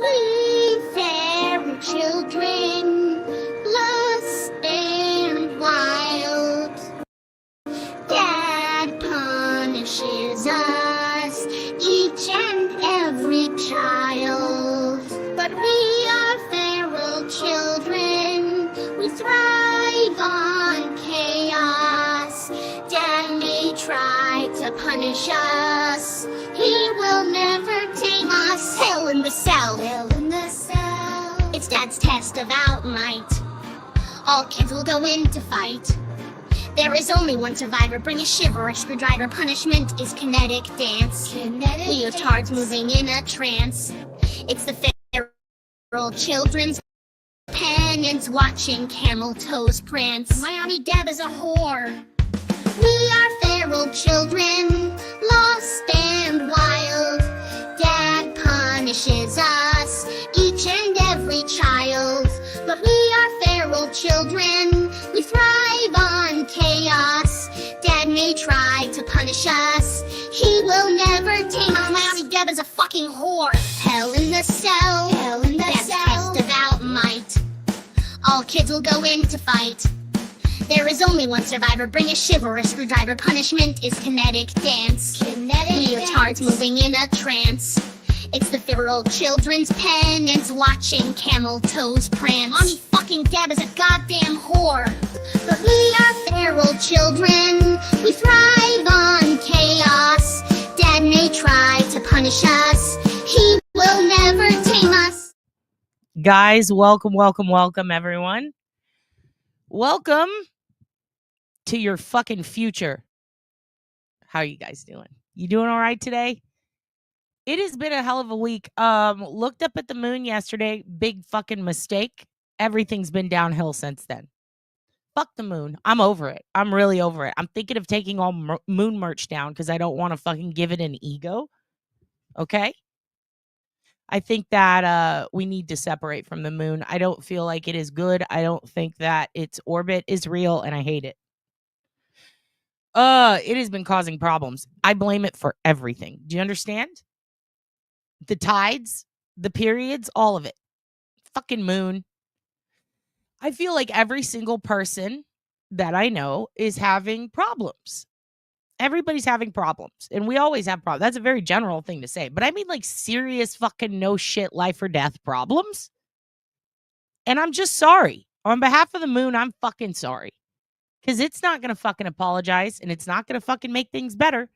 We fair children, lost and wild. Dad punishes us, each and every child. But we are feral children, we thrive on chaos. Dad may try to punish us, he will never tame us. Hell in the cell, hell in the cell. It's Dad's test of outmight. All kids will go in to fight. There is only one survivor. Bring a shiver, a screwdriver. Punishment is kinetic dance. Leotards moving in a trance. It's the feral children's companions watching camel toes prance. Miami Deb is a whore. We are feral children, lost and wild. Dad punishes us, each and every child. But we are feral children, we thrive on chaos. Dad may try to punish us, he will never tame us. Miami Deb is a fucking whore. Hell in the cell, hell in the cell. Test of outmight. All kids will go in to fight. There is only one survivor. Bring a shiver, a screwdriver. Punishment is kinetic dance. Leotards moving in a trance. It's the feral children's penance watching camel toes prance. Mommy fucking Deb is a goddamn whore. But we are feral children, we thrive on chaos. Dad may try to punish us, he will never tame us. Guys, welcome, everyone. Welcome to your fucking future. How are you guys doing? You doing all right today? It has been a hell of a week. Looked up at the moon yesterday. Big fucking mistake. Everything's been downhill since then. Fuck the moon. I'm over it. I'm really over it. I'm thinking of taking all moon merch down because I don't want to fucking give it an ego. Okay? I think that we need to separate from the moon. I don't feel like it is good. I don't think that its orbit is real, and I hate it. It has been causing problems. I blame it for everything. Do you understand? The tides, the periods, all of it. Fucking moon. I feel like every single person that I know is having problems. Everybody's having problems. And we always have problems. That's a very general thing to say. But I mean like serious fucking no shit life or death problems. And I'm just sorry. On behalf of the moon, I'm fucking sorry. Because it's not going to fucking apologize. And it's not going to fucking make things better.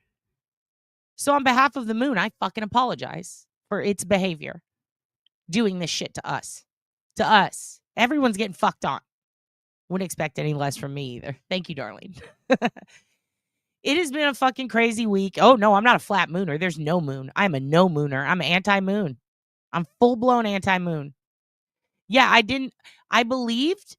So on behalf of the moon, I fucking apologize for its behavior. Doing this shit to us. To us. Everyone's getting fucked on. Wouldn't expect any less from me either. Thank you, darling. It has been a fucking crazy week. Oh, no, I'm not a flat mooner. There's no moon. I'm a no mooner. I'm anti-moon. I'm full-blown anti-moon. Yeah, I believed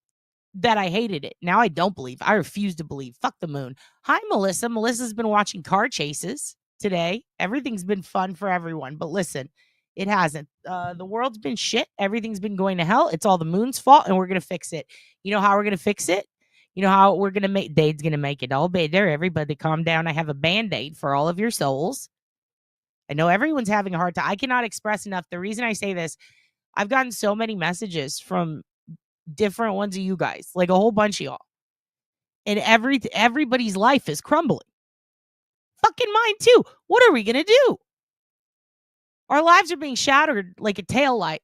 that I hated it. Now I don't believe. I refuse to believe. Fuck the moon. Hi, Melissa. Melissa's been watching car chases today. Everything's been fun for everyone. But listen, it hasn't. The world's been shit. Everything's been going to hell. It's all the moon's fault, and we're going to fix it. You know how we're going to fix it? You know how we're going to make... Dade's going to make it all better. Everybody calm down. I have a Band-Aid for all of your souls. I know everyone's having a hard time. I cannot express enough. The reason I say this, I've gotten so many messages from different ones of you guys, like a whole bunch of y'all. And everybody's life is crumbling. Fucking mine too. What are we going to do? Our lives are being shattered like a taillight,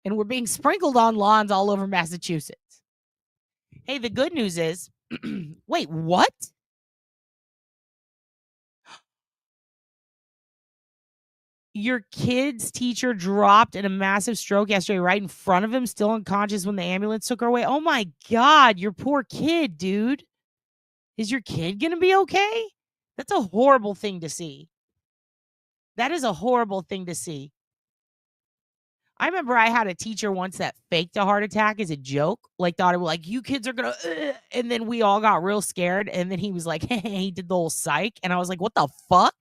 and we're being sprinkled on lawns all over Massachusetts. Hey, the good news is, wait, what? Your kid's teacher dropped in a massive stroke yesterday right in front of him, still unconscious when the ambulance took her away. Oh my God, your poor kid, dude. Is your kid going to be okay? That's a horrible thing to see. That is a horrible thing to see. I remember I had a teacher once that faked a heart attack as a joke. Like, thought it was like, you kids are going to, and then we all got real scared. And then he was like, hey, he did the whole psych. And I was like, what the fuck?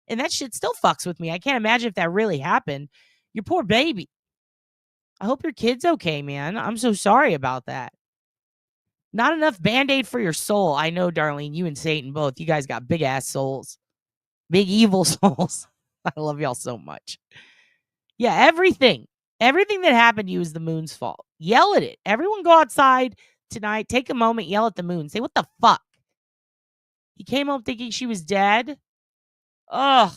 And that shit still fucks with me. I can't imagine if that really happened. Your poor baby. I hope your kid's okay, man. I'm so sorry about that. Not enough Band-Aid for your soul. I know, Darlene, you and Satan both. You guys got big-ass souls. Big evil souls. I love y'all so much. Yeah, everything. Everything that happened to you is the moon's fault. Yell at it. Everyone go outside tonight. Take a moment, yell at the moon. Say, what the fuck? He came home thinking she was dead. Ugh.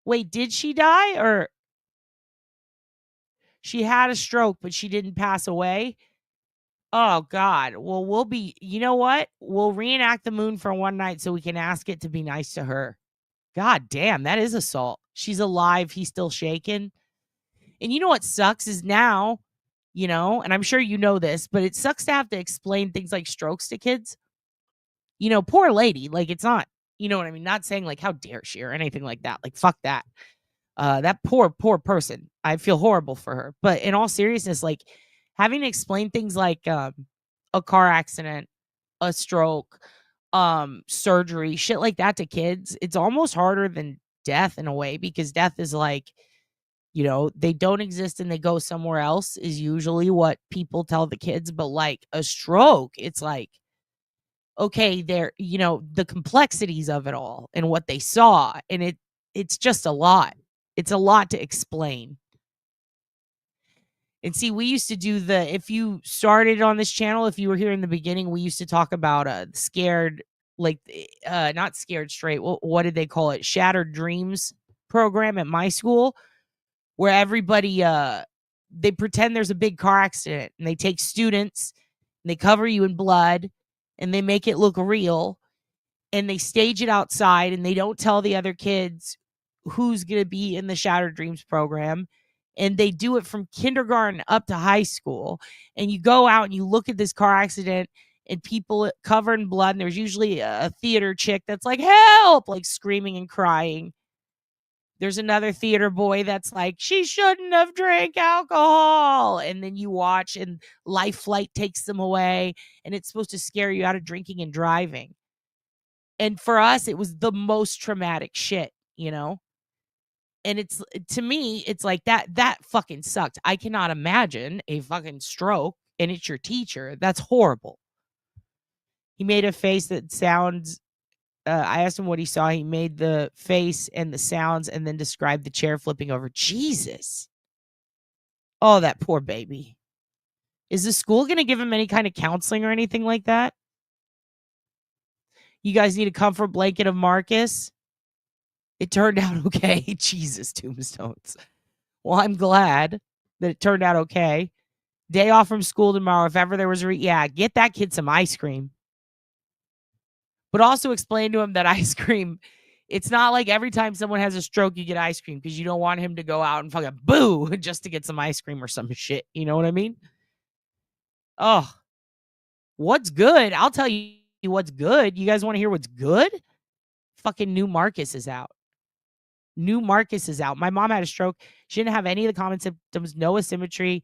Wait, did she die? Or she had a stroke, but she didn't pass away? Oh, God. Well, you know what? We'll reenact the moon for one night so we can ask it to be nice to her. God damn, that is assault. She's alive. He's still shaking. And you know what sucks is now, and I'm sure you know this, but it sucks to have to explain things like strokes to kids. Poor lady. Like, it's not, you know what I mean? Not saying like, how dare she or anything like that. Like, fuck that. That poor person. I feel horrible for her. But in all seriousness, like having to explain things like a car accident, a stroke, surgery, shit like that to kids, it's almost harder than death in a way, because death is like, they don't exist and they go somewhere else is usually what people tell the kids. But like a stroke, it's like, okay, the complexities of it all and what they saw. And it's just a lot. It's a lot to explain. And see, we used to do if you started on this channel, if you were here in the beginning, we used to talk about scared, like, not scared straight. What did they call it? Shattered Dreams program at my school, where everybody, they pretend there's a big car accident and they take students and they cover you in blood and they make it look real and they stage it outside and they don't tell the other kids who's going to be in the Shattered Dreams program. And they do it from kindergarten up to high school. And you go out and you look at this car accident and people covered in blood. And there's usually a theater chick that's like, help, like screaming and crying. There's another theater boy that's like, she shouldn't have drank alcohol. And then you watch and Life Flight takes them away. And it's supposed to scare you out of drinking and driving. And for us, it was the most traumatic shit, And it's, to me, it's like that fucking sucked. I cannot imagine a fucking stroke and it's your teacher. That's horrible. He made a face that sounds, I asked him what he saw. He made the face and the sounds and then described the chair flipping over. Jesus. Oh, that poor baby. Is the school going to give him any kind of counseling or anything like that? You guys need a comfort blanket of Marcus? It turned out okay. Jesus, tombstones. Well, I'm glad that it turned out okay. Day off from school tomorrow. If ever there was get that kid some ice cream. But also explain to him that ice cream, it's not like every time someone has a stroke, you get ice cream, because you don't want him to go out and fucking boo just to get some ice cream or some shit. You know what I mean? Oh, what's good? I'll tell you what's good. You guys want to hear what's good? Fucking new Marcus is out. New Marcus is out. My mom had a stroke. She didn't have any of the common symptoms, no asymmetry.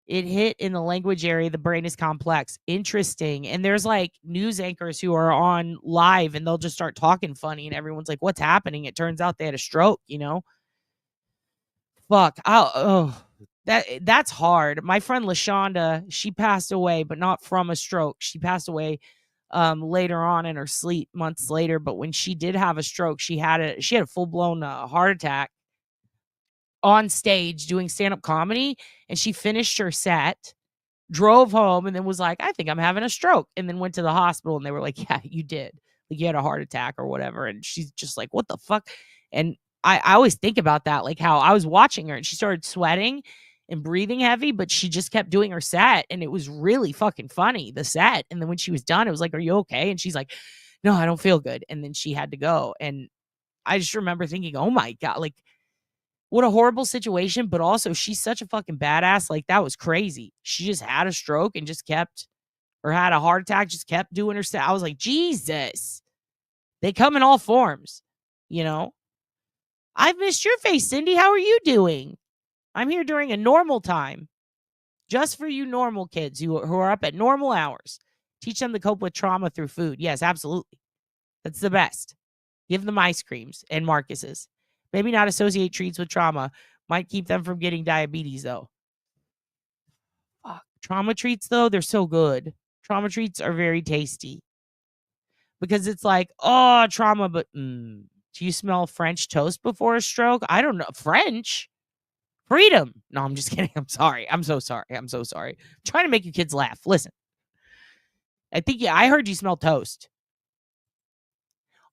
It hit in the language area. The brain is complex. Interesting. And there's like news anchors who are on live and they'll just start talking funny and everyone's like, what's happening? It turns out they had a stroke, Fuck. That's hard. My friend LaShonda, she passed away, but not from a stroke. She passed away later on in her sleep, months later. But when she did have a stroke, she had a full-blown heart attack on stage doing stand-up comedy, and she finished her set, drove home, and then was like, I think I'm having a stroke, and then went to the hospital and they were like, yeah, you did. Like, you had a heart attack or whatever. And she's just like, what the fuck? And I always think about that, like how I was watching her and she started sweating and breathing heavy, but she just kept doing her set and it was really fucking funny, the set. And then when she was done, it was like, are you okay? And she's like, no, I don't feel good. And then she had to go. And I just remember thinking, oh my God, like, what a horrible situation, but also she's such a fucking badass. Like, that was crazy. She just had a stroke and just kept, or had a heart attack, just kept doing her set. I was like, Jesus, they come in all forms, I've missed your face, Cindy. How are you doing? I'm here during a normal time, just for you normal kids who are up at normal hours. Teach them to cope with trauma through food. Yes, absolutely. That's the best. Give them ice creams and Marcus's. Maybe not associate treats with trauma. Might keep them from getting diabetes, though. Fuck. Trauma treats, though, they're so good. Trauma treats are very tasty. Because it's like, oh, trauma, but do you smell French toast before a stroke? I don't know. French? Freedom. No, I'm just kidding. I'm sorry. I'm so sorry. I'm so sorry. I'm trying to make you kids laugh. Listen, I heard you smell toast.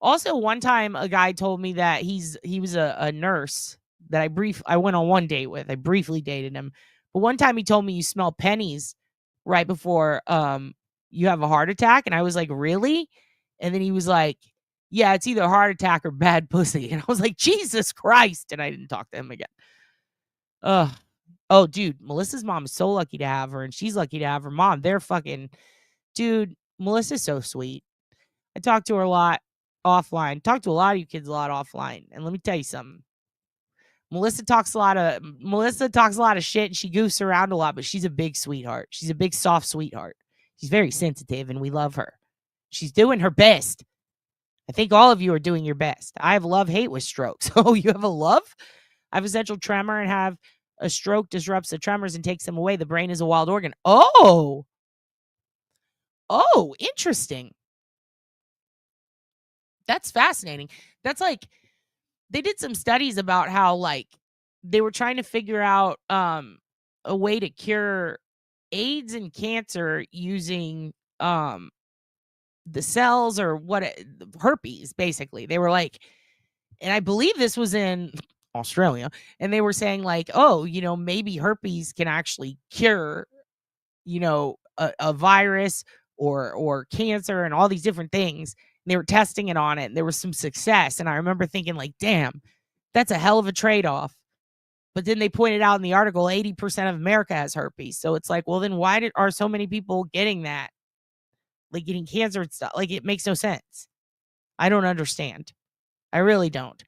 Also, one time a guy told me that he was a nurse that I went on one date with. I briefly dated him. But one time he told me you smell pennies right before you have a heart attack. And I was like, really? And then he was like, yeah, it's either a heart attack or bad pussy. And I was like, Jesus Christ. And I didn't talk to him again. Oh, dude, Melissa's mom is so lucky to have her, and she's lucky to have her mom. They're fucking, dude, Melissa's so sweet. I talk to her a lot offline. Talk to a lot of you kids a lot offline. And let me tell you something. Melissa talks a lot of shit, and she goofs around a lot, but she's a big sweetheart. She's a big soft sweetheart. She's very sensitive, and we love her. She's doing her best. I think all of you are doing your best. I have love-hate with strokes. Oh, you have a love? I have essential tremor and have a stroke disrupts the tremors and takes them away. The brain is a wild organ. Oh, interesting. That's fascinating. That's like, they did some studies about how, like, they were trying to figure out a way to cure AIDS and cancer using the cells or herpes, basically. They were like, and I believe this was in Australia, and they were saying like, oh, maybe herpes can actually cure, a virus or cancer and all these different things. And they were testing it on it, and there was some success. And I remember thinking like, damn, that's a hell of a trade-off. But then they pointed out in the article, 80% of America has herpes. So it's like, well, then why are so many people getting that? Like getting cancer and stuff. Like, it makes no sense. I don't understand. I really don't.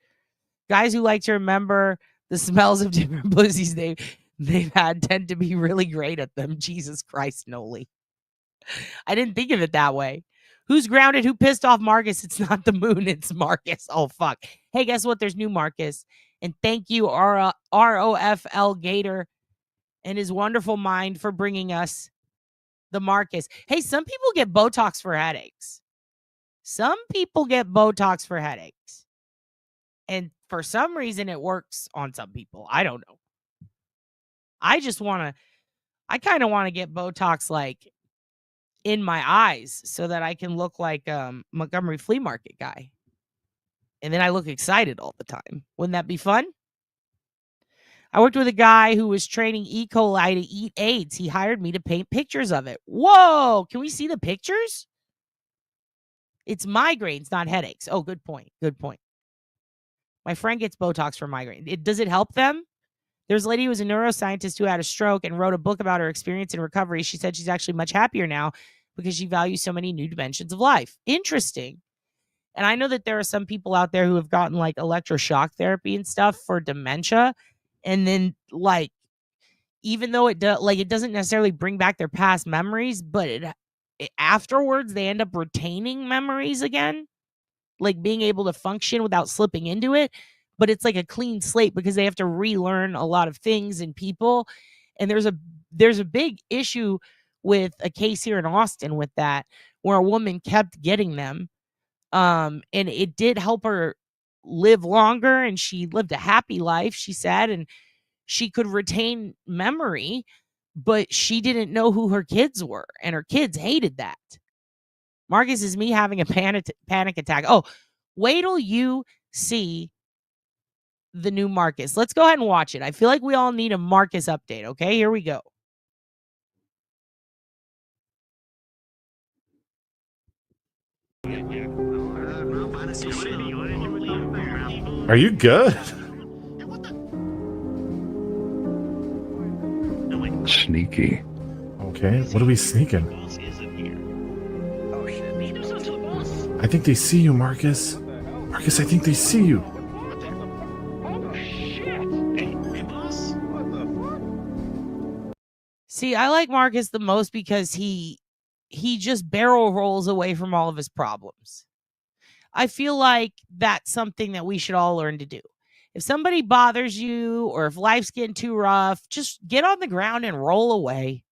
Guys who like to remember the smells of different pussies they've had tend to be really great at them. Jesus Christ, Noli. I didn't think of it that way. Who's grounded? Who pissed off Marcus? It's not the moon, it's Marcus. Oh, fuck. Hey, guess what? There's new Marcus. And thank you, ROFL Gator and his wonderful mind for bringing us the Marcus. Hey, some people get Botox for headaches. Some people get Botox for headaches. And for some reason, it works on some people. I don't know. I kind of want to get Botox like in my eyes so that I can look like Montgomery Flea Market guy. And then I look excited all the time. Wouldn't that be fun? I worked with a guy who was training E. coli to eat AIDS. He hired me to paint pictures of it. Whoa, can we see the pictures? It's migraines, not headaches. Oh, good point. Good point. My friend gets Botox for migraine. Does it help them? There's a lady who was a neuroscientist who had a stroke and wrote a book about her experience in recovery. She said she's actually much happier now because she values so many new dimensions of life. Interesting. And I know that there are some people out there who have gotten like electroshock therapy and stuff for dementia. And then like, even though it doesn't necessarily bring back their past memories, but it afterwards they end up retaining memories again, like being able to function without slipping into it. But it's like a clean slate because they have to relearn a lot of things and people. And there's a big issue with a case here in Austin with that, where a woman kept getting them. And it did help her live longer, and she lived a happy life, she said, and she could retain memory, but she didn't know who her kids were, and her kids hated that. Marcus is me having a panic attack. Oh, wait till you see the new Marcus. Let's go ahead and watch it. I feel like we all need a Marcus update. Okay, here we go. Are you good? Sneaky. Okay, what are we sneaking? I think they see you, Marcus. Marcus, I think they see you. See, I like Marcus the most because he just barrel rolls away from all of his problems. I feel like that's something that we should all learn to do. If somebody bothers you or if life's getting too rough, just get on the ground and roll away.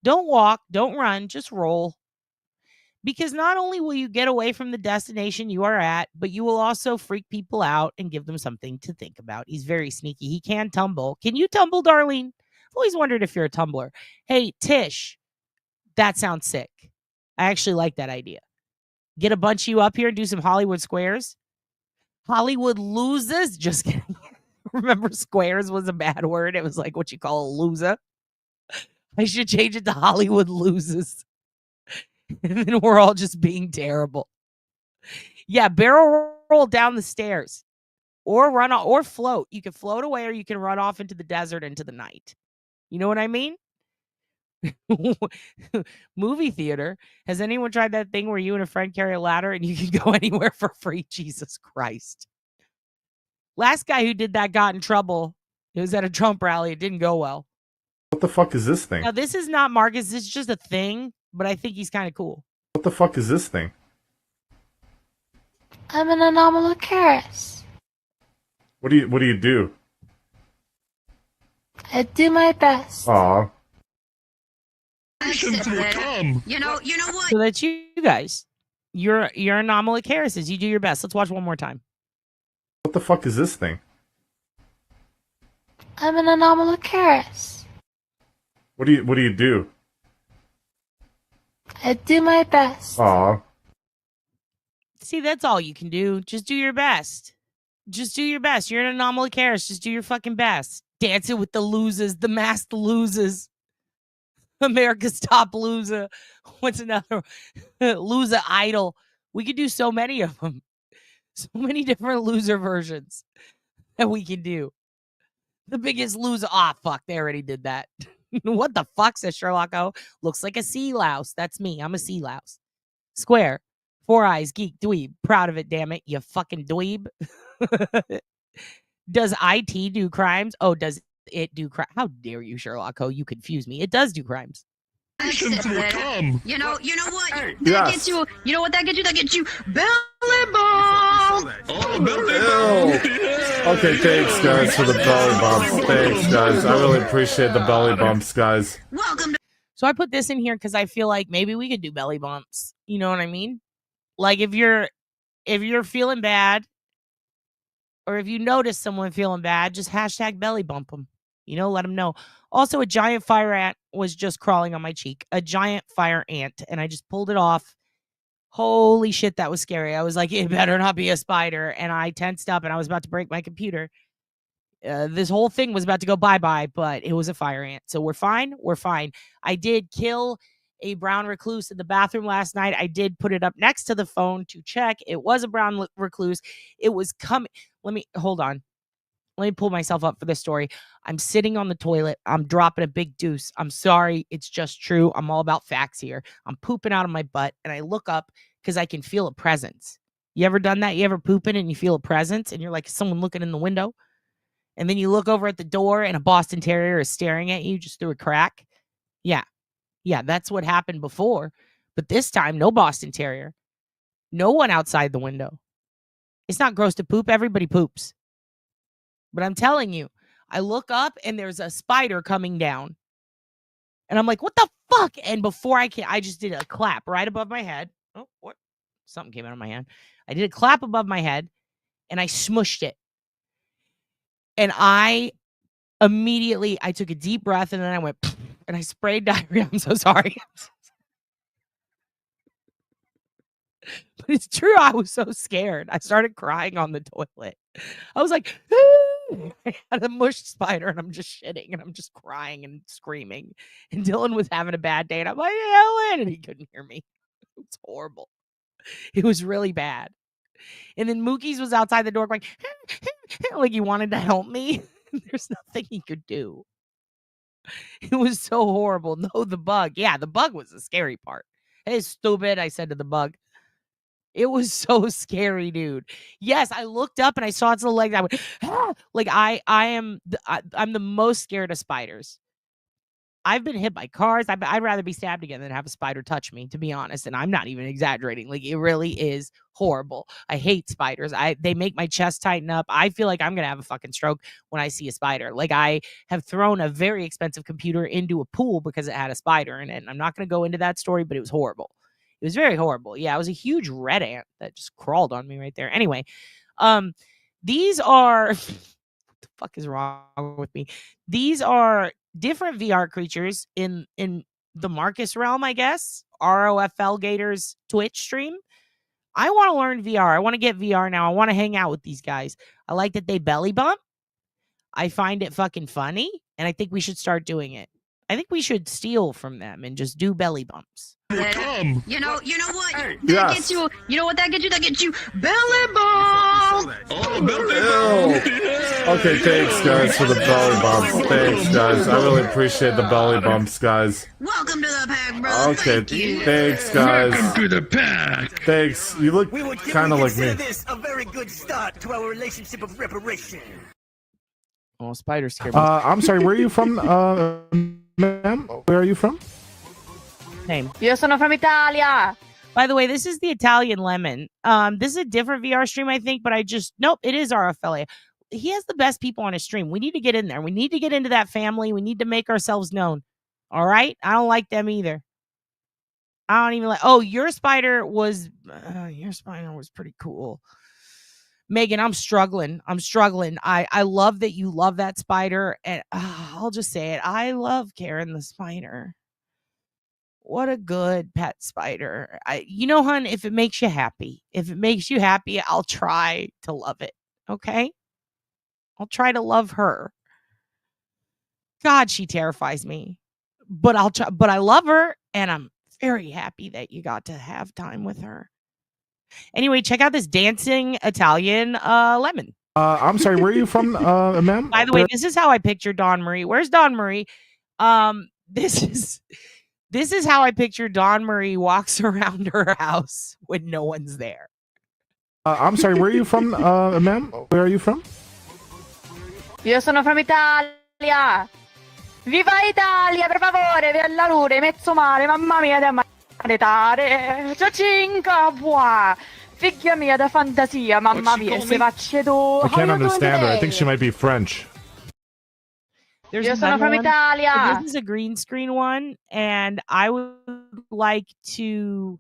Don't walk, don't run, just roll. Because not only will you get away from the destination you are at, but you will also freak people out and give them something to think about. He's very sneaky. He can tumble. Can you tumble, Darlene? I've always wondered if you're a tumbler. Hey, Tish, that sounds sick. I actually like that idea. Get a bunch of you up here and do some Hollywood squares. Hollywood loses? Just kidding. Remember, squares was a bad word. It was like what you call a loser. I should change it to Hollywood loses. And then we're all just being terrible. Yeah, barrel roll down the stairs. Or run off, or float. You can float away or you can run off into the desert into the night. You know what I mean? Movie theater. Has anyone tried that thing where you and a friend carry a ladder and you can go anywhere for free? Jesus Christ. Last guy who did that got in trouble. It was at a Trump rally. It didn't go well. What the fuck is this thing? Now, this is not Marcus. This is just a thing, but I think he's kind of cool. What the fuck is this thing? I'm an anomalous. What do you do? I do my best. Aw. You know what? So that's you guys. You're anomalous Harrises. You do your best. Let's watch one more time. What the fuck is this thing? I'm an anomalous. What do you do? I do my best. Aw. See, that's all you can do. Just do your best. Just do your best. You're an anomalous Harris. Just do your fucking best. Dancing with the losers, the masked losers. America's top loser. What's another? Loser idol. We could do so many of them. So many different loser versions that we can do. The biggest loser. Ah, fuck. They already did that. What the fuck, says Sherlock O. Looks like a sea louse. That's me. I'm a sea louse. Square. Four eyes. Geek. Dweeb. Proud of it, damn it. You fucking dweeb. Does IT do crimes? Oh, does it do crime? How dare you, Sherlock O? You confuse me. It does do crimes. You know what? Yes. That gets you. You know what that gets you? That gets you belly bump. Oh, belly bump. Okay, thanks guys for the belly bumps. Thanks guys. I really appreciate the belly bumps, guys. Welcome to. So I put this in here because I feel like maybe we could do belly bumps. You know what I mean? Like if you're feeling bad, or if you notice someone feeling bad, just hashtag belly bump them. You know, let them know. Also, a giant fire ant was just crawling on my cheek. A giant fire ant. And I just pulled it off. Holy shit, that was scary. I was like, it better not be a spider. And I tensed up and I was about to break my computer. This whole thing was about to go bye-bye, but it was a fire ant. So we're fine. We're fine. I did kill a brown recluse in the bathroom last night. I did put it up next to the phone to check. It was a brown recluse. It was coming. Hold on. Let me pull myself up for this story. I'm sitting on the toilet. I'm dropping a big deuce. I'm sorry. It's just true. I'm all about facts here. I'm pooping out of my butt and I look up because I can feel a presence. You ever done that? You ever pooping and you feel a presence and you're like someone looking in the window? And then you look over at the door and a Boston Terrier is staring at you just through a crack? Yeah. Yeah, that's what happened before. But this time, no Boston Terrier. No one outside the window. It's not gross to poop. Everybody poops. But I'm telling you, I look up and there's a spider coming down. And I'm like, what the fuck? And before I just did a clap right above my head. Oh, what? Something came out of my hand. I did a clap above my head and I smushed it. And I took a deep breath and then I went, and I sprayed diarrhea. I'm so sorry. But it's true. I was so scared. I started crying on the toilet. I was like, I had a mushed spider and I'm just shitting and I'm just crying and screaming. And Dylan was having a bad day and I'm like, Ellen, and he couldn't hear me. It was horrible. It was really bad. And then Mookie's was outside the door going, like he wanted to help me. There's nothing he could do. It was so horrible. No, the bug. Yeah, the bug was the scary part. Hey, stupid, I said to the bug. It was so scary, dude. Yes, I looked up and I saw its little legs. I went, ah! Like I'm the most scared of spiders. I've been hit by cars. I'd rather be stabbed again than have a spider touch me, to be honest. And I'm not even exaggerating. Like it really is horrible. I hate spiders. They make my chest tighten up. I feel like I'm gonna have a fucking stroke when I see a spider. Like I have thrown a very expensive computer into a pool because it had a spider in it. And I'm not gonna go into that story, but it was horrible. It was very horrible. Yeah, it was a huge red ant that just crawled on me right there. Anyway, these are what the fuck is wrong with me? These are different VR creatures in the Marcus realm, I guess. ROFL Gators Twitch stream. I want to learn VR. I want to get VR now. I want to hang out with these guys. I like that they belly bump. I find it fucking funny, and I think we should start doing it. I think we should steal from them and just do belly bumps. Come. You know what? That Yes. gets you. You know what that gets you? That gets you belly bump. Oh, belly Ew. Okay, thanks guys for the belly bumps. Thanks guys. I really appreciate the belly bumps, guys. Welcome to the pack, bro. Okay, Thank you. thanks guys. Welcome to the pack. Thanks. You look We would kind of like consider me. this a very good start to our relationship of reparation. Oh, spider scared me. I'm sorry. Where are you from, ma'am? Where are you from? Name. Io sono from Italia. By the way, this is the Italian Lemon. This is a different VR stream, I think, but nope, it is RFLA. He has the best people on his stream. We need to get in there. We need to get into that family. We need to make ourselves known. All right? I don't like them either. I don't even like. Oh, your spider was pretty cool. Megan, I'm struggling. I love that you love that spider, and I'll just say it. I love Karen the spider. What a good pet spider. Hun, if it makes you happy, I'll try to love it. Okay? I'll try to love her. God, she terrifies me. But I'll try, but I love her, and I'm very happy that you got to have time with her. Anyway, check out this dancing Italian lemon. I'm sorry. Where are you from, ma'am? By the way, this is how I picture Dawn Marie. Where's Dawn Marie? This is how I picture Dawn Marie walks around her house when no one's there. I'm sorry. Where are you from, ma'am? Where are you from? Io sono from Italia. Viva Italia, per favore, bella lure, mezzo mare, mamma mia, da maritare. Ciacinca, buah. Figlia mia da fantasia, mamma mia, se faccio I can't understand her. I think she might be French. There's Io sono another from one. Italia. This is a green screen one, and I would like to.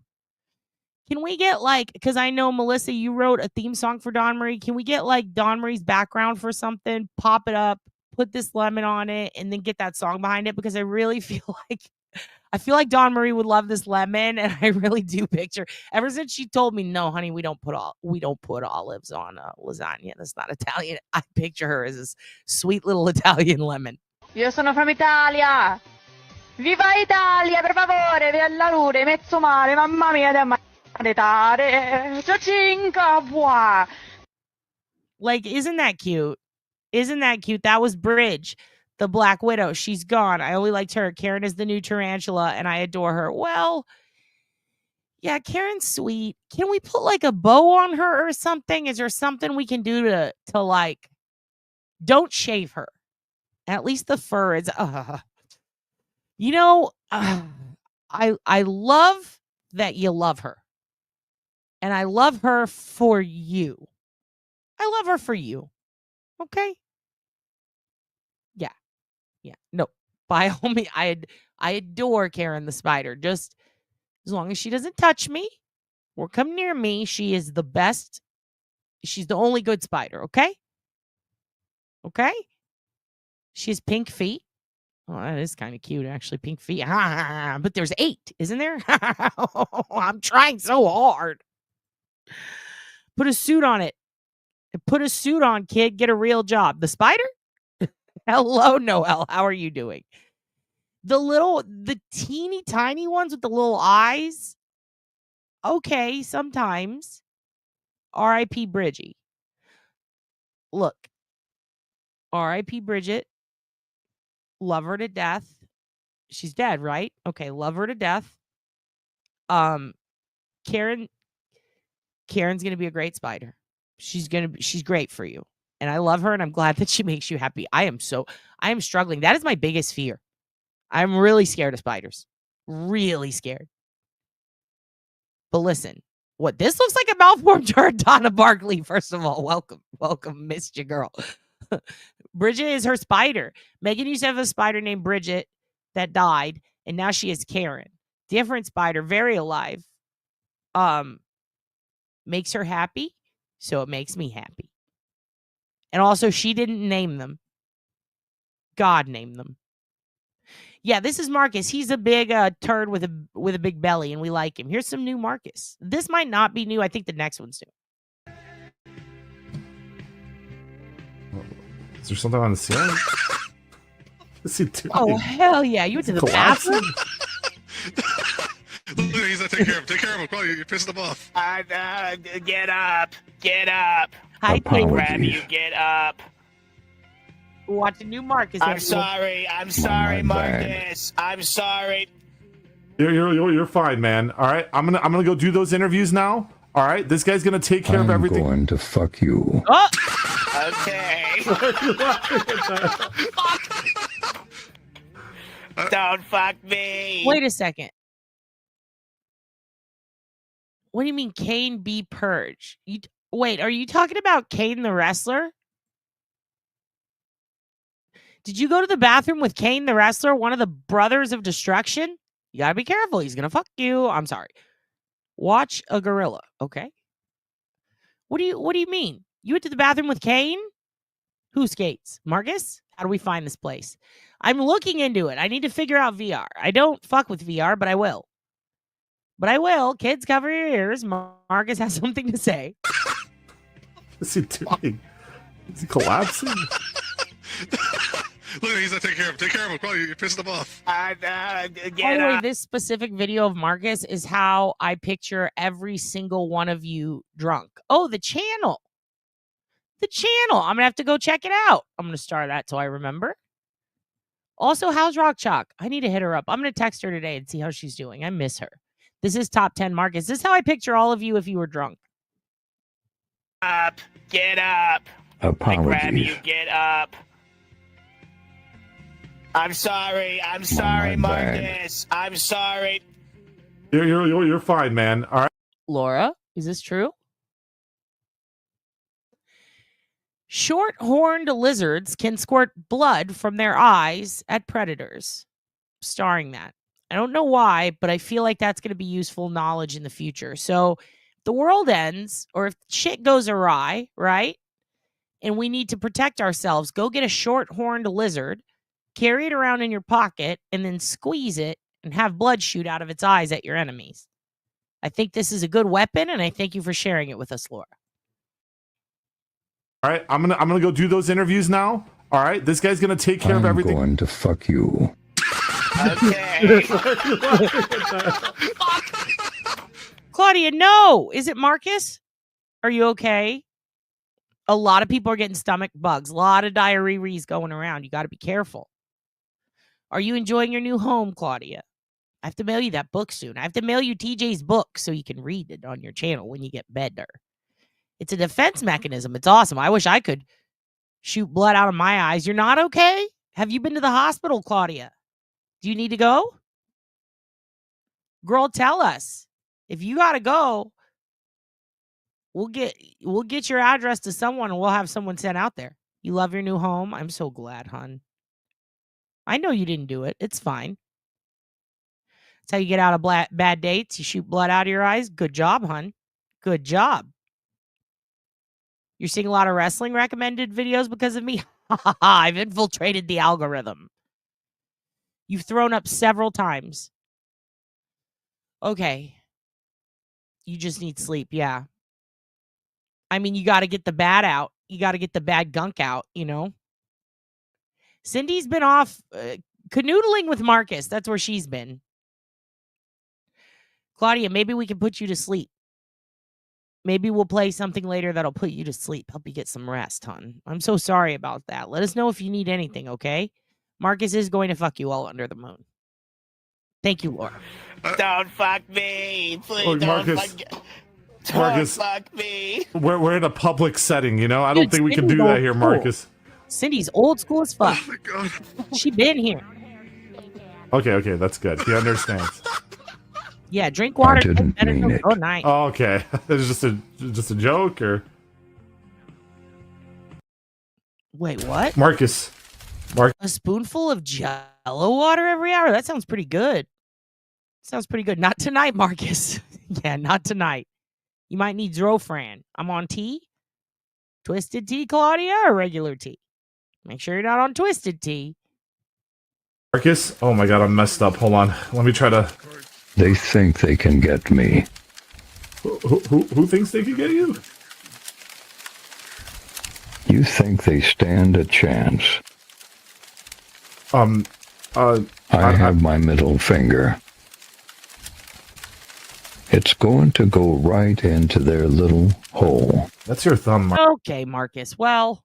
Can we get because I know Melissa, you wrote a theme song for Dawn Marie. Can we get Dawn Marie's background for something? Pop it up, put this lemon on it, and then get that song behind it, because I really feel like Dawn Marie would love this lemon, and I really do picture. Ever since she told me, no, honey, we don't put olives on lasagna. That's not Italian. I picture her as this sweet little Italian lemon. Io sono from Italia. Viva Italia, per favore, bella lure, mezzo mare, mamma mia, da maritare. Ciacinca, buah. Isn't that cute? Isn't that cute? That was Bridge, the Black Widow. She's gone. I only liked her. Karen is the new tarantula, and I adore her. Well, yeah, Karen's sweet. Can we put a bow on her or something? Is there something we can do to don't shave her? At least the fur is I love that you love her. And I love her for you. I love her for you. Okay? Yeah. No. By all means, I adore Karen the spider. Just as long as she doesn't touch me or come near me, she is the best. She's the only good spider, okay? Okay? She has pink feet. Oh, that is kind of cute, actually. Pink feet. But there's 8, isn't there? I'm trying so hard. Put a suit on it. Put a suit on, kid. Get a real job. The spider? Hello, Noel. How are you doing? The teeny tiny ones with the little eyes. Okay, sometimes. R.I.P. Bridgie. Look. R.I.P. Bridget. Love her to death. She's dead, right? Okay, love her to death. Karen's gonna be a great spider. She's great for you. And I love her, and I'm glad that she makes you happy. I am struggling. That is my biggest fear. I'm really scared of spiders. Really scared. But listen, what this looks like a malformed Donna Barkley. First of all, welcome, missed you, girl. Bridget is her spider. Megan used to have a spider named Bridget that died, and now she is Karen. Different spider, very alive. makes her happy, so it makes me happy. And also, she didn't name them. God named them. Yeah, this is Marcus. He's a big turd with a big belly, and we like him. Here's some new Marcus. This might not be new. I think the next one's new. Is there something on the ceiling? What's he doing? Oh, hell yeah. You went to the bathroom? Look, he's not taking care of him. Take care of him. Probably you're pissing him off. Get up. Get up. Hi, King. Grab you. Get up. Watching new Marcus. I'm sorry. I'm sorry, Marcus. I'm sorry. You're fine, man. All right, I'm gonna go do those interviews now. All right, this guy's gonna take care of everything. I'm going to fuck you. Oh! Okay. Don't fuck me. Wait a second. What do you mean Kane be purged? Wait, are you talking about Kane the wrestler? Did you go to the bathroom with Kane the wrestler, one of the brothers of destruction? You gotta be careful. He's gonna fuck you. I'm sorry. Watch a gorilla. Okay. What do you mean? You went to the bathroom with Kane? Who skates? Marcus? How do we find this place? I'm looking into it. I need to figure out VR. I don't fuck with VR, but I will. Kids, cover your ears. Marcus has something to say. What's he doing? Is he collapsing? Look, he's not taking care of him. Take care of him. Probably you're pissing him off. By the way, this specific video of Marcus is how I picture every single one of you drunk. Oh, the channel. The channel. I'm going to have to go check it out. I'm going to start that so I remember. Also, how's Rock Chalk? I need to hit her up. I'm going to text her today and see how she's doing. I miss her. This is Top 10 Marcus. This is how I picture all of you if you were drunk. Up. Get up. Apologies. Grab you. Get up. I'm sorry. I'm sorry, Marcus. I'm sorry. You're fine, man. All right. Laura, is this true? Short-horned lizards can squirt blood from their eyes at predators. Starring that. I don't know why, but I feel like that's going to be useful knowledge in the future. So if the world ends, or if shit goes awry, right? And we need to protect ourselves, go get a short-horned lizard, carry it around in your pocket, and then squeeze it and have blood shoot out of its eyes at your enemies. I think this is a good weapon, and I thank you for sharing it with us, Laura. All right, I'm gonna go do those interviews now. All right, this guy's gonna take care of everything. I'm going to fuck you. Okay. Claudia, no! Is it Marcus? Are you okay? A lot of people are getting stomach bugs. A lot of diarrheas going around. You got to be careful. Are you enjoying your new home, Claudia? I have to mail you that book soon. I have to mail you TJ's book so you can read it on your channel when you get better. It's a defense mechanism. It's awesome. I wish I could shoot blood out of my eyes. You're not okay? Have you been to the hospital, Claudia? Do you need to go? Girl, tell us. If you got to go, we'll get your address to someone and we'll have someone sent out there. You love your new home? I'm so glad, hon. I know you didn't do it. It's fine. That's how you get out of bad dates. You shoot blood out of your eyes. Good job, hon. Good job. You're seeing a lot of wrestling recommended videos because of me? I've infiltrated the algorithm. You've thrown up several times. Okay. You just need sleep, yeah. I mean, you got to get the bad out. You got to get the bad gunk out, you know? Cindy's been off canoodling with Marcus. That's where she's been. Claudia, maybe we can put you to sleep. Maybe we'll play something later that'll put you to sleep. Help you get some rest, hon. I'm so sorry about that. Let us know if you need anything, okay? Marcus is going to fuck you all under the moon. Thank you, Laura. Don't fuck me. Please Look, don't Marcus. Don't fuck me. We're in a public setting, you know? I don't Dude, think we can Cindy's do that old here, school. Marcus. Cindy's old school as fuck. Oh my god. She been here. Okay, that's good. He understands. Yeah, drink water. I didn't Better mean go. it. Oh, nice. Oh, okay. It's just a joke, or Wait, what? Marcus. A spoonful of Jello water every hour? That sounds pretty good. Sounds pretty good. Not tonight, Marcus. Yeah, not tonight. You might need Zofran. I'm on tea. Twisted tea, Claudia, or regular tea? Make sure you're not on twisted tea. Marcus? Oh my god, I'm messed up. Hold on. Let me try to... They think they can get me. Who thinks they can get you? You think they stand a chance. I have my middle finger. It's going to go right into their little hole. That's your thumb, Okay, Marcus. Well,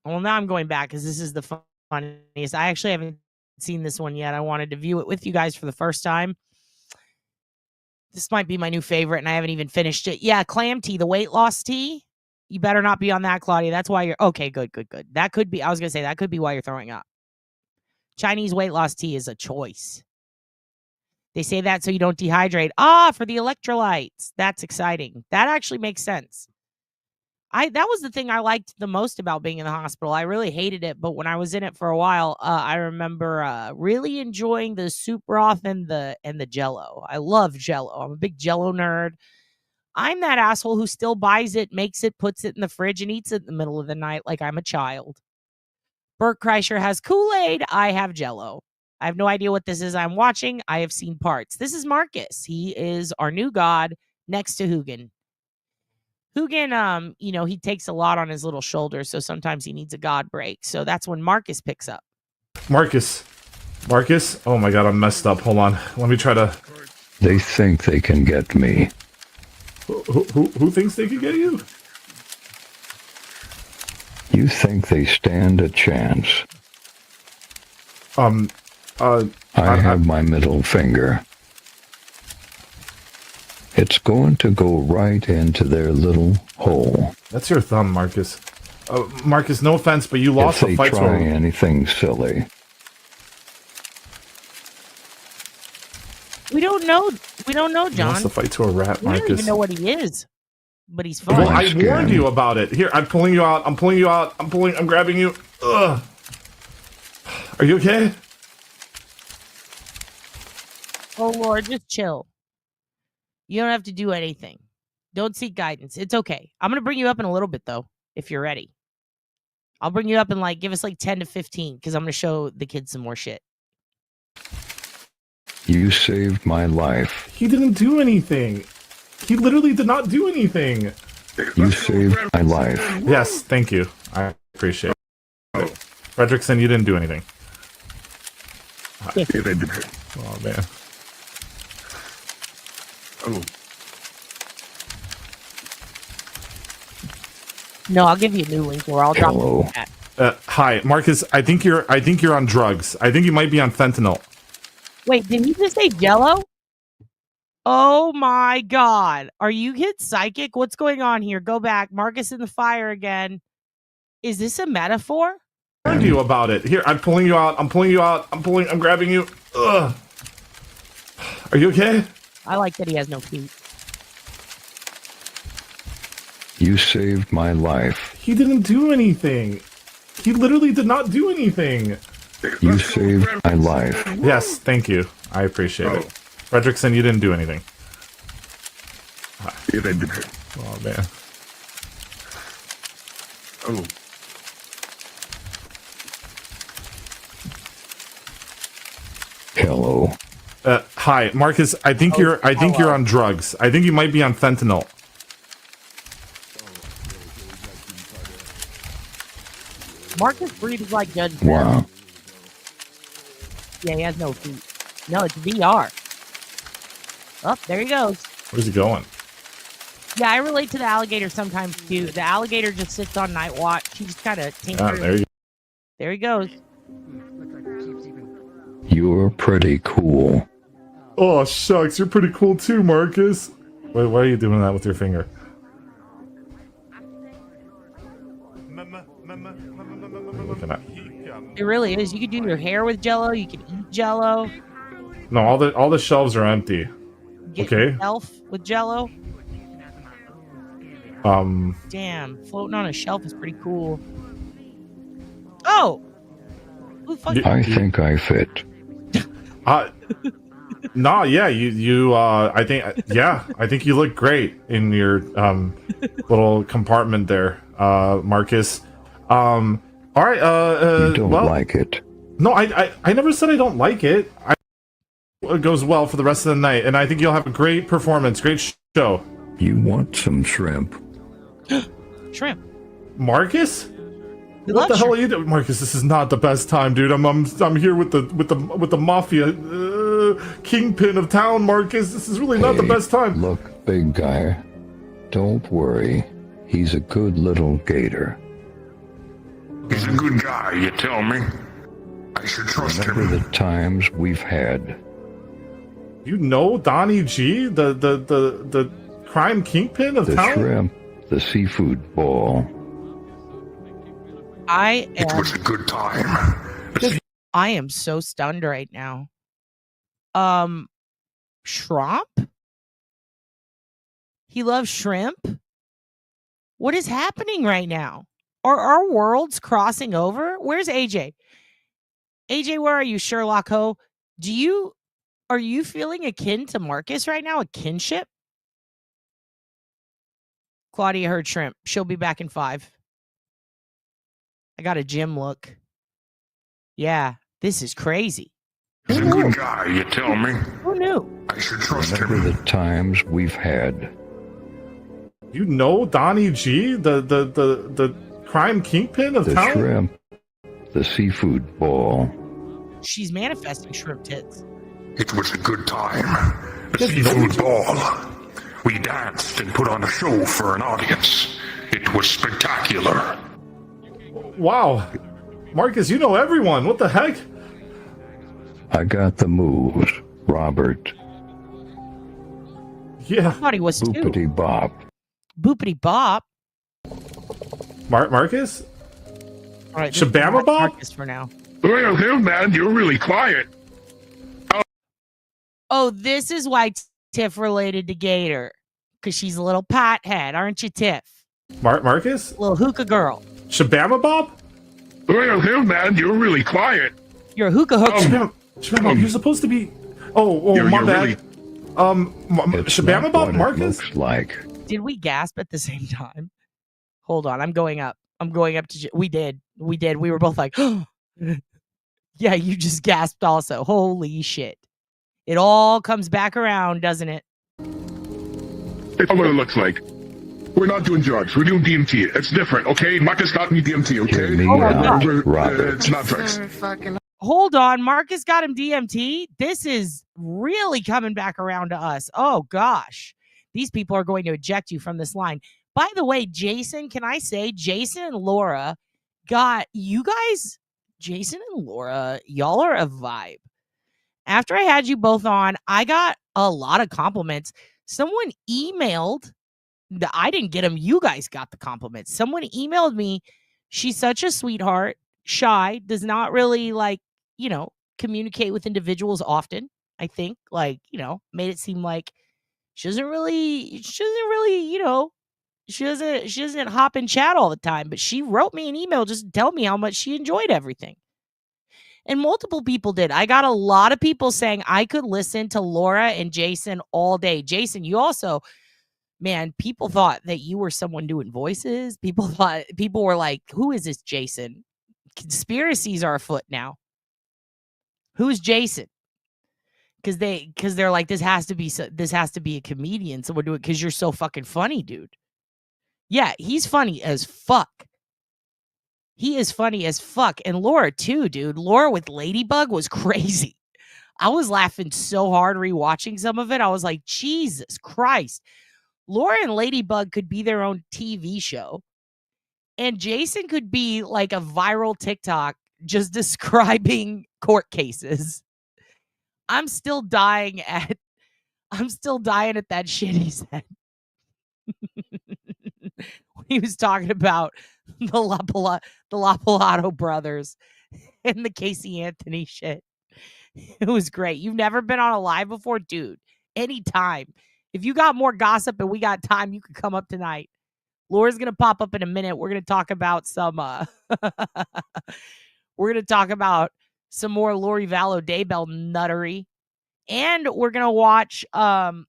now I'm going back because this is the funniest. I actually haven't seen this one yet. I wanted to view it with you guys for the first time. This might be my new favorite, and I haven't even finished it. Yeah, clam tea, the weight loss tea. You better not be on that, Claudia. That's why you're... Okay, good. That could be... I was going to say, that could be why you're throwing up. Chinese weight loss tea is a choice. They say that so you don't dehydrate. For the electrolytes. That's exciting. That actually makes sense. That was the thing I liked the most about being in the hospital. I really hated it, but when I was in it for a while, I remember really enjoying the soup broth and the Jello. I love Jello. I'm a big Jello nerd. I'm that asshole who still buys it, makes it, puts it in the fridge, and eats it in the middle of the night like I'm a child. Bert Kreischer has Kool-Aid. I have Jello. I have no idea what this is I'm watching. I have seen parts. This is Marcus. He is our new god next to Hugin. Hugin, he takes a lot on his little shoulders, so sometimes he needs a god break. So that's when Marcus picks up. Marcus? Oh my god, I'm messed up. Hold on. Let me try to... They think they can get me. Who thinks they can get you? You think they stand a chance. I have my middle finger. It's going to go right into their little hole. That's your thumb, Marcus. Marcus, no offense, but you lost the fight. If they try anything silly. We don't know, John. He wants to fight to a rat, Marcus. We don't even know what he is, but he's fun. Well, I warned you about it. Here, I'm pulling you out. I'm grabbing you. Ugh. Are you okay? Oh, Lord, just chill. You don't have to do anything. Don't seek guidance. It's okay. I'm going to bring you up in a little bit, though, if you're ready. I'll bring you up and, give us, 10 to 15, because I'm going to show the kids some more shit. You saved my life. He didn't do anything. He literally did not do anything. You saved my life. Yes, thank you. I appreciate it. Fredrickson, you didn't do anything. Oh, man. No, I'll give you a new link, or I'll drop it in the chat. Hi, Marcus. I think you're on drugs. I think you might be on fentanyl. Wait, did he just say Jello? Oh my God. Are you hit psychic? What's going on here? Go back. Marcus in the fire again. Is this a metaphor? I warned you about it. Here, I'm pulling you out. I'm grabbing you. Ugh. Are you okay? I like that he has no feet. You saved my life. He didn't do anything. He literally did not do anything. You saved my life. Yes, thank you. I appreciate it. Fredrickson, you didn't do anything. Oh, man. Hello. Hi, Marcus. I think you're on drugs. I think you might be on fentanyl. Marcus breathes like Judge Wow. Yeah, he has no feet. No, it's VR. Oh, there he goes. Where's he going? Yeah, I relate to the alligator sometimes too. The alligator just sits on night watch. He just kind of tinkers. There you go. There he goes. You're pretty cool. Oh, shucks. You're pretty cool too, Marcus. Wait, why are you doing that with your finger? Looking at. It really is. You could do your hair with Jello. You can eat Jello. No, all the shelves are empty. Get Okay. yourself with Jello. Damn, floating on a shelf is pretty cool. Oh, who the fuck? I think I fit. No, yeah, I think you look great in your little compartment there, Marcus. All right, You don't like it. No, I never said I don't like it. It goes well for the rest of the night, and I think you'll have a great performance, great show. You want some shrimp? Shrimp. Marcus? We What love the hell are shrimp. you doing, Marcus? This is not the best time, dude. I'm here with the mafia kingpin of town, Marcus. This is really not the Hey, best time. Look, big guy, don't worry. He's a good little gator. He's a good guy, you tell me. I should trust Remember him. the times we've had. You know Donnie G, the crime kingpin of The town? shrimp, the seafood ball. It was a good time. I am so stunned right now. Shrimp? He loves shrimp? What is happening right now? Are our worlds crossing over? Where's AJ? AJ, where are you, Sherlock Ho? Are you feeling akin to Marcus right now? A kinship? Claudia heard shrimp. She'll be back in 5. I got a gym look. Yeah, this is crazy. He's a good guy, you tell me. Who knew? I should trust Remember him. the times we've had. You know Donnie G, the crime kingpin of The town? shrimp, the seafood ball. She's manifesting shrimp tits. It was a good time. The seafood ball. We danced and put on a show for an audience. It was spectacular. Wow. Marcus, you know everyone. What the heck? I got the moves, Robert. Yeah. I thought he was too. Boopity bop. Boopity bop. Marcus? All right, Shabama Bob? Marcus for now. Well, hell, man, you're really quiet. Oh, this is why Tiff related to Gator. Because she's a little pothead, aren't you, Tiff? Marcus? Little hookah girl. Shabama Bob? Well, hell, man, you're really quiet. You're a hookah hook. Shabama, you're supposed to be... Oh, You're my bad. really- It's Shabama not Bob, what it Marcus? looks like. Did we gasp at the same time? Hold on, I'm going up. I'm going up to... We did. We were both like... Yeah, you just gasped also. Holy shit. It all comes back around, doesn't it? It's what it looks like. We're not doing drugs. We're doing DMT. It's different, okay? Marcus got me DMT, okay? Hear me out, Robert. It's not drugs. Hold on, Marcus got him DMT. This is really coming back around to us. Oh gosh, these people are going to eject you from this line. By the way, Jason, can I say Jason and Laura got you guys? Jason and Laura, y'all are a vibe. After I had you both on, I got a lot of compliments. Someone emailed. I didn't get them. You guys got the compliments. Someone emailed me. She's such a sweetheart. Shy, does not really communicate with individuals often. I think made it seem like she doesn't hop in chat all the time, but she wrote me an email just to tell me how much she enjoyed everything. And multiple people did. I got a lot of people saying I could listen to Laura and Jason all day. Jason, you also, man, people thought that you were someone doing voices. People were like, who is this Jason? Conspiracies are afoot now. Who's Jason? Because they're like, this has to be a comedian. So we're doing because you're so fucking funny, dude. Yeah, he's funny as fuck. He is funny as fuck. And Laura too, dude. Laura with Ladybug was crazy. I was laughing so hard rewatching some of it. I was like, Jesus Christ. Laura and Ladybug could be their own TV show. And Jason could be like a viral TikTok just describing court cases. I'm still dying at that shit he said. He was talking about the Lapalato brothers and the Casey Anthony shit. It was great. You've never been on a live before? Dude, anytime. If you got more gossip and we got time, you could come up tonight. Laura's going to pop up in a minute. We're going to talk about some we're going to talk about some more Lori Vallow Daybell nuttery. And we're gonna watch the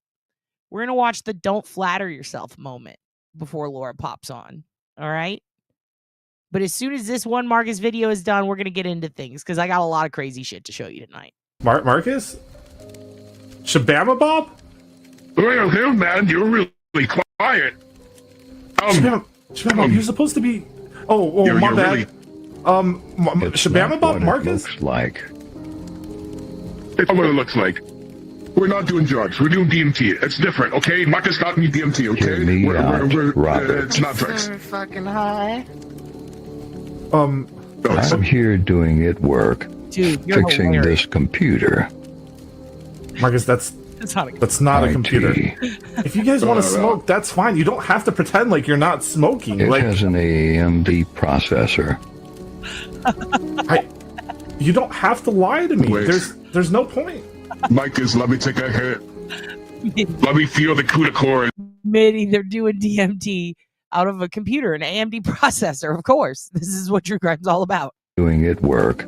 don't flatter yourself moment before Laura pops on. All right. But as soon as this one Marcus video is done, we're gonna get into things because I got a lot of crazy shit to show you tonight. Marcus? Shabama Bob? Well, hell, man, you're really quiet. Shabama, you're supposed to be. Oh, my bad. It's Shabama not Bob what Marcus? It looks like. It's not what it looks like. We're not doing drugs. We're doing DMT. It's different, okay? Marcus got me DMT, okay? Hear me out, Robert. It's not drugs. Fucking high. I'm here doing it work, Dude, you're fixing hilarious. this computer. Marcus, that's not a computer. If you guys want to smoke, that's fine. You don't have to pretend like you're not smoking. It has an AMD processor. You don't have to lie to me. Wait. There's no point. Marcus, let me take a hit. Let me feel the cuticle. Maybe they're doing DMT out of a computer, an AMD processor. Of course, this is what True Crime's all about. Doing it work,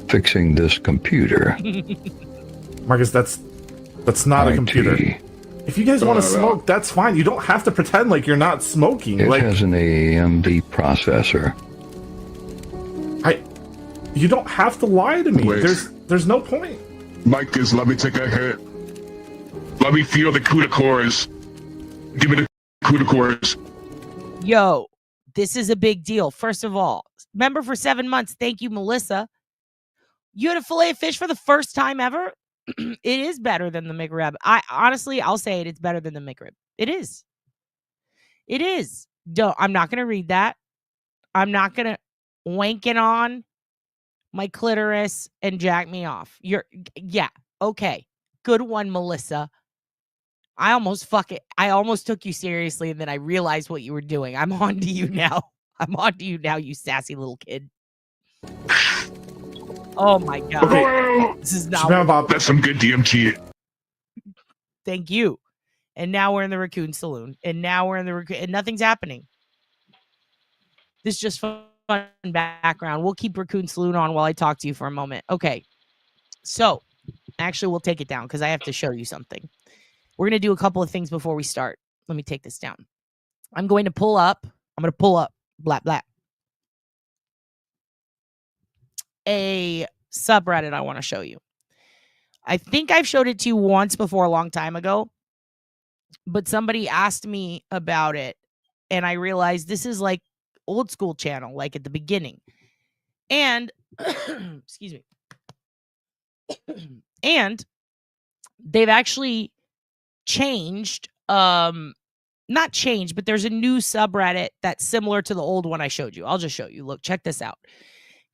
fixing this computer. Marcus, that's not a computer. If you guys want to smoke, that's fine. You don't have to pretend like you're not smoking. It has an AMD processor. You don't have to lie to me. Wait. There's no point. Marcus, let me take a hit. Let me feel the cuticles. Give me the cuticles. Yo, this is a big deal. First of all, member for 7 months. Thank you, Melissa. You had a fillet of fish for the first time ever. It is better than the McRib. I'll say it. It's better than the McRib. It is. It is. I'm not going to read that. I'm not going to wank it on my clitoris and jack me off. Yeah. Okay. Good one, Melissa. I almost took you seriously, and then I realized what you were doing. I'm on to you now. You sassy little kid. Oh my God. Okay. This is not. That's some good DMT. Thank you. And now we're in the Raccoon Saloon. And nothing's happening. This is just fun background. We'll keep Raccoon Saloon on while I talk to you for a moment. Okay. So, actually, we'll take it down because I have to show you something. We're going to do a couple of things before we start. Let me take this down. I'm going to pull up, blah, blah, a subreddit I want to show you. I think I've showed it to you once before a long time ago, but somebody asked me about it, and I realized this is like old school channel, like at the beginning. And, excuse me. And they've actually changed, not changed, but there's a new subreddit that's similar to the old one I showed you. I'll just show you. Look, check this out.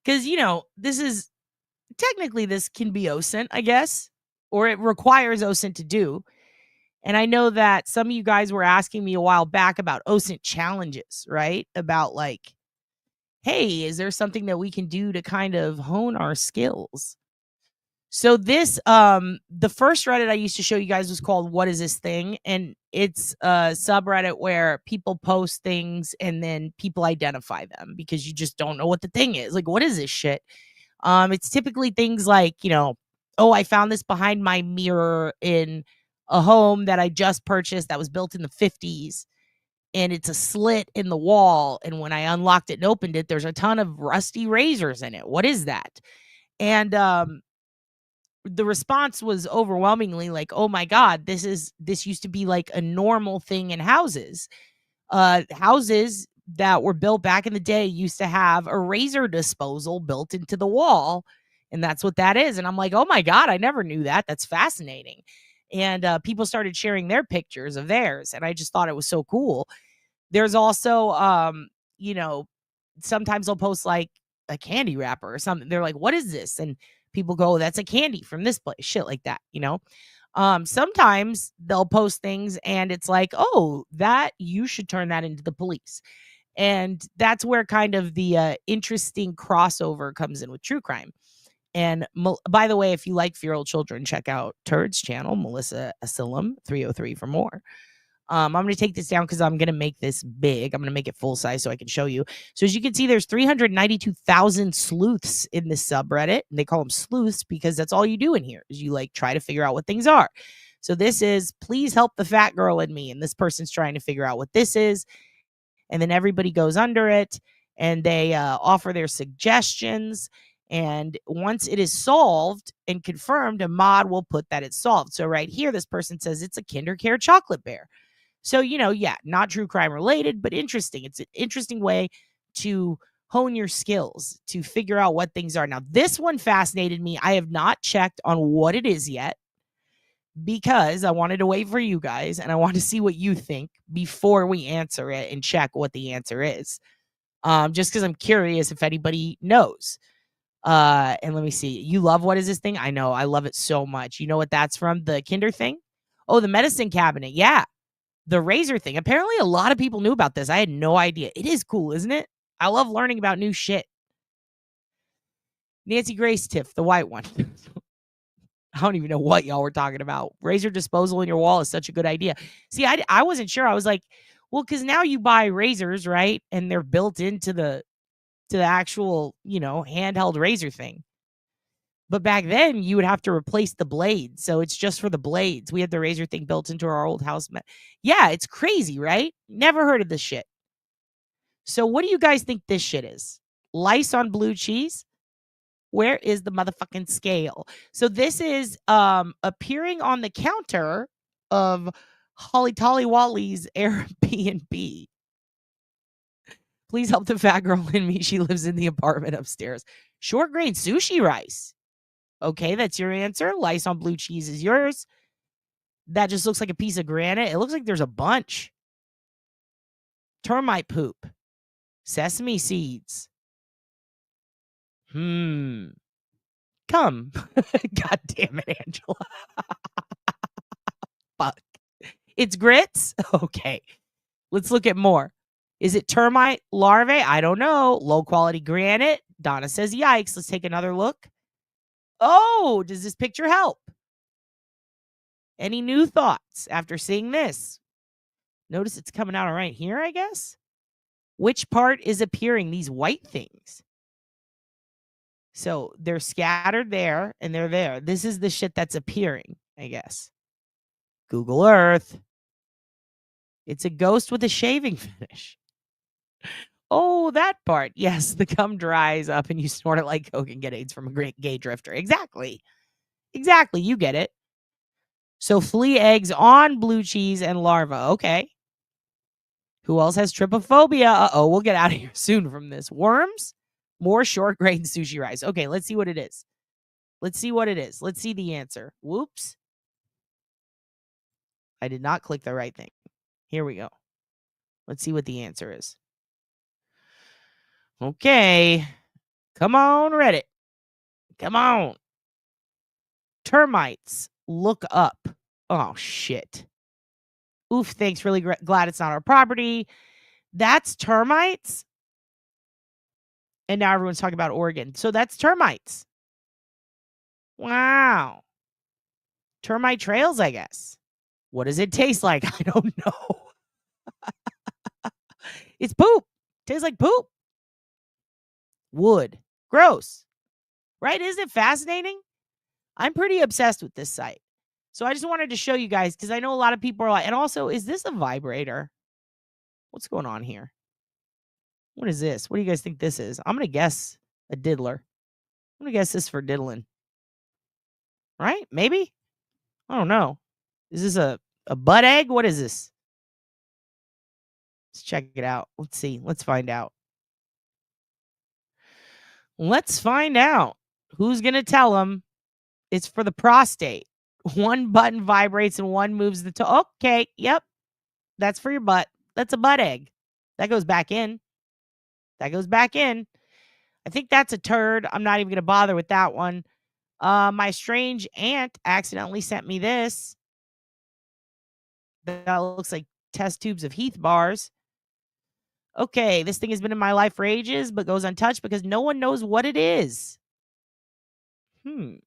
Because, this can be OSINT, I guess, or it requires OSINT to do. And I know that some of you guys were asking me a while back about OSINT challenges, right? About like, hey, is there something that we can do to kind of hone our skills? So this, the first Reddit I used to show you guys was called What Is This Thing? And it's a subreddit where people post things and then people identify them because you just don't know what the thing is. Like, what is this shit? It's typically things like, I found this behind my mirror in a home that I just purchased that was built in the 50s. And it's a slit in the wall. And when I unlocked it and opened it, there's a ton of rusty razors in it. What is that? And the response was overwhelmingly like, oh my God, this used to be like a normal thing in houses. Houses that were built back in the day used to have a razor disposal built into the wall. And that's what that is. And I'm like, oh my God, I never knew that. That's fascinating. And people started sharing their pictures of theirs. And I just thought it was so cool. There's also, sometimes they'll post like a candy wrapper or something. They're like, what is this? And people go, that's a candy from this place, shit like that, Sometimes they'll post things and it's like, oh, that you should turn that into the police. And that's where kind of the interesting crossover comes in with true crime. And by the way, if you like feral children, check out Turd's channel, Melissa Asylum 303 for more. I'm going to take this down because I'm going to make this big. I'm going to make it full size so I can show you. So as you can see, there's 392,000 sleuths in this subreddit. And they call them sleuths because that's all you do in here is you like try to figure out what things are. So this is, please help the fat girl in me. And this person's trying to figure out what this is. And then everybody goes under it and they offer their suggestions. And once it is solved and confirmed, a mod will put that it's solved. So right here, this person says it's a KinderCare chocolate bear. So, yeah, not true crime related, but interesting. It's an interesting way to hone your skills, to figure out what things are. Now, this one fascinated me. I have not checked on what it is yet because I wanted to wait for you guys and I want to see what you think before we answer it and check what the answer is. Just because I'm curious if anybody knows. And let me see. You love what is this thing? I know. I love it so much. You know what that's from? The Kinder thing? Oh, the medicine cabinet. Yeah. The razor thing. Apparently, a lot of people knew about this. I had no idea. It is cool, isn't it? I love learning about new shit. Nancy Grace Tiff, the white one. I don't even know what y'all were talking about. Razor disposal in your wall is such a good idea. See, I wasn't sure. I was like, well, because now you buy razors, right? And they're built into the actual, handheld razor thing. But back then, you would have to replace the blades. So it's just for the blades. We had the razor thing built into our old house. Yeah, it's crazy, right? Never heard of this shit. So what do you guys think this shit is? Lice on blue cheese? Where is the motherfucking scale? So this is appearing on the counter of Holly Tolly Wally's Airbnb. Please help the fat girl in me. She lives in the apartment upstairs. Short grain sushi rice. Okay, that's your answer. Lice on blue cheese is yours. That just looks like a piece of granite. It looks like there's a bunch. Termite poop. Sesame seeds. Come. God damn it, Angela. Fuck. It's grits? Okay. Let's look at more. Is it termite larvae? I don't know. Low quality granite. Donna says, yikes. Let's take another look. Oh, does this picture help? Any new thoughts after seeing this? Notice it's coming out right here, I guess. Which part is appearing? These white things. So they're scattered there and they're there. This is the shit that's appearing, I guess. Google Earth. It's a ghost with a shaving finish. Oh, that part. Yes, the cum dries up and you snort it like coke and get AIDS from a great gay drifter. Exactly. Exactly. You get it. So flea eggs on blue cheese and larva. Okay. Who else has trypophobia? Uh-oh, we'll get out of here soon from this. Worms? More short grain sushi rice. Okay, let's see what it is. Let's see what it is. Let's see the answer. Whoops. I did not click the right thing. Here we go. Let's see what the answer is. Okay. Come on, Reddit. Come on. Termites. Look up. Oh, shit. Oof, thanks. Really glad it's not our property. That's termites? And now everyone's talking about Oregon. So that's termites. Wow. Termite trails, I guess. What does it taste like? I don't know. It's poop. Tastes like poop. Wood. Gross. Right? Isn't it fascinating? I'm pretty obsessed with this site. So I just wanted to show you guys because I know a lot of people are like, and also, is this a vibrator? What's going on here? What is this? What do you guys think this is? I'm going to guess a diddler. I'm going to guess this for diddling. Right? Maybe? I don't know. Is this a butt egg? What is this? Let's check it out. Let's see. Let's find out. Let's find out. Who's going to tell them it's for the prostate? One button vibrates and one moves the toe. Okay. Yep. That's for your butt. That's a butt egg. That goes back in. That goes back in. I think that's a turd. I'm not even going to bother with that one. My strange aunt accidentally sent me this. That looks like test tubes of Heath bars. Okay, this thing has been in my life for ages, but goes untouched because no one knows what it is. I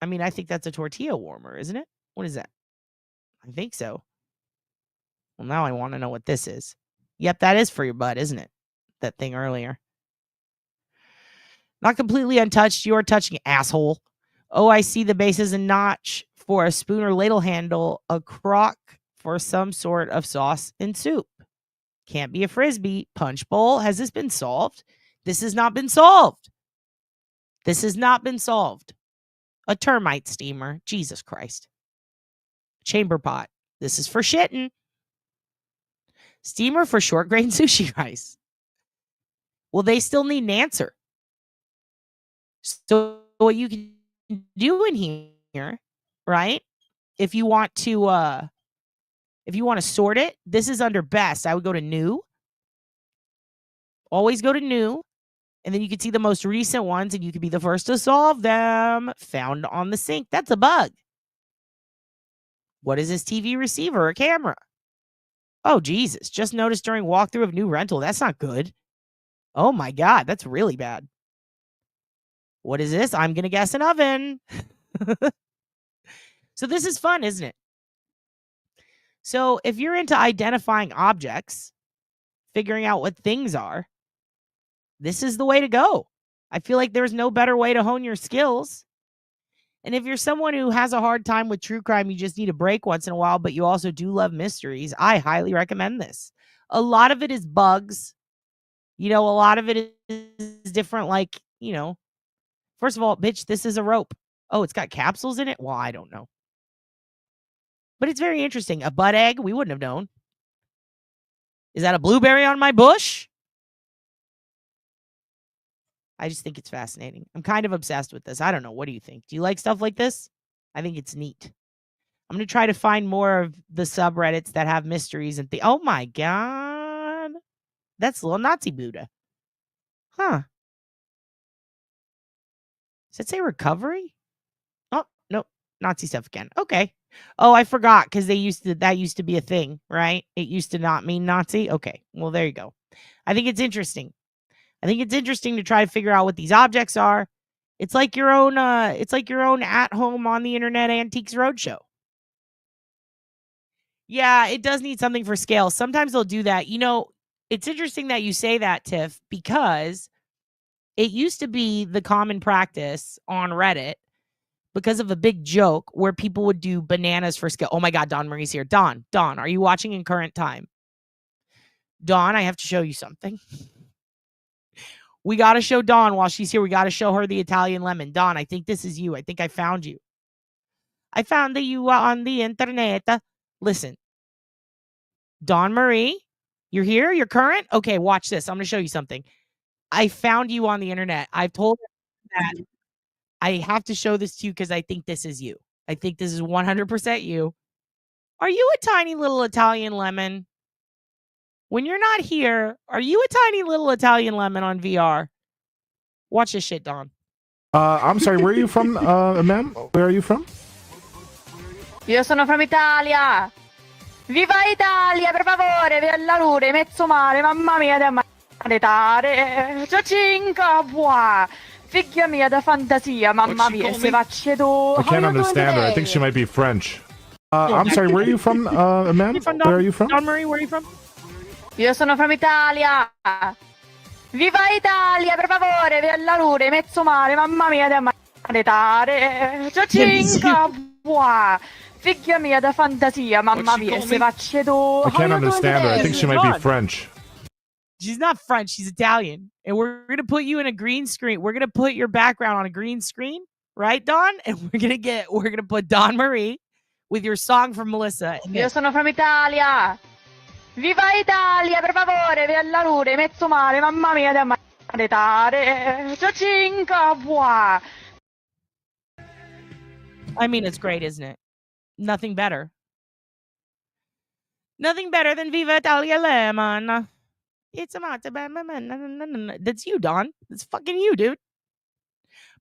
mean, I think that's a tortilla warmer, isn't it? What is that? I think so. Well, now I want to know what this is. Yep, that is for your butt, isn't it? That thing earlier. Not completely untouched. You're touching, asshole. Oh, I see the base is a notch for a spoon or ladle handle, a crock for some sort of sauce and soup. Can't be a frisbee. Punch bowl. Has this been solved? This has not been solved. This has not been solved. A termite steamer. Jesus Christ. Chamber pot. This is for shitting. Steamer for short grain sushi rice. Well, they still need an answer. So what you can do in here, right? If you want to sort it, this is under best. I would go to new. Always go to new. And then you can see the most recent ones and you can be the first to solve them. Found on the sink. That's a bug. What is this TV receiver or camera? Oh, Jesus. Just noticed during walkthrough of new rental. That's not good. Oh, my God. That's really bad. What is this? I'm going to guess an oven. So this is fun, isn't it? So if you're into identifying objects, figuring out what things are, this is the way to go. I feel like there's no better way to hone your skills. And if you're someone who has a hard time with true crime, you just need a break once in a while, but you also do love mysteries, I highly recommend this. A lot of it is bugs. A lot of it is different, like, first of all, bitch, this is a rope. Oh, it's got capsules in it? Well, I don't know. But it's very interesting. A butt egg, we wouldn't have known. Is that a blueberry on my bush? I just think it's fascinating. I'm kind of obsessed with this. I don't know. What do you think? Do you like stuff like this? I think it's neat. I'm going to try to find more of the subreddits that have mysteries and oh my God. That's little Nazi Buddha. Huh. Does it say recovery? Oh, no. Nazi stuff again. Okay. Oh, I forgot because that used to be a thing, right? It used to not mean Nazi. Okay. Well, there you go. I think it's interesting. I think it's interesting to try to figure out what these objects are. It's like your own at home on the internet Antiques Roadshow. Yeah, it does need something for scale. Sometimes they'll do that. It's interesting that you say that, Tiff, because it used to be the common practice on Reddit because of a big joke where people would do bananas for scale. Oh my God, Dawn Marie's here. Dawn, are you watching in current time? Dawn, I have to show you something. We got to show Dawn while she's here. We got to show her the Italian lemon. Dawn, I think this is you. I think I found you. I found that you are on the internet. Listen, Dawn Marie, you're here? You're current? Okay, watch this. I'm going to show you something. I found you on the internet. I've told her that I have to show this to you because I think this is you. I think this is 100% you. Are you a tiny little Italian lemon? When you're not here, are you a tiny little Italian lemon on VR? Watch this shit, Dawn. I'm sorry, where are you from, ma'am? Where are you from? Io sono from Italia. Viva Italia, per favore, la lure, mezzo mare, mamma mia, da maritare. Ciacinca, buah. Figlia mia da fantasia, mamma mia, se faccio. I can't understand her. I think she might be French. I'm sorry, where are you from, ma'am? Where are you from? Dawn Marie, where are you from? Io sono from Italia. Viva Italia, per favore, la lure, mezzo mare, mamma mia, da maritare. Ciacinca, buah. Figlia mia da fantasia, mamma mia, se faccio. I can't understand her. I think she might be French. She's not French. She's Italian. And we're going to put you in a green screen. We're going to put your background on a green screen. Right, Dawn? And we're going to put Dawn Marie with your song from Melissa. Io sono from Italia. Viva Italia, per favore, la lure, mezzo mare, mamma mia, da maritare. Ciacinca, buah. I mean, it's great, isn't it? Nothing better. Nothing better than Viva Italia Lemon. It's a that's you, Dawn. It's fucking you, dude.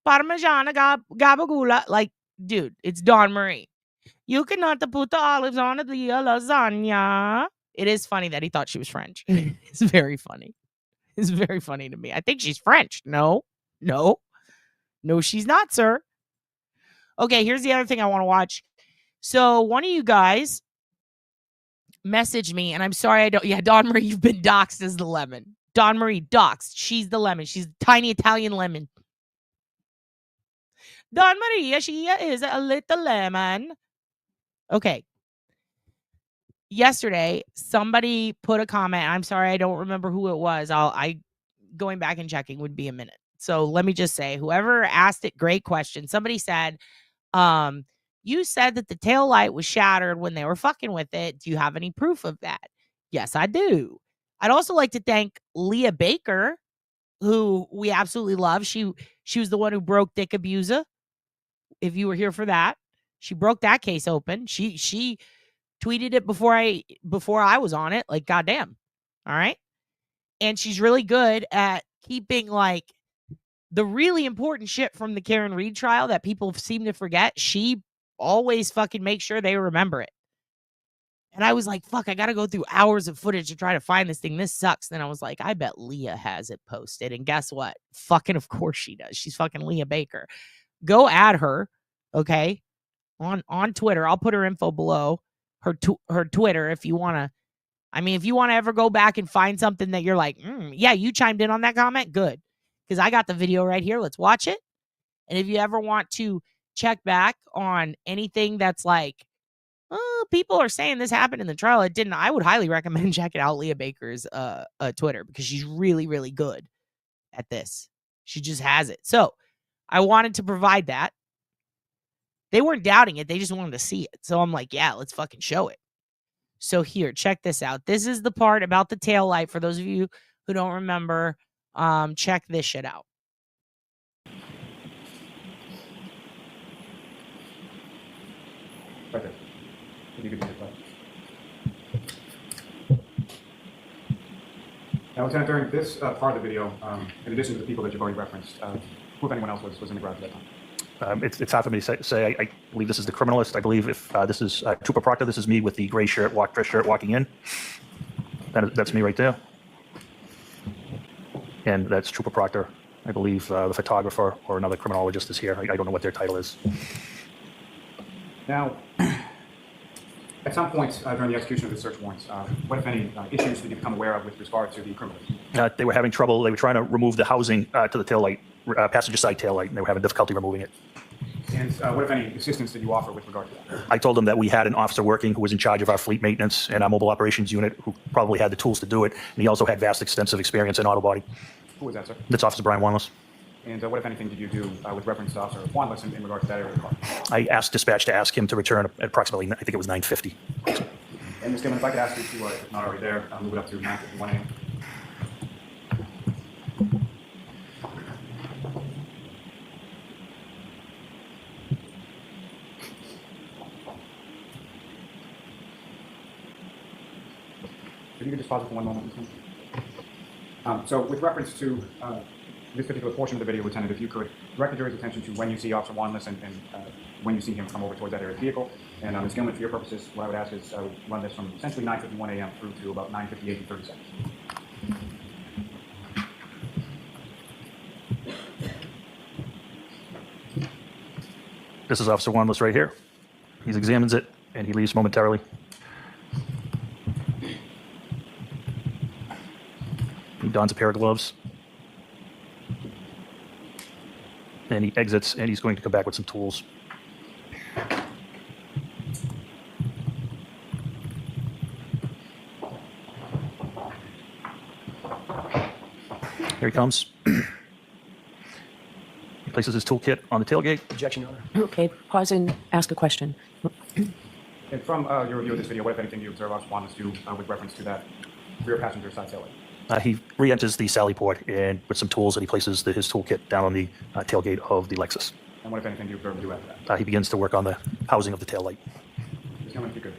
Parmigiana gabagoula. Like, dude, it's Dawn Marie. You cannot put the olives on the lasagna. It is funny that he thought she was French. It's very funny. It's very funny to me. I think she's French. No, she's not, sir. Okay, here's the other thing I want to watch. So one of you guys messaged me, and I'm sorry I don't. Yeah, Dawn Marie, you've been doxxed as the lemon. Dawn Marie, doxxed. She's the lemon. She's a tiny Italian lemon. Dawn Maria, she is a little lemon. Okay. Yesterday, somebody put a comment. I'm sorry, I don't remember who it was. I going back and checking would be a minute. So let me just say, whoever asked it, great question. Somebody said, you said that the tail light was shattered when they were fucking with it. Do you have any proof of that? Yes, I do. I'd also like to thank Leah Baker, who we absolutely love. She was the one who broke Dick Abuser. If you were here for that, she broke that case open. She tweeted it before I was on it. Like, goddamn. All right. And she's really good at keeping like the really important shit from the Karen Reed trial that people seem to forget. She always fucking makes sure they remember it. And I was like, fuck, I got to go through hours of footage to try to find this thing. This sucks. Then I was like, I bet Leah has it posted. And guess what? Fucking of course she does. She's fucking Leah Baker. Go add her, okay? On Twitter. I'll put her info below. Her Twitter if you want to. I mean, if you want to ever go back and find something that you're like, yeah, you chimed in on that comment, good. Because I got the video right here. Let's watch it. And if you ever want to check back on anything that's like, oh, people are saying this happened in the trial, it didn't, I would highly recommend checking out Leah Baker's Twitter because she's really, really good at this. She just has it. So I wanted to provide that. They weren't doubting it. They just wanted to see it. So I'm like, yeah, let's fucking show it. So here, check this out. This is the part about the tail light. For those of you who don't remember, check this shit out. Right there. If you could just Now, Lieutenant, during this part of the video, in addition to the people that you've already referenced, who, if anyone else, was in the garage at that time? It's hard for me to say. I believe this is the criminalist. I believe if this is Trooper Proctor, this is me with the gray shirt, dress shirt, walking in. That's me right there. And that's Trooper Proctor. I believe the photographer or another criminologist is here. I don't know what their title is. Now, at some point during the execution of the search warrants, what, if any, issues did you become aware of with regard to the criminalist? They were having trouble. They were trying to remove the housing to the taillight, passenger side taillight, and they were having difficulty removing it. And what, if any, assistance did you offer with regard to that? I told them that we had an officer working who was in charge of our fleet maintenance and our mobile operations unit who probably had the tools to do it, and he also had vast, extensive experience in auto body. Who was that, sir? That's Officer Brian Wanless. And what, if anything, did you do with reference to Officer Wanless in regard to that area of the car? I asked dispatch to ask him to return at approximately, I think it was 9:50. And Ms. Gilman, if I could ask you to, if not already there, move it up to 9:51 a.m. If you could just pause it for one moment, please. So with reference to this particular portion of the video, Lieutenant, if you could direct the jury's attention to when you see Officer Wanless and when you see him come over towards that area of the vehicle. And Ms. Gilman, for your purposes, what I would ask is run this from essentially 9:51 a.m. through to about 9:58 and 30 seconds. This is Officer Wanless right here. He examines it and he leaves momentarily. He dons a pair of gloves. And he exits, and he's going to come back with some tools. Here he comes. He places his toolkit on the tailgate. Objection, Your Honor. Okay, pause and ask a question. And from your review of this video, what, if anything, do you observe Officer Wanless do with reference to that rear passenger side taillight? He re-enters the Sally port and with some tools, and he places his toolkit down on the tailgate of the Lexus. And what, if anything, do you observe him do after that? He begins to work on the housing of the taillight. Ms. Gilman, if you could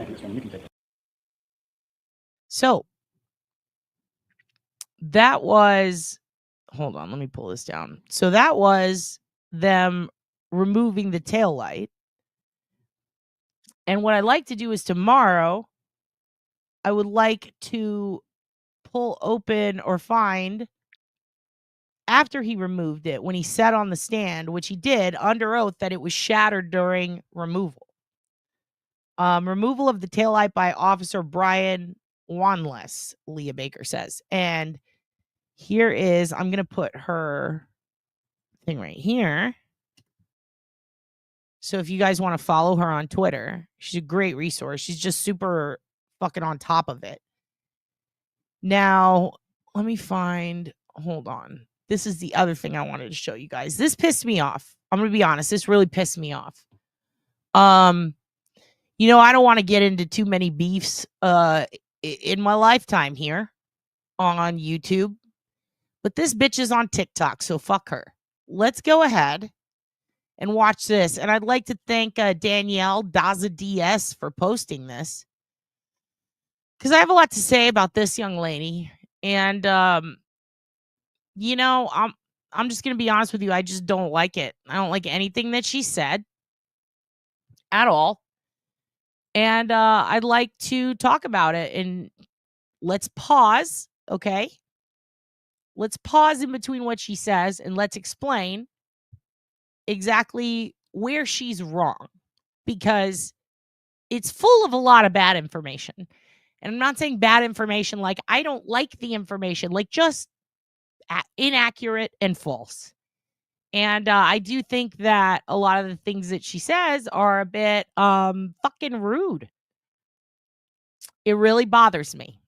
Thank you, Mr. Chairman. You can take it. So that was, hold on, let me pull this down. So that was them removing the tail light. And what I'd like to do is tomorrow, I would like to pull open or find after he removed it, when he sat on the stand, which he did under oath that it was shattered during removal. Removal of the taillight by Officer Brian Wanless, Leah Baker says. And here is, I'm going to put her thing right here. So if you guys want to follow her on Twitter, she's a great resource. She's just super fucking on top of it. Now, let me find, hold on. This is the other thing I wanted to show you guys. This pissed me off. I'm going to be honest. This really pissed me off. You know, I don't want to get into too many beefs in my lifetime here on YouTube. But this bitch is on TikTok, so fuck her. Let's go ahead and watch this. And I'd like to thank Danielle Daza DS for posting this, because I have a lot to say about this young lady. And you know, I'm just gonna be honest with you. I just don't like it. I don't like anything that she said at all. And I'd like to talk about it. And let's pause, okay? Let's pause in between what she says and let's explain exactly where she's wrong, because it's full of a lot of bad information. And I'm not saying bad information like I don't like the information, like just inaccurate and false. And I do think that a lot of the things that she says are a bit fucking rude. It really bothers me.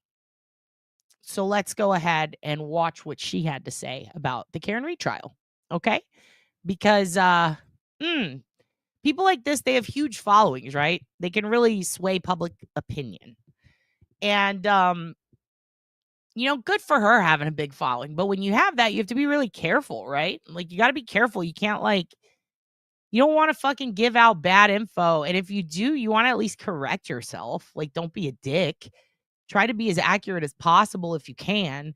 So let's go ahead and watch what she had to say about the Karen Reed trial. Okay? Because people like this, they have huge followings, right? They can really sway public opinion. And you know, good for her having a big following. But when you have that, you have to be really careful, right? Like, you got to be careful. You can't, like, you don't want to fucking give out bad info. And if you do, you want to at least correct yourself. Like, don't be a dick. Try to be as accurate as possible if you can.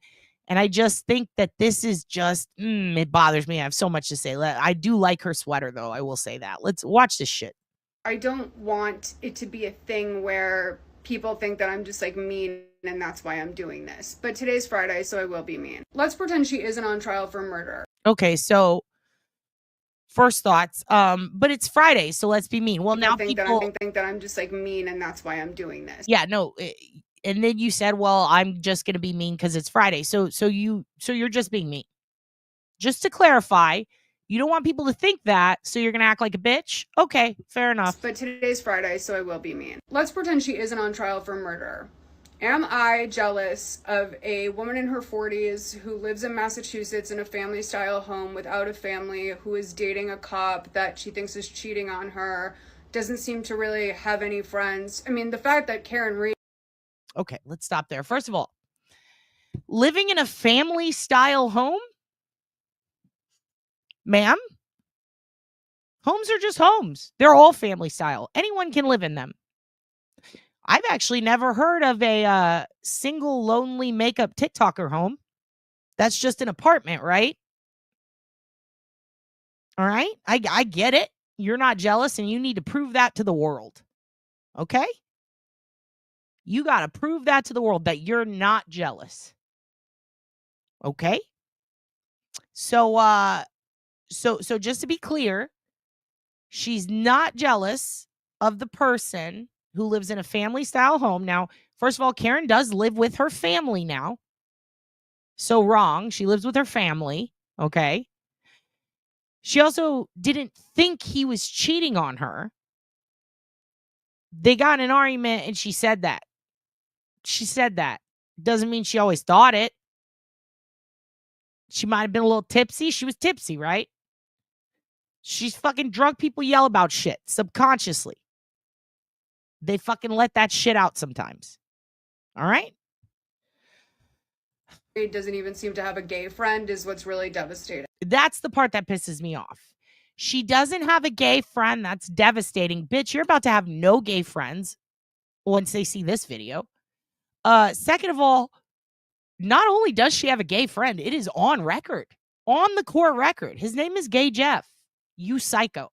And I just think that this is just, it bothers me. I have so much to say. I do like her sweater, though. I will say that. Let's watch this shit. I don't want it to be a thing where people think that I'm just like mean and that's why I'm doing this. But today's Friday, so I will be mean. Let's pretend she isn't on trial for murder. Okay, so first thoughts. But it's Friday, so let's be mean. Well, now people think that I'm just like mean and that's why I'm doing this. Yeah, no. And then you said, well, I'm just going to be mean because it's Friday. So you're just being mean. Just to clarify, you don't want people to think that, so you're going to act like a bitch? Okay, fair enough. But today's Friday, so I will be mean. Let's pretend she isn't on trial for murder. Am I jealous of a woman in her 40s who lives in Massachusetts in a family-style home without a family, who is dating a cop that she thinks is cheating on her, doesn't seem to really have any friends? I mean, the fact that Karen Reed... Okay, let's stop there. First of all, living in a family-style home? Ma'am? Homes are just homes. They're all family-style. Anyone can live in them. I've actually never heard of a single lonely makeup TikToker home. That's just an apartment, right? All right? I get it. You're not jealous and you need to prove that to the world. Okay? You got to prove that to the world that you're not jealous. Okay? So just to be clear, she's not jealous of the person who lives in a family-style home. Now, first of all, Karen does live with her family now. So wrong. She lives with her family. Okay? She also didn't think he was cheating on her. They got in an argument and she said that. She said that. Doesn't mean she always thought it. She might have been a little tipsy. She was tipsy, right? She's fucking drunk. People yell about shit subconsciously. They fucking let that shit out sometimes. All right? doesn't even seem to have a gay friend is what's really devastating. That's the part that pisses me off. She doesn't have a gay friend. That's devastating. Bitch, you're about to have no gay friends. once they see this video. Second of all, not only does she have a gay friend, it is on record, on the court record. His name is Gay Jeff. You psycho.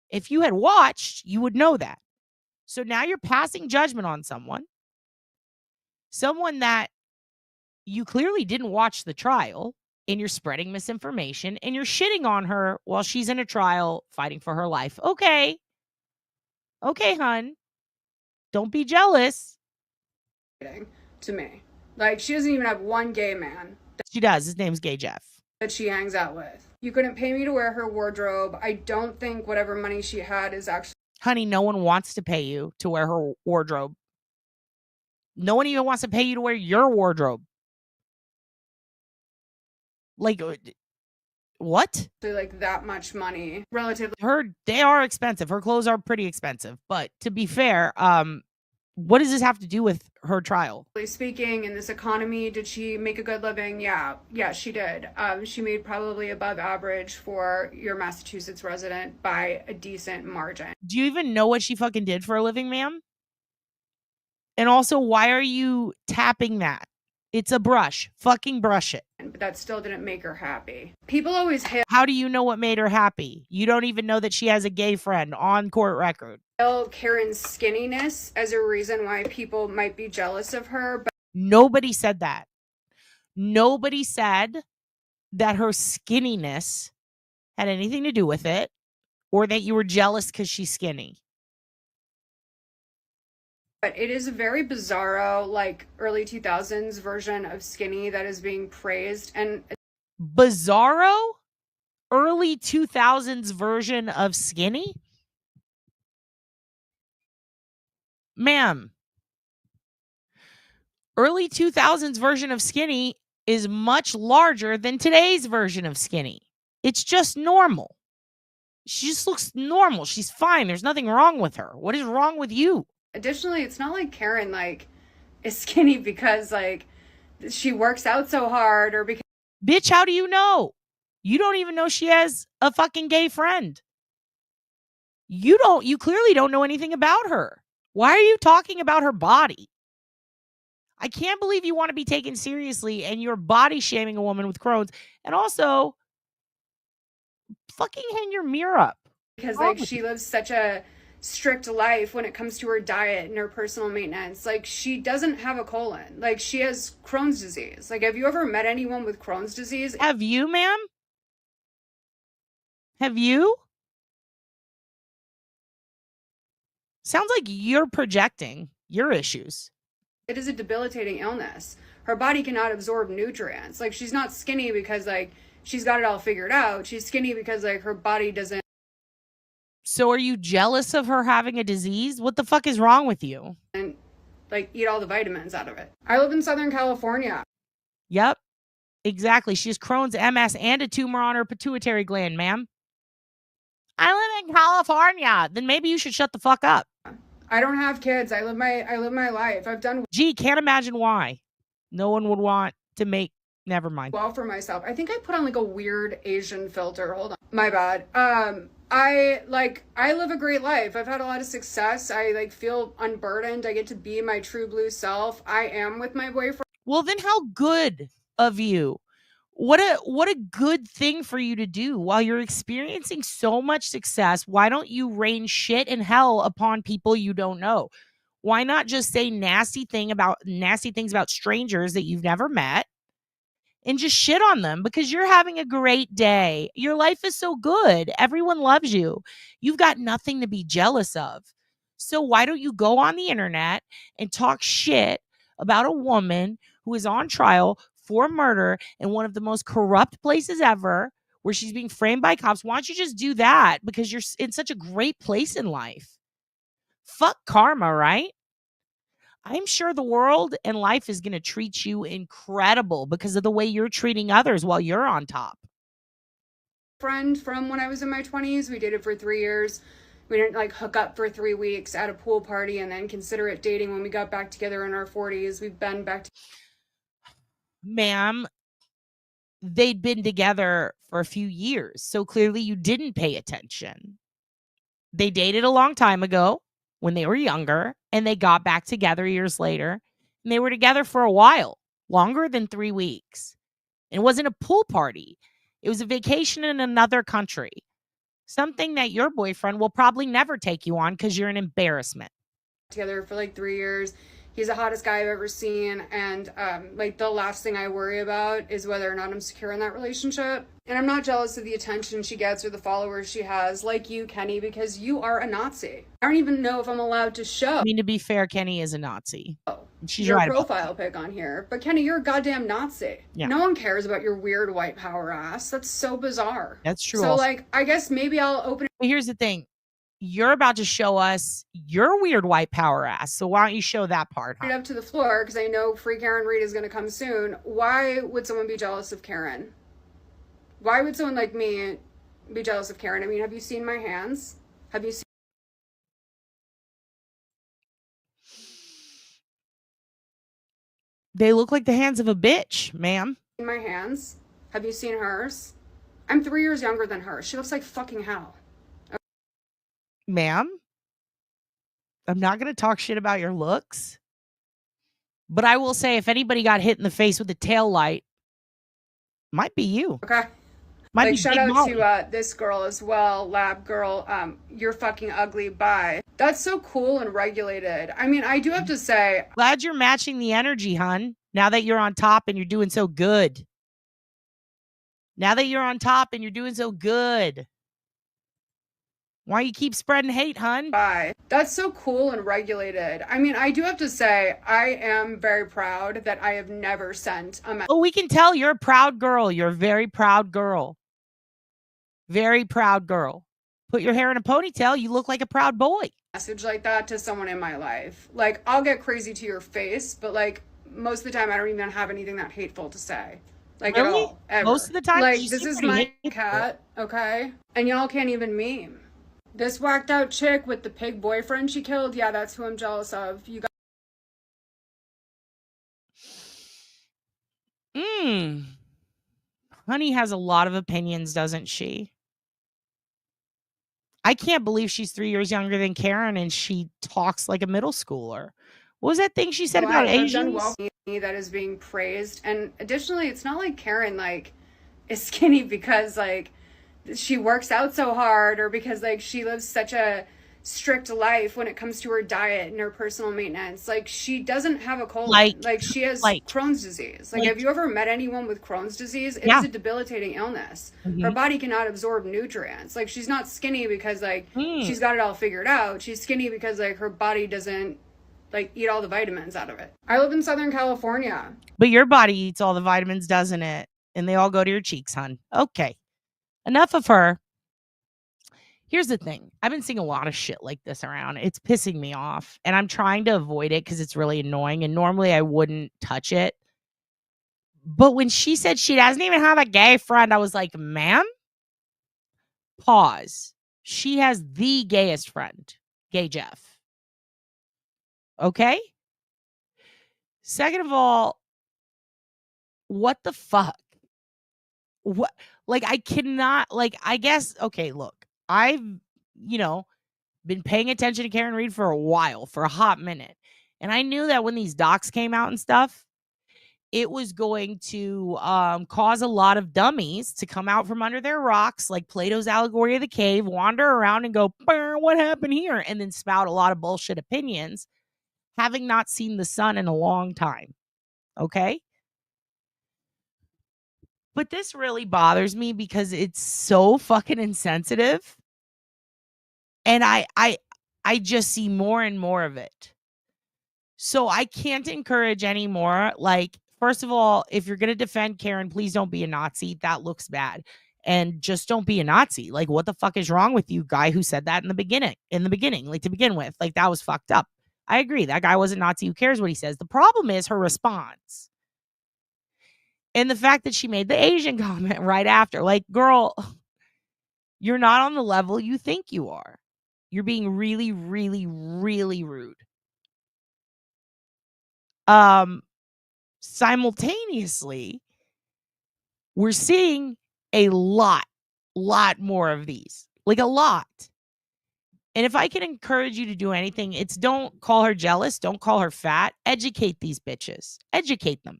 If you had watched, you would know that. So now you're passing judgment on someone that you clearly didn't watch the trial, and you're spreading misinformation, and you're shitting on her while she's in a trial fighting for her life. Okay, hun. Don't be jealous. To me. Like, she doesn't even have one gay man. She does. His name's Gay Jeff. That she hangs out with. You couldn't pay me to wear her wardrobe. I don't think whatever money she had is actually... Honey, no one wants to pay you to wear her wardrobe. No one even wants to pay you to wear your wardrobe. Like, what? Like, that much money. Relatively. They are expensive. Her clothes are pretty expensive. But to be fair, what does this have to do with her trial? Speaking, in this economy, did she make a good living? Yeah, she did. She made probably above average for your Massachusetts resident by a decent margin. Do you even know what she fucking did for a living, ma'am? And also, why are you tapping that? It's a brush. Fucking brush it. But that still didn't make her happy. People always hail... How do you know what made her happy? You don't even know that she has a gay friend on court record. Karen's skinniness as a reason why people might be jealous of her. But nobody said that. Nobody said that her skinniness had anything to do with it, or that you were jealous because she's skinny. But it is a very bizarro, like, early 2000s version of skinny that is being praised. And bizarro? Early 2000s version of skinny? Ma'am, early 2000s version of skinny is much larger than today's version of skinny. It's just normal. She just looks normal. She's fine. There's nothing wrong with her. What is wrong with you? Additionally, it's not like Karen, like, is skinny because, like, she works out so hard or because... Bitch, how do you know? You don't even know she has a fucking gay friend. You clearly don't know anything about her. Why are you talking about her body? I can't believe you want to be taken seriously and you're body shaming a woman with Crohn's. And also, fucking hang your mirror up. Because, like, she lives such a strict life when it comes to her diet and her personal maintenance. Like, she doesn't have a colon. Like, she has Crohn's disease. Like, have you ever met anyone with Crohn's disease? Have you, ma'am? Have you? Sounds like you're projecting your issues. It is a debilitating illness. Her body cannot absorb nutrients. Like, she's not skinny because, like, she's got it all figured out. She's skinny because, like, her body doesn't... So are you jealous of her having a disease? What the fuck is wrong with you? And, like, eat all the vitamins out of it. I live in Southern California. Yep, exactly. She has Crohn's, MS, and a tumor on her pituitary gland, ma'am. I live in California. Then maybe you should shut the fuck up. I don't have kids. I live my life. I've done... Gee, can't imagine why. No one would want to make... Never mind. Well, for myself. I think I put on, like, a weird Asian filter. Hold on. My bad. I live a great life. I've had a lot of success. I, like, feel unburdened. I get to be my true blue self. I am with my boyfriend. Well, then how good of you. What a good thing for you to do while you're experiencing so much success. Why don't you rain shit and hell upon people you don't know? Why not just say nasty things about strangers that you've never met and just shit on them because you're having a great day? Your life is so good. Everyone loves you. You've got nothing to be jealous of. So why don't you go on the internet and talk shit about a woman who is on trial for murder in one of the most corrupt places ever, where she's being framed by cops? Why don't you just do that because you're in such a great place in life? Fuck karma, right? I'm sure the world and life is going to treat you incredible because of the way you're treating others while you're on top. Friend from when I was in my 20s. We dated for 3 years. We didn't, like, hook up for 3 weeks at a pool party and then consider it dating when we got back together in our 40s. We've been back Ma'am, they'd been together for a few years, so clearly you didn't pay attention. They dated a long time ago. when they were younger, and they got back together years later, and they were together for a while, longer than 3 weeks. And it wasn't a pool party. It was a vacation in another country. Something that your boyfriend will probably never take you on because you're an embarrassment. Together for like 3 years. He's the hottest guy I've ever seen, and like the last thing I worry about is whether or not I'm secure in that relationship. And I'm not jealous of the attention she gets or the followers she has, like you, Kenny, because you are a Nazi. I don't even know if I'm allowed to show. I mean, to be fair, Kenny is a Nazi. She's your right about profile pic on here, but Kenny, you're a goddamn Nazi. Yeah. No one cares about your weird white power ass. That's so bizarre. That's true. So also. like, I guess maybe I'll open. But here's the thing. You're about to show us your weird white power ass. So why don't you show that part? It up to the floor because I know Free Karen Reed is going to come soon. Why would someone be jealous of Karen? Why would someone like me be jealous of Karen? I mean, have you seen my hands? Have you seen They look like the hands of a bitch, ma'am. my hands? Have you seen hers? I'm 3 years younger than her. She looks like fucking hell. Ma'am, I'm not going to talk shit about your looks. But I will say, if anybody got hit in the face with a tail light, might be you. Okay. Might like, be shout Big out Molly. to this girl as well, Lab Girl. You're fucking ugly, bye. That's so cool and regulated. I mean, I do have to say, Glad you're matching the energy, hun. Now that you're on top and you're doing so good. Now that you're on top and you're doing so good. Why you keep spreading hate, hun? bye. That's so cool and regulated. I mean, I do have to say, I am very proud that I have never sent a message. Oh, we can tell you're a proud girl. You're a very proud girl. Very proud girl. Put your hair in a ponytail. You look like a proud boy. Message like that to someone in my life. Like, I'll get crazy to your face, but like most of the time I don't even have anything that hateful to say. Like Really? at all. Ever. Most of the time, Like, you this seem is pretty my hateful. cat, okay? And y'all can't even meme. This whacked out chick with the pig boyfriend she killed, yeah, that's who I'm jealous of. You got Honey has a lot of opinions, doesn't she? I can't believe she's 3 years younger than Karen and she talks like a middle schooler. What was that thing she said about I've done Asians? well that is being praised. And additionally, it's not like Karen like is skinny because like she works out so hard or because like she lives such a strict life when it comes to her diet and her personal maintenance. Like, she doesn't have a colon. Like she has Crohn's disease. Like, have you ever met anyone with Crohn's disease? It is a debilitating illness. Her body cannot absorb nutrients. Like, she's not skinny because like she's got it all figured out. She's skinny because like her body doesn't like eat all the vitamins out of it. I live in Southern California. But your body eats all the vitamins, doesn't it? And they all go to your cheeks, hun. Okay. Enough of her. Here's the thing. I've been seeing a lot of shit like this around. It's pissing me off. And I'm trying to avoid it because it's really annoying. And normally I wouldn't touch it. But when she said she doesn't even have a gay friend, I was like, ma'am, pause. She has the gayest friend, Gay Jeff. Okay? Second of all, what the fuck? What? Like, I cannot, like, I guess, okay, look. I've, been paying attention to Karen Reed for a while, for a hot minute. And I knew that when these docs came out and stuff, it was going to cause a lot of dummies to come out from under their rocks, like Plato's allegory of the cave, wander around and go, what happened here? And then spout a lot of bullshit opinions, having not seen the sun in a long time. Okay? But this really bothers me because it's so fucking insensitive. And I just see more and more of it. So I can't encourage anymore. Like, first of all, if you're going to defend Karen, please don't be a Nazi. That looks bad. And just don't be a Nazi. Like, what the fuck is wrong with you, guy who said that in the beginning, like, to begin with? Like, that was fucked up. I agree. That guy wasn't Nazi. Who cares what he says? The problem is her response. And the fact that she made the Asian comment right after. Like, girl, you're not on the level you think you are. You're being really, really, really rude. Simultaneously, we're seeing a lot more of these. Like, a lot. And if I can encourage you to do anything, it's don't call her jealous. Don't call her fat. Educate these bitches. Educate them.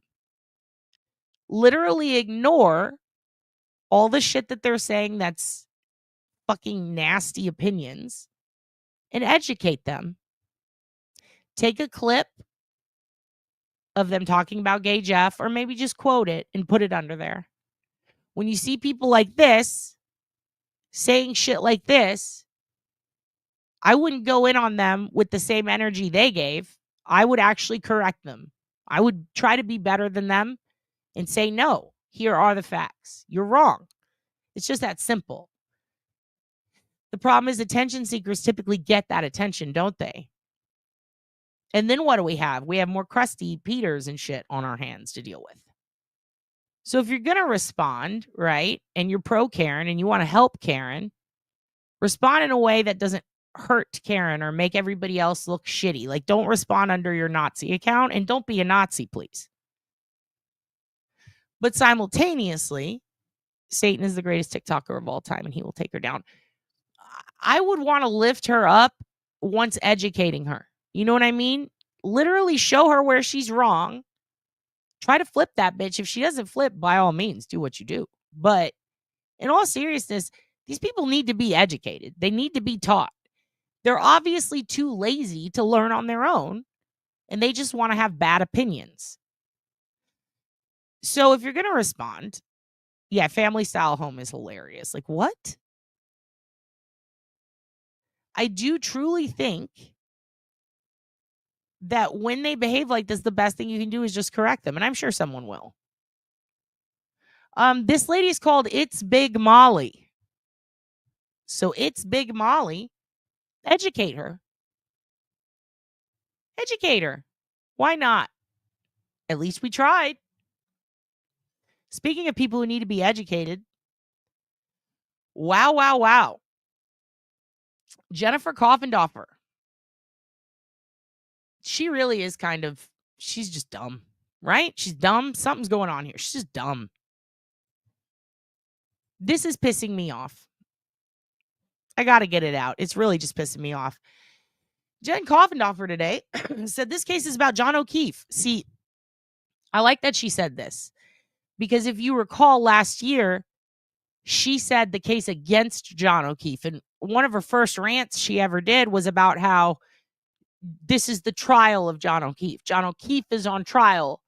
Literally ignore all the shit that they're saying that's fucking nasty opinions and educate them. Take a clip of them talking about Gay Jeff, or maybe just quote it and put it under there. When you see people like this saying shit like this, I wouldn't go in on them with the same energy they gave. I would actually correct them. I would try to be better than them and say, no, here are the facts. You're wrong. It's just that simple. The problem is attention seekers typically get that attention, don't they? And then what do we have? We have more crusty Peters and shit on our hands to deal with. So if you're going to respond, right, and you're pro Karen and you want to help Karen, respond in a way that doesn't hurt Karen or make everybody else look shitty. Like, don't respond under your Nazi account, and don't be a Nazi, please. But simultaneously, Satan is the greatest TikToker of all time, and he will take her down. I would want to lift her up once educating her. You know what I mean? Literally show her where she's wrong. Try to flip that bitch. If she doesn't flip, by all means, do what you do. But in all seriousness, these people need to be educated. They need to be taught. They're obviously too lazy to learn on their own, and they just want to have bad opinions. So if you're going to respond, yeah, family style home is hilarious. Like, what? I do truly think that when they behave like this, the best thing you can do is just correct them. And I'm sure someone will. This lady is called It's Big Molly. So It's Big Molly. Educate her. Educate her. Why not? At least we tried. Speaking of people who need to be educated. Wow. Jennifer Coffindoffer. She really is she's just dumb, right? She's dumb. Something's going on here. She's just dumb. This is pissing me off. I got to get it out. It's really just pissing me off. Jen Coffindoffer today said this case is about John O'Keefe. See, I like that she said this because if you recall last year, she said the case against John O'Keefe. And one of her first rants she ever did was about how this is the trial of John O'Keefe. John O'Keefe is on trial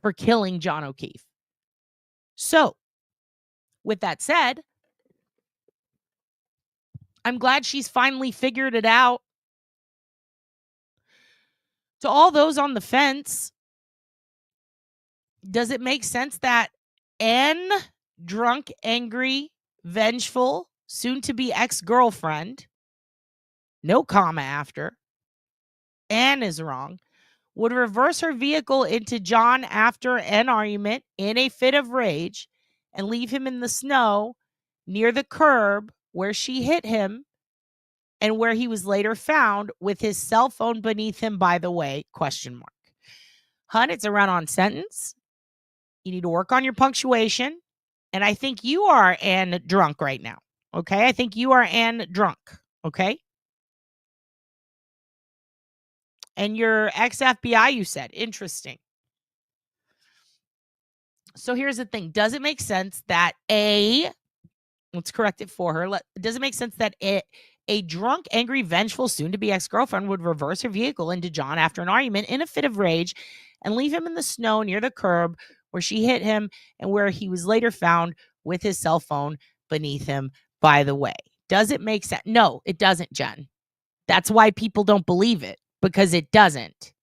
for killing John O'Keefe. So, with that said, I'm glad she's finally figured it out. To all those on the fence, does it make sense that Anne, drunk, angry, vengeful, soon-to-be ex-girlfriend, no comma after, Anne is wrong, would reverse her vehicle into John after an argument in a fit of rage and leave him in the snow near the curb where she hit him and where he was later found with his cell phone beneath him, by the way, ? Hun, it's a run-on sentence. You need to work on your punctuation. And I think you are Anne drunk right now. Okay? I think you are Anne drunk. Okay? And you're ex-FBI, you said. Interesting. So here's the thing. Does it make sense that let's correct it for her. Does it make sense that a drunk, angry, vengeful, soon-to-be ex-girlfriend would reverse her vehicle into John after an argument in a fit of rage and leave him in the snow near the curb where she hit him and where he was later found with his cell phone beneath him, by the way? Does it make sense? No, it doesn't, Jen. That's why people don't believe it, because it doesn't.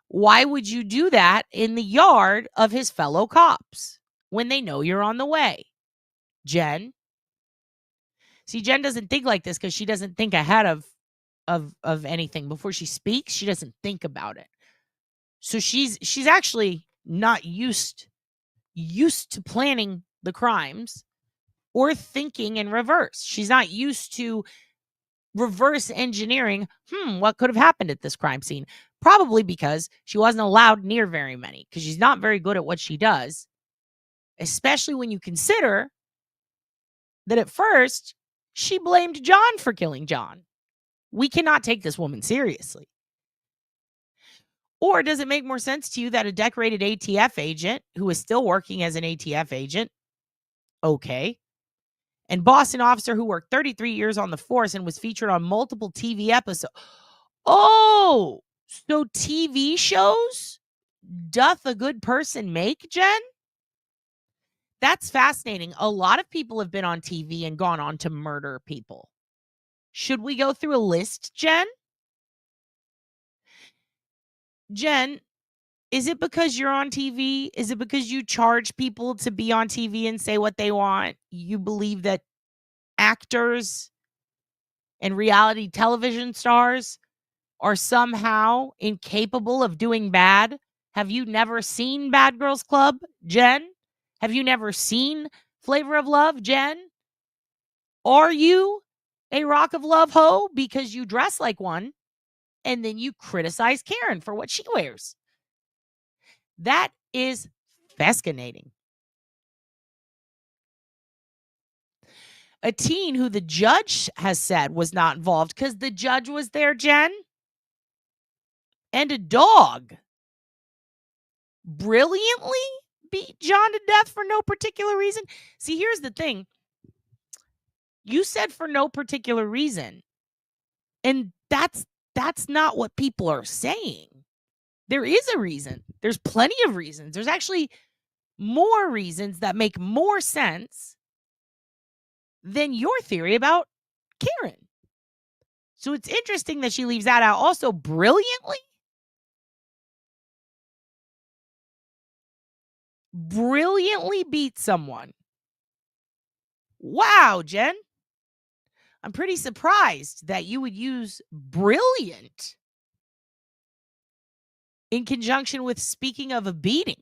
Why would you do that in the yard of his fellow cops when they know you're on the way? Jen? See, Jen doesn't think like this because she doesn't think ahead of anything. Before she speaks, she doesn't think about it. So she's actually not used to planning the crimes or thinking in reverse. She's not used to reverse engineering, what could have happened at this crime scene? Probably because she wasn't allowed near very many, because she's not very good at what she does, especially when you consider that at first She blamed John for killing John. We cannot take this woman seriously. Or does it make more sense to you that a decorated ATF agent who is still working as an ATF agent, okay, and Boston officer who worked 33 years on the force and was featured on multiple TV episodes. Oh, so TV shows doth a good person make, Jen? That's fascinating. A lot of people have been on TV and gone on to murder people. Should we go through a list, Jen? Jen, is it because you're on TV? Is it because you charge people to be on TV and say what they want? You believe that actors and reality television stars are somehow incapable of doing bad? Have you never seen Bad Girls Club, Jen? Have you never seen Flavor of Love, Jen? Are you a Rock of Love hoe because you dress like one and then you criticize Karen for what she wears? That is fascinating. A teen who the judge has said was not involved because the judge was there, Jen. And a dog brilliantly beat John to death for no particular reason. See, here's the thing. You said for no particular reason. And that's not what people are saying. There is a reason. There's plenty of reasons. There's actually more reasons that make more sense than your theory about Karen. So it's interesting that she leaves that out. Also, brilliantly beat someone. Wow, Jen. I'm pretty surprised that you would use brilliant in conjunction with speaking of a beating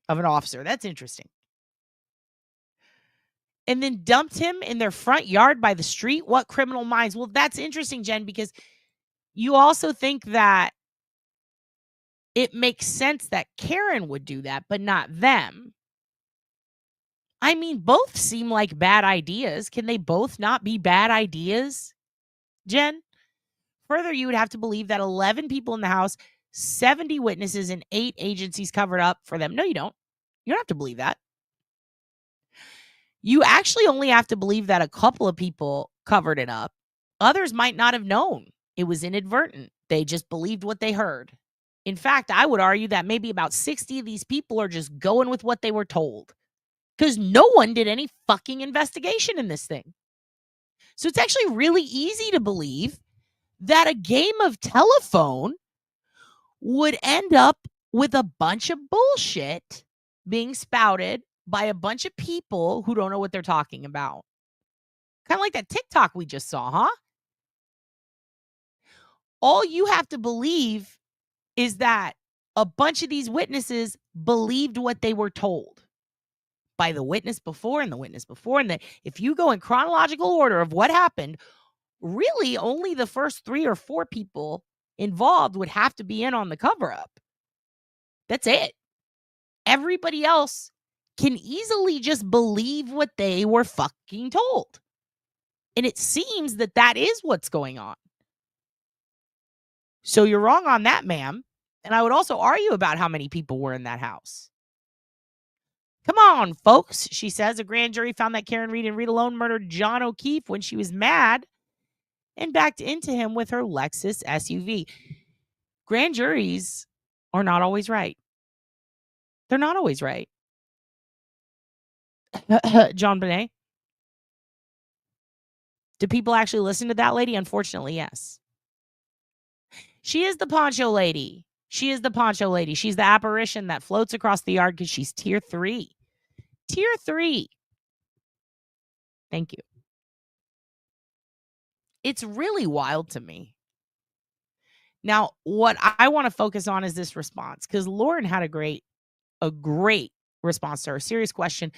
of an officer. That's interesting. And then dumped him in their front yard by the street. What criminal minds? Well, that's interesting, Jen, because you also think that it makes sense that Karen would do that, but not them. I mean, both seem like bad ideas. Can they both not be bad ideas, Jen? Further, you would have to believe that 11 people in the house, 70 witnesses, and 8 agencies covered up for them. No, you don't. You don't have to believe that. You actually only have to believe that a couple of people covered it up. Others might not have known. It was inadvertent. They just believed what they heard. In fact, I would argue that maybe about 60 of these people are just going with what they were told. Because no one did any fucking investigation in this thing. So it's actually really easy to believe that a game of telephone would end up with a bunch of bullshit being spouted by a bunch of people who don't know what they're talking about. Kind of like that TikTok we just saw, huh? All you have to believe is that a bunch of these witnesses believed what they were told by the witness before and the witness before. And that if you go in chronological order of what happened, really only the first 3 or 4 people involved would have to be in on the cover-up. That's it. Everybody else can easily just believe what they were fucking told. And it seems that that is what's going on. So you're wrong on that, ma'am. And I would also argue about how many people were in that house. Come on, folks, she says. A grand jury found that Karen Reed and Reed alone murdered John O'Keefe when she was mad and backed into him with her Lexus SUV. Grand juries are not always right. They're not always right. John Bonet. Do people actually listen to that lady? Unfortunately, yes. She is the poncho lady. She is the poncho lady. She's the apparition that floats across the yard because she's tier 3. Tier 3. Thank you. It's really wild to me. Now, what I want to focus on is this response, because Lauren had a great response to her serious question.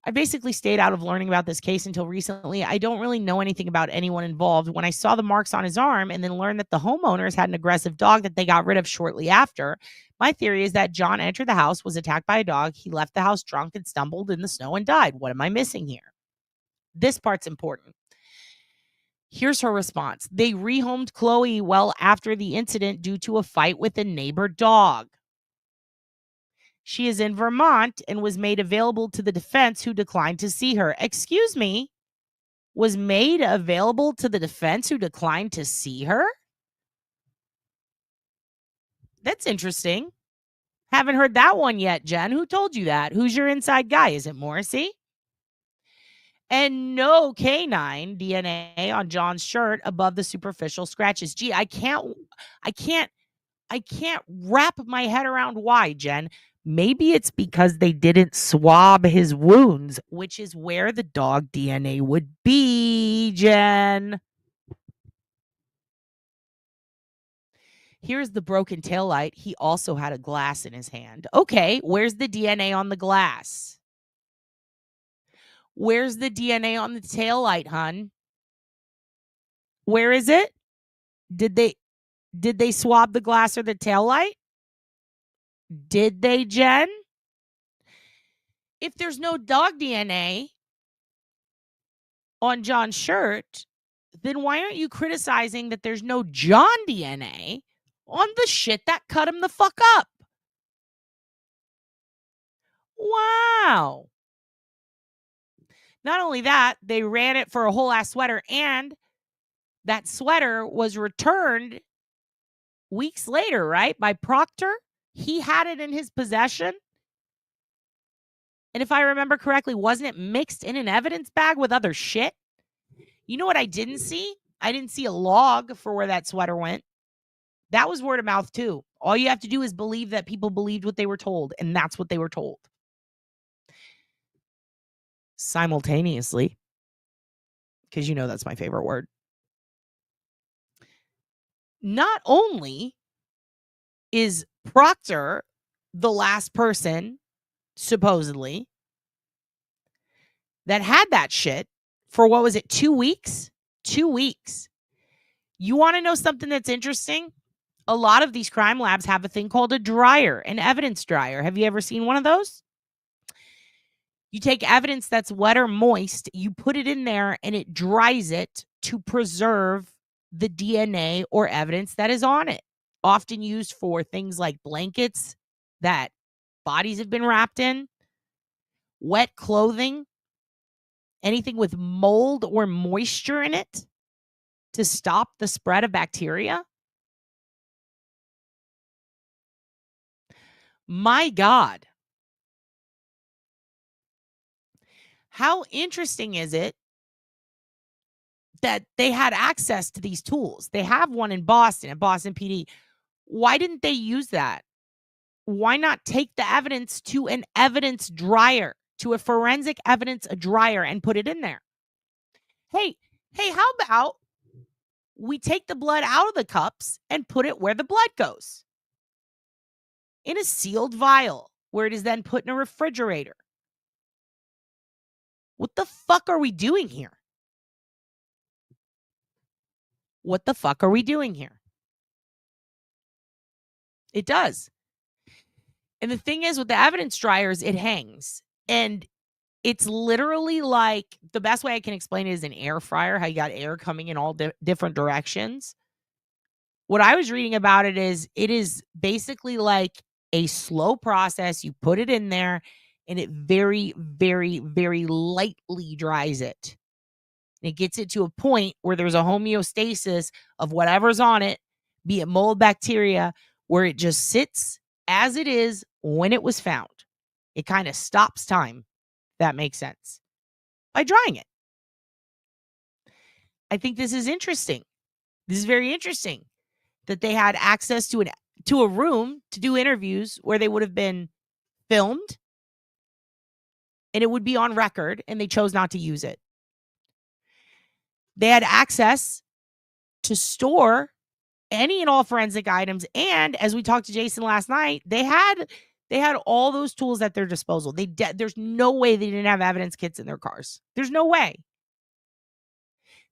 I basically stayed out of learning about this case until recently. I don't really know anything about anyone involved. When I saw the marks on his arm and then learned that the homeowners had an aggressive dog that they got rid of shortly after, my theory is that John entered the house, was attacked by a dog. He left the house drunk and stumbled in the snow and died. What am I missing here? This part's important. Here's her response. They rehomed Chloe well after the incident due to a fight with a neighbor dog. She is in Vermont and was made available to the defense, who declined to see her. Excuse me? Was made available to the defense who declined to see her? That's interesting. Haven't heard that one yet, Jen. Who told you that? Who's your inside guy? Is it Morrissey? And no canine DNA on John's shirt above the superficial scratches. Gee, I can't wrap my head around why, Jen. Maybe it's because they didn't swab his wounds, which is where the dog DNA would be, Jen. Here's the broken taillight. He also had a glass in his hand. Okay, where's the DNA on the glass? Where's the DNA on the taillight, hun? Where is it? Did they swab the glass or the taillight? Did they, Jen? If there's no dog DNA on John's shirt, then why aren't you criticizing that there's no John DNA on the shit that cut him the fuck up? Wow. Not only that, they ran it for a whole ass sweater, and that sweater was returned weeks later, right? By Proctor. He had it in his possession. And if I remember correctly, wasn't it mixed in an evidence bag with other shit? You know what I didn't see? I didn't see a log for where that sweater went. That was word of mouth too. All you have to do is believe that people believed what they were told, and that's what they were told. Simultaneously, because you know that's my favorite word. Not only is Proctor the last person, supposedly, that had that shit for, what was it, 2 weeks? 2 weeks. You want to know something that's interesting? A lot of these crime labs have a thing called a dryer, an evidence dryer. Have you ever seen one of those? You take evidence that's wet or moist, you put it in there, and it dries it to preserve the DNA or evidence that is on it. Often used for things like blankets that bodies have been wrapped in, wet clothing, anything with mold or moisture in it to stop the spread of bacteria. My God. How interesting is it that they had access to these tools? They have one in Boston, at Boston PD. Why didn't they use that? Why not take the evidence to an evidence dryer, to a forensic evidence dryer, and put it in there? Hey, how about we take the blood out of the cups and put it where the blood goes? In a sealed vial, where it is then put in a refrigerator. What the fuck are we doing here? What the fuck are we doing here? It does. And the thing is, with the evidence dryers, it hangs. And it's literally like, the best way I can explain it is an air fryer, how you got air coming in all different directions. What I was reading about it is basically like a slow process. You put it in there, and it very, very, very lightly dries it. And it gets it to a point where there's a homeostasis of whatever's on it, be it mold, bacteria, where it just sits as it is when it was found. It kind of stops time. That makes sense. By drying it. I think this is interesting. This is very interesting that they had access to a room to do interviews where they would have been filmed and it would be on record, and they chose not to use it. They had access to store any and all forensic items, and as we talked to Jason last night, they had all those tools at their disposal. There's no way they didn't have evidence kits in their cars. There's no way.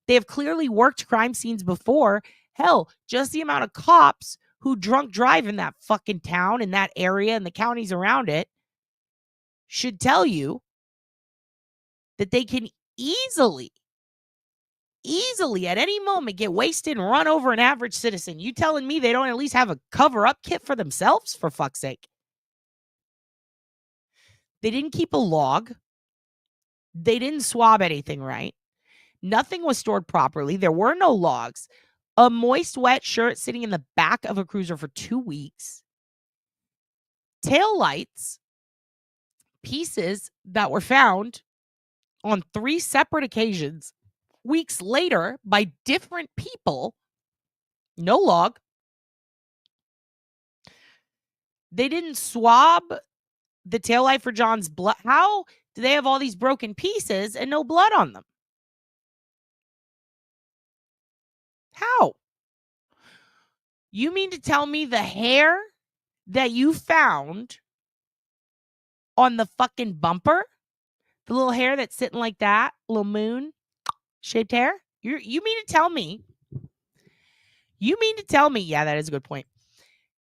They have clearly worked crime scenes before. Hell, just the amount of cops who drunk drive in that fucking town, in that area, and the counties around it should tell you that they can easily easily at any moment get wasted and run over an average citizen. You telling me they don't at least have a cover-up kit for themselves, for fuck's sake? They didn't keep a log. They didn't swab anything right. Nothing was stored properly. There were no logs. A moist, wet shirt sitting in the back of a cruiser for 2 weeks. Tail lights, pieces that were found on 3 separate occasions, weeks later by different people. No log. They didn't swab the taillight for John's blood. How do they have all these broken pieces and no blood on them? How? You mean to tell me the hair that you found on the fucking bumper, the little hair that's sitting like that, little moon shaped hair? You mean to tell me? Yeah, that is a good point.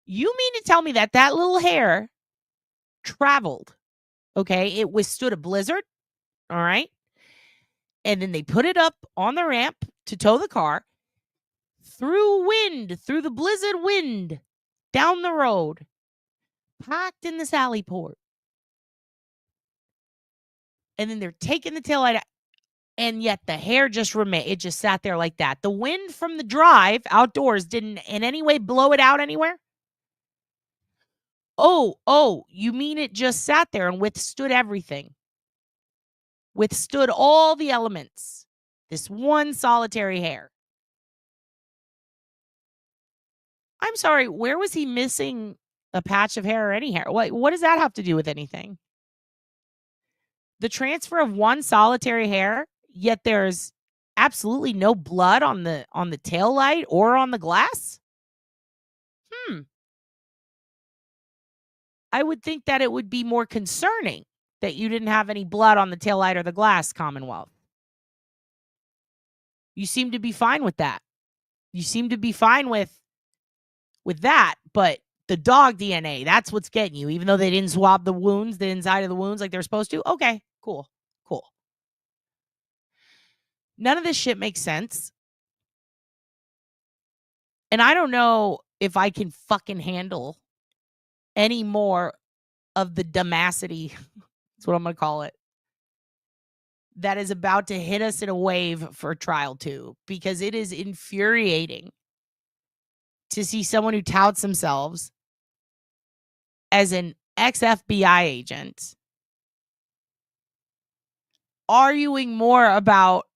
You mean to tell me that little hair traveled, okay? It withstood a blizzard, all right? And then they put it up on the ramp to tow the car through the blizzard wind, down the road, parked in the Sally Port. And then they're taking the taillight out, and yet the hair just remained. It just sat there like that. The wind from the drive outdoors didn't in any way blow it out anywhere? Oh, you mean it just sat there and withstood everything? Withstood all the elements. This one solitary hair. I'm sorry, where was he missing a patch of hair or any hair? What does that have to do with anything? The transfer of one solitary hair, yet there's absolutely no blood on the tail light or on the glass? I would think that it would be more concerning that you didn't have any blood on the tail light or the glass, Commonwealth. You seem to be fine with that. You seem to be fine with that, but the dog DNA, that's what's getting you, even though they didn't swab the wounds, the inside of the wounds like they're supposed to. Okay, cool. None of this shit makes sense. And I don't know if I can fucking handle any more of the dumbassity, that's what I'm going to call it, that is about to hit us in a wave for trial 2, because it is infuriating to see someone who touts themselves as an ex-FBI agent arguing more about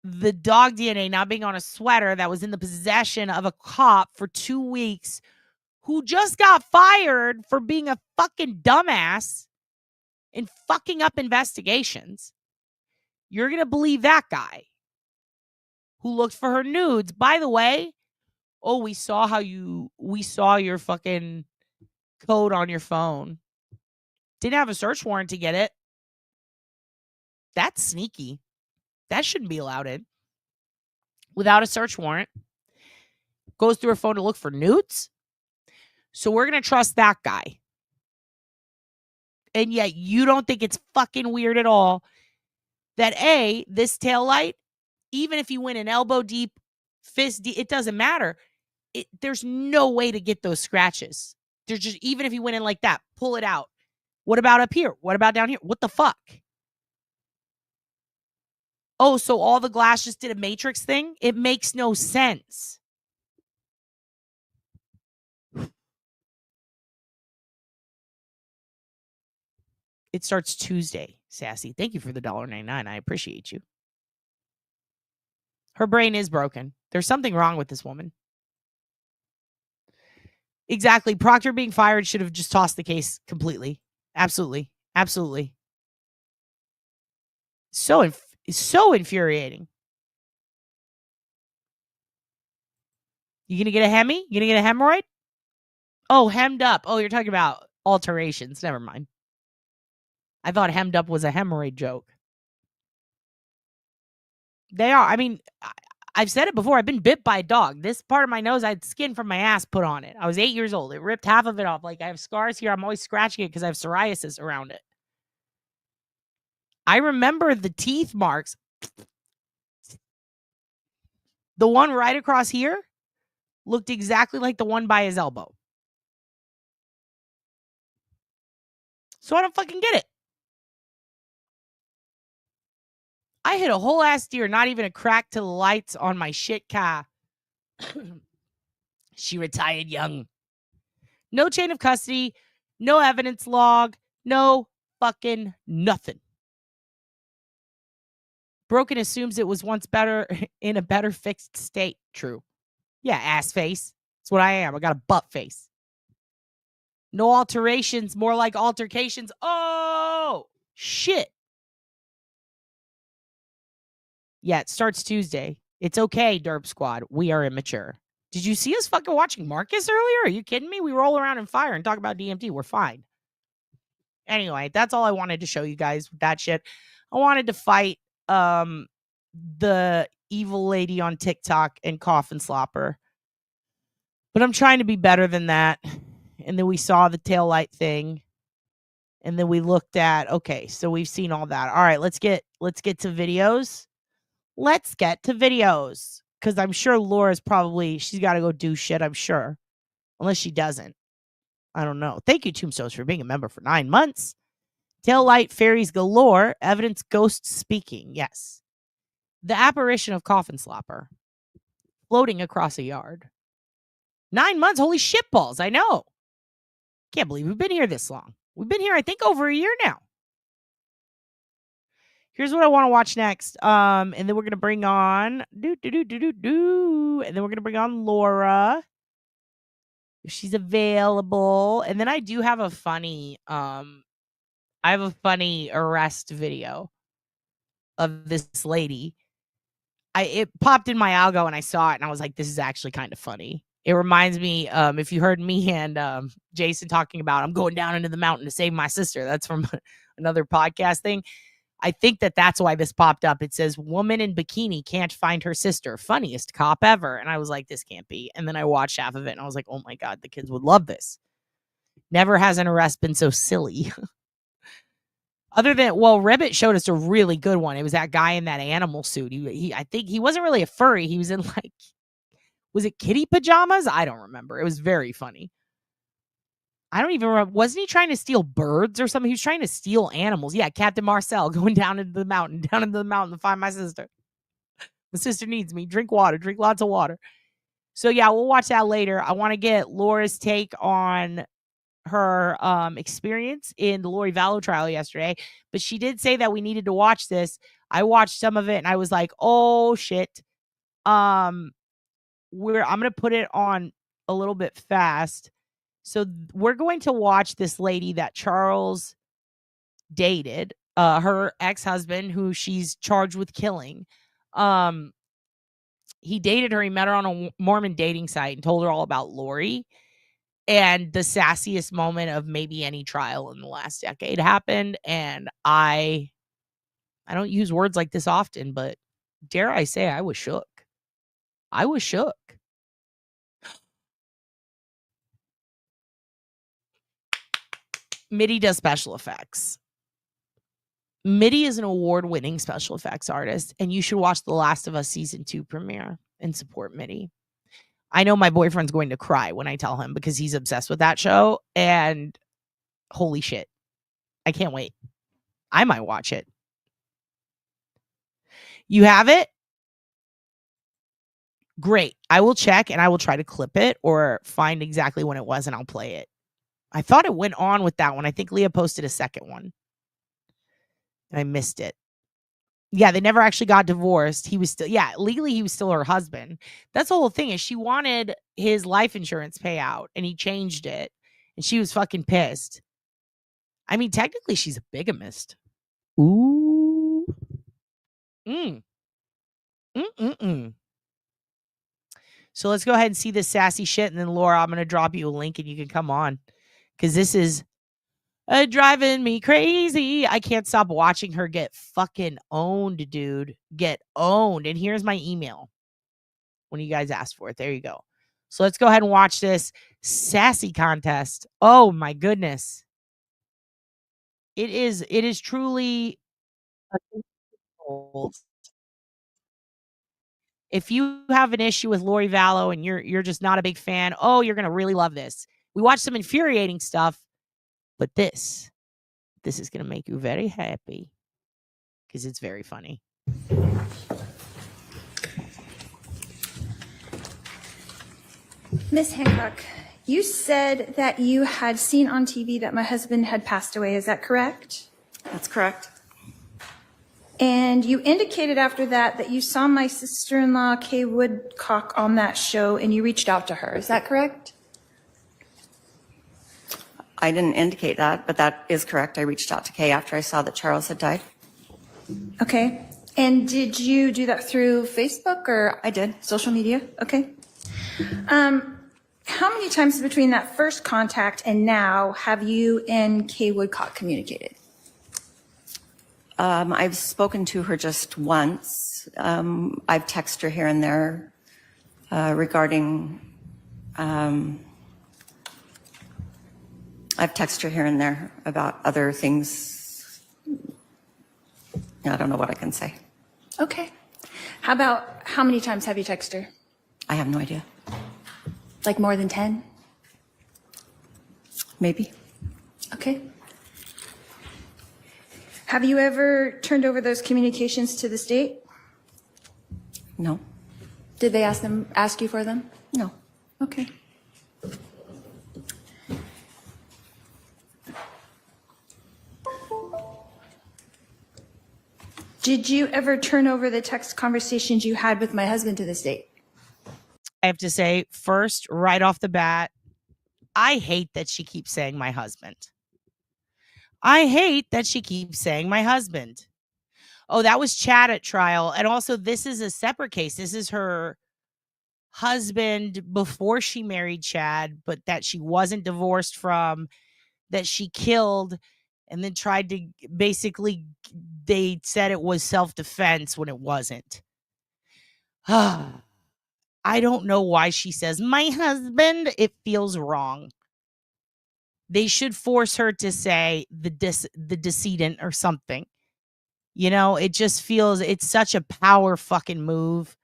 the dog DNA not being on a sweater that was in the possession of a cop for 2 weeks who just got fired for being a fucking dumbass and fucking up investigations. You're going to believe that guy who looked for her nudes. By the way, we saw your fucking code on your phone. Didn't have a search warrant to get it. That's sneaky. That shouldn't be allowed in. Without a search warrant. Goes through her phone to look for nudes. So we're going to trust that guy. And yet you don't think it's fucking weird at all that this taillight, even if you went an elbow deep, fist deep, it doesn't matter. There's no way to get those scratches. There's just, even if you went in like that, pull it out. What about up here? What about down here? What the fuck? So all the glass just did a matrix thing? It makes no sense. It starts Tuesday, Sassy. Thank you for the $1.99. I appreciate you. Her brain is broken. There's something wrong with this woman. Exactly. Proctor being fired should have just tossed the case completely. Absolutely. So infuriating. You gonna get a hemi? You gonna get a hemorrhoid? Oh, hemmed up. Oh, you're talking about alterations. Never mind. I thought hemmed up was a hemorrhoid joke. They are. I mean, I've said it before. I've been bit by a dog. This part of my nose, I had skin from my ass put on it. I was 8 years old. It ripped half of it off. Like, I have scars here. I'm always scratching it because I have psoriasis around it. I remember the teeth marks. The one right across here looked exactly like the one by his elbow. So I don't fucking get it. I hit a whole ass deer, not even a crack to the lights on my shit car. She retired young. No chain of custody, no evidence log, no fucking nothing. Broken assumes it was once better in a better fixed state. True. Yeah, ass face. That's what I am. I got a butt face. No alterations, more like altercations. Oh, shit. Yeah, it starts Tuesday. It's okay, Derp Squad. We are immature. Did you see us fucking watching Marcus earlier? Are you kidding me? We roll around in fire and talk about DMT. We're fine. Anyway, that's all I wanted to show you guys with that shit. I wanted to fight the evil lady on TikTok and Coffin Slopper. But I'm trying to be better than that. And then we saw the taillight thing. And then we looked at, okay, so we've seen all that. All right, let's get to videos. Let's get to videos. Because I'm sure Laura's she's got to go do shit, I'm sure. Unless she doesn't. I don't know. Thank you, Tombstones, for being a member for 9 months. Taillight fairies galore. Evidence ghosts speaking. Yes. The apparition of Coffin Slopper. Floating across a yard. 9 months? Holy shitballs. I know. Can't believe we've been here this long. We've been here, I think, over a year now. Here's what I want to watch next. And then we're going to bring on... And then we're going to bring on Laura. If she's available. And then I do have a funny... I have a funny arrest video of this lady. It popped in my algo and I saw it and I was like, this is actually kind of funny. It reminds me, if you heard me and Jason talking about, I'm going down into the mountain to save my sister. That's from another podcast thing. I think that's why this popped up. It says, woman in bikini can't find her sister. Funniest cop ever. And I was like, this can't be. And then I watched half of it and I was like, oh my God, the kids would love this. Never has an arrest been so silly. Other than, Ribbit showed us a really good one. It was that guy in that animal suit. I think he wasn't really a furry. He was in was it kitty pajamas? I don't remember. It was very funny. I don't even remember. Wasn't he trying to steal birds or something? He was trying to steal animals. Yeah, Captain Marcel going down into the mountain to find my sister. My sister needs me. Drink water. Drink lots of water. So yeah, we'll watch that later. I want to get Laura's take on her experience in the Lori Vallow trial yesterday, but she did say that we needed to watch this. I watched some of it and I was like, oh shit. I'm gonna put it on a little bit fast. So we're going to watch this lady that Charles dated, her ex-husband, who she's charged with killing. He dated her. He met her on a Mormon dating site and told her all about Lori. And the sassiest moment of maybe any trial in the last decade happened. And I don't use words like this often, but dare I say I was shook. I was shook. Mitty does special effects. Mitty is an award-winning special effects artist, and you should watch The Last of Us Season 2 premiere and support Mitty. I know my boyfriend's going to cry when I tell him because he's obsessed with that show, and holy shit. I can't wait. I might watch it. You have it? Great. I will check and I will try to clip it or find exactly when it was and I'll play it. I thought it went on with that one. I think Leah posted a second one. And I missed it. Yeah, they never actually got divorced. He was still, legally he was still her husband. That's the whole thing is she wanted his life insurance payout and he changed it. And she was fucking pissed. I mean, technically she's a bigamist. Ooh. So let's go ahead and see this sassy shit. And then Laura, I'm going to drop you a link and you can come on. Because this is driving me crazy. I can't stop watching her get fucking owned, dude. Get owned. And here's my email when you guys asked for it. There you go. So let's go ahead and watch this sassy contest. Oh my goodness. It is truly If you have an issue with Lori Vallow and you're just not a big fan, oh, you're gonna really love this. We watched some infuriating stuff, but this is gonna make you very happy because it's very funny. Miss Hancock, you said that you had seen on TV that my husband had passed away. Is that correct? That's correct. And you indicated after that you saw my sister-in-law, Kay Woodcock, on that show, and you reached out to her. Is that correct? I didn't indicate that, but that is correct. I reached out to Kay after I saw that Charles had died. Okay. And did you do that through Facebook or? I did. Social media? Okay. How many times between that first contact and now have you and Kay Woodcock communicated? I've spoken to her just once. I've texted her here and there regarding. I've texted her here and there about other things. I don't know what I can say. Okay. How many times have you texted her? I have no idea. Like more than 10? Maybe. Okay. Have you ever turned over those communications to the state? No. Did they ask you for them? No. Okay. Did you ever turn over the text conversations you had with my husband to the state? I have to say, first, right off the bat, I hate that she keeps saying my husband. I hate that she keeps saying my husband. Oh, that was Chad at trial. And also, this is a separate case. This is her husband before she married Chad, but that she wasn't divorced from, that she killed, and then tried to basically, they said it was self-defense when it wasn't. I don't know why she says my husband. It feels wrong. They should force her to say the decedent or something. You know, it just feels, it's such a power fucking move.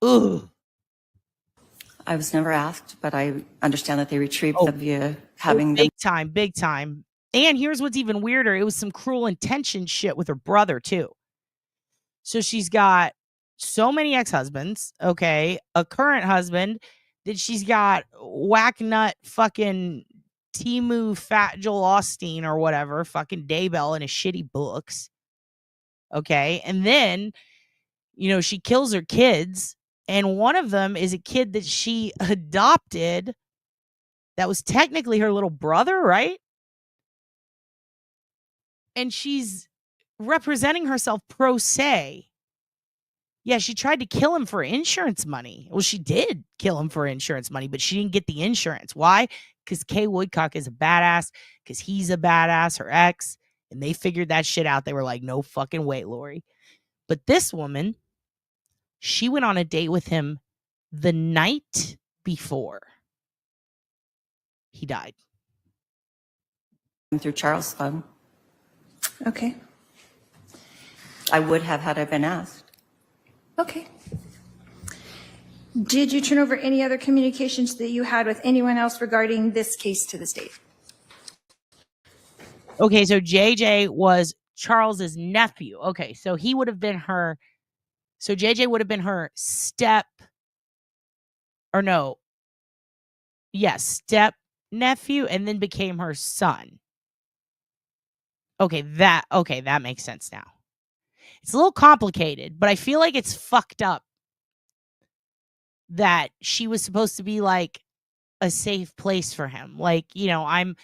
Ugh. I was never asked, but I understand that they retrieved them via having big time, big time. And here's what's even weirder. It was some cruel intention shit with her brother too. So she's got so many ex-husbands, okay, a current husband, that she's got whack nut fucking Timu Fat Joel Osteen or whatever, fucking Daybell in his shitty books. Okay. And then, you know, she kills her kids. And one of them is a kid that she adopted that was technically her little brother, right? And she's representing herself pro se. Yeah, she tried to kill him for insurance money. Well, she did kill him for insurance money, but she didn't get the insurance. Why? Because Kay Woodcock is a badass, because he's a badass, her ex, and they figured that shit out. They were like, no fucking way, Lori. But this woman, she went on a date with him the night before he died. through Charles' phone. Okay. I would have had I been asked. Okay. Did you turn over any other communications that you had with anyone else regarding this case to the state? Okay, so JJ was Charles's nephew. Okay, so he would have been her. So JJ would have been her step nephew, and then became her son. Okay, that makes sense now. It's a little complicated, but I feel like it's fucked up that she was supposed to be like a safe place for him. Like, you know, I'm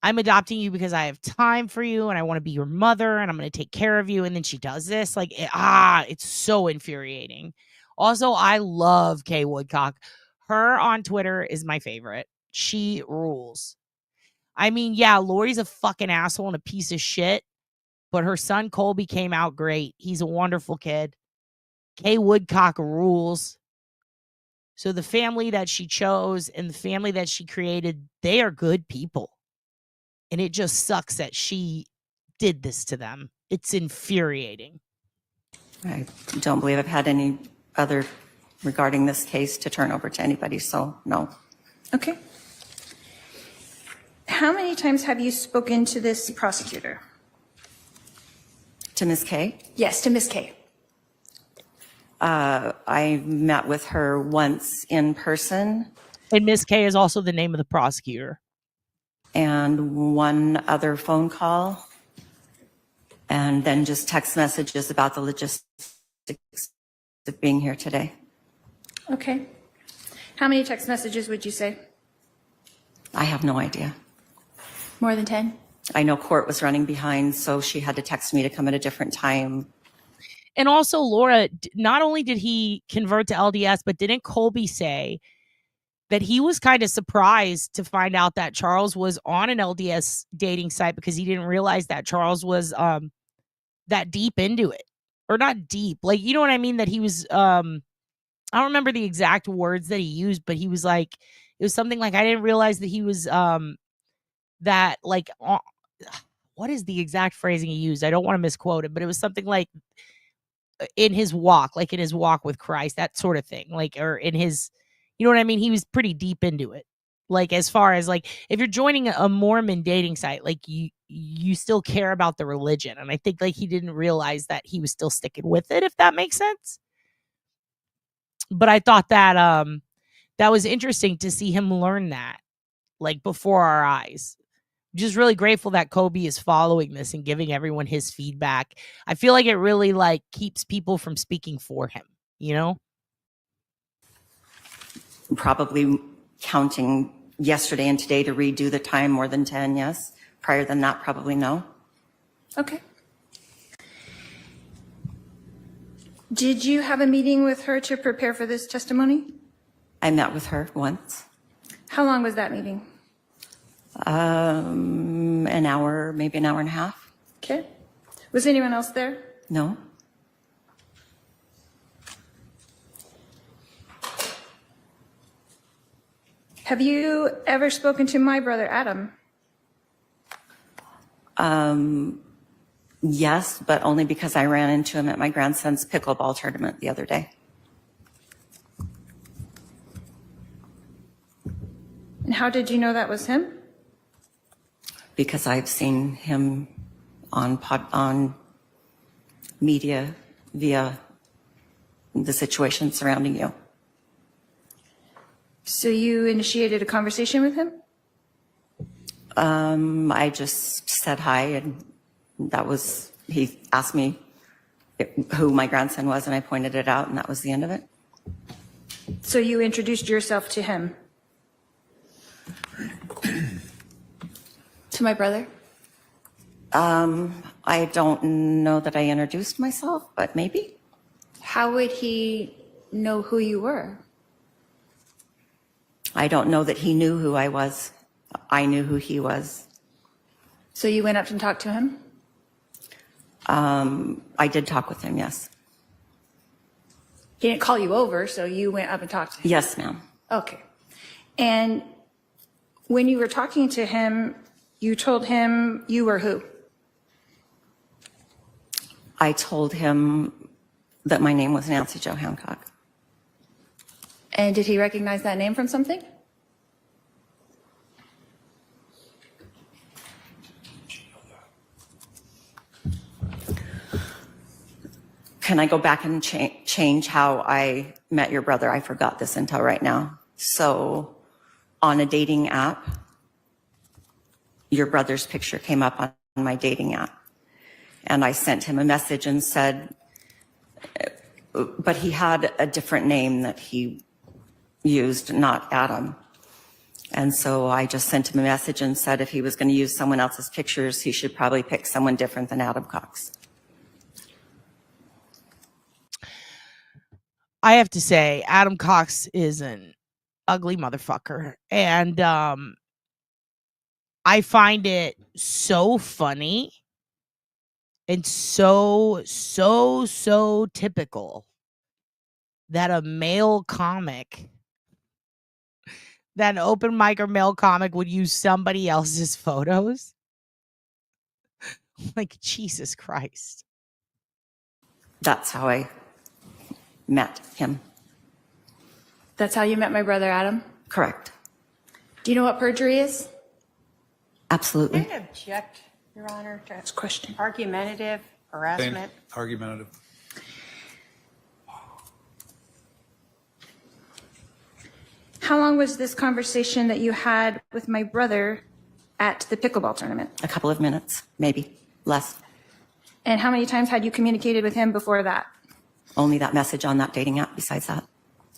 adopting you because I have time for you and I want to be your mother and I'm going to take care of you. And then she does this. Like, it's so infuriating. Also, I love Kay Woodcock. Her on Twitter is my favorite. She rules. I mean, yeah, Lori's a fucking asshole and a piece of shit, but her son Colby came out great. He's a wonderful kid. Kay Woodcock rules. So the family that she chose and the family that she created, they are good people. And it just sucks that she did this to them. It's infuriating. I don't believe I've had any other regarding this case to turn over to anybody, so no. Okay. How many times have you spoken to this prosecutor? To Ms. K? Yes, to Miss K. I met with her once in person. And Miss K is also the name of the prosecutor. And one other phone call. And then just text messages about the logistics of being here today. Okay. How many text messages would you say? I have no idea. More than 10? I know court was running behind, so she had to text me to come at a different time. And also, Laura, not only did he convert to LDS, but didn't Colby say that he was kind of surprised to find out that Charles was on an LDS dating site because he didn't realize that Charles was that deep into it. Or not deep. Like, you know what I mean? That he was, I don't remember the exact words that he used, but he was like, it was something like, I didn't realize that he was, that like, what is the exact phrasing he used? I don't want to misquote it, but it was something like in his walk with Christ, that sort of thing. Like, or in his, you know what I mean? He was pretty deep into it. Like, as far as like, if you're joining a Mormon dating site, like you still care about the religion. And I think like he didn't realize that he was still sticking with it, if that makes sense. But I thought that, that was interesting to see him learn that, like, before our eyes. Just really grateful that Kobe is following this and giving everyone his feedback. I feel like it really like keeps people from speaking for him, you know? Probably counting yesterday and today to redo the time, more than 10, yes. Prior than that, probably no. Okay. Did you have a meeting with her to prepare for this testimony? I met with her once. How long was that meeting? An hour, maybe an hour and a half. Okay. Was anyone else there? No. Have you ever spoken to my brother, Adam? Yes, but only because I ran into him at my grandson's pickleball tournament the other day. And how did you know that was him? Because I've seen him on media via the situation surrounding you. So you initiated a conversation with him? I just said hi, and that was, he asked me who my grandson was, and I pointed it out, and that was the end of it. So you introduced yourself to him? To my brother? I don't know that I introduced myself, but maybe. How would he know who you were? I don't know that he knew who I was. I knew who he was. So you went up and talked to him? I did talk with him, yes. He didn't call you over, so you went up and talked to him? Yes, ma'am. Okay. And when you were talking to him, you told him you were who? I told him that my name was Nancy Jo Hancock. And did he recognize that name from something? Can I go back and change how I met your brother? I forgot this until right now. So on a dating app, your brother's picture came up on my dating app. And I sent him a message and said, but he had a different name that he used, not Adam. And so I just sent him a message and said if he was going to use someone else's pictures, he should probably pick someone different than Adam Cox. I have to say, Adam Cox is an ugly motherfucker. And I find it so funny and so typical that a male comic, that an open mic or male comic would use somebody else's photos. Like, Jesus Christ. That's how I met him. That's how you met my brother, Adam? Correct. Do you know what perjury is? Absolutely. I object, Your Honor, to question. Argumentative harassment. Argumentative. How long was this conversation that you had with my brother at the pickleball tournament? A couple of minutes, maybe less. And how many times had you communicated with him before that? Only that message on that dating app. Besides that,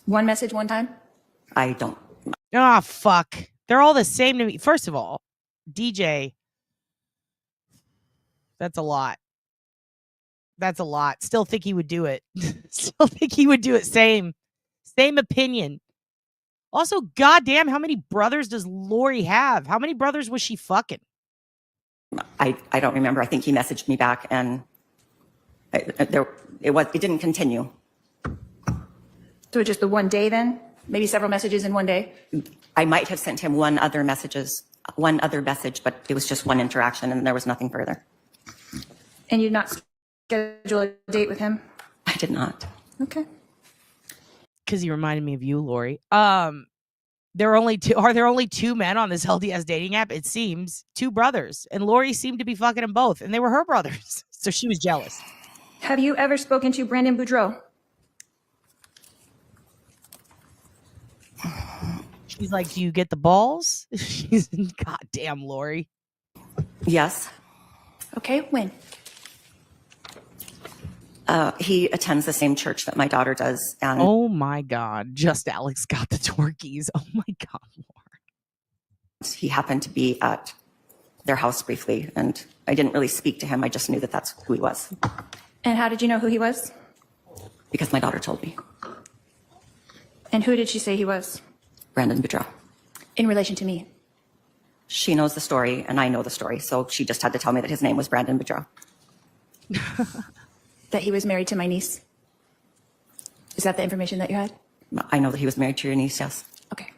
one message, one time? I don't. Oh, fuck. They're all the same to me. First of all, DJ, that's a lot. That's a lot. Still think he would do it. Still think he would do it. Same opinion. Also, goddamn, how many brothers does Lori have? How many brothers was she fucking? I don't remember. I think he messaged me back, and it didn't continue. So just the one day then? Maybe several messages in one day? I might have sent him one other message, but it was just one interaction, and there was nothing further. And you did not schedule a date with him? I did not. Okay. Because he reminded me of you, Lori. There are only two men on this LDS dating app? It seems 2 brothers, and Lori seemed to be fucking them both, and they were her brothers, so she was jealous. Have you ever spoken to Brandon Boudreaux? She's like, do you get the balls? She's goddamn Lori. Yes. Okay, when? He attends the same church that my daughter does. And oh my God, just Alex got the Torquies. Oh my God, Lord. He happened to be at their house briefly, and I didn't really speak to him. I just knew that that's who he was. And how did you know who he was? Because my daughter told me. And who did she say he was? Brandon Boudreaux. In relation to me? She knows the story, and I know the story, so she just had to tell me that his name was Brandon Boudreaux. That he was married to my niece? Is that the information that you had? I know that he was married to your niece, yes. Okay.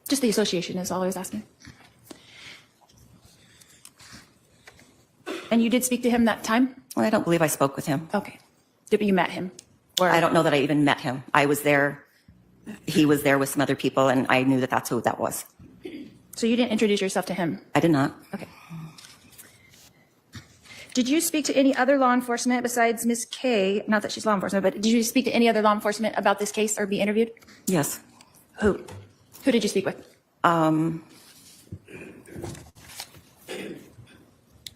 Just the association is all I was asking. And you did speak to him that time? Well, I don't believe I spoke with him. Okay. But you met him? Or I don't know that I even met him. I was there. He was there with some other people, and I knew that that's who that was. So you didn't introduce yourself to him? I did not. Okay. Did you speak to any other law enforcement besides Ms. K? Not that she's law enforcement, but did you speak to any other law enforcement about this case or be interviewed? Yes. Who? Who did you speak with?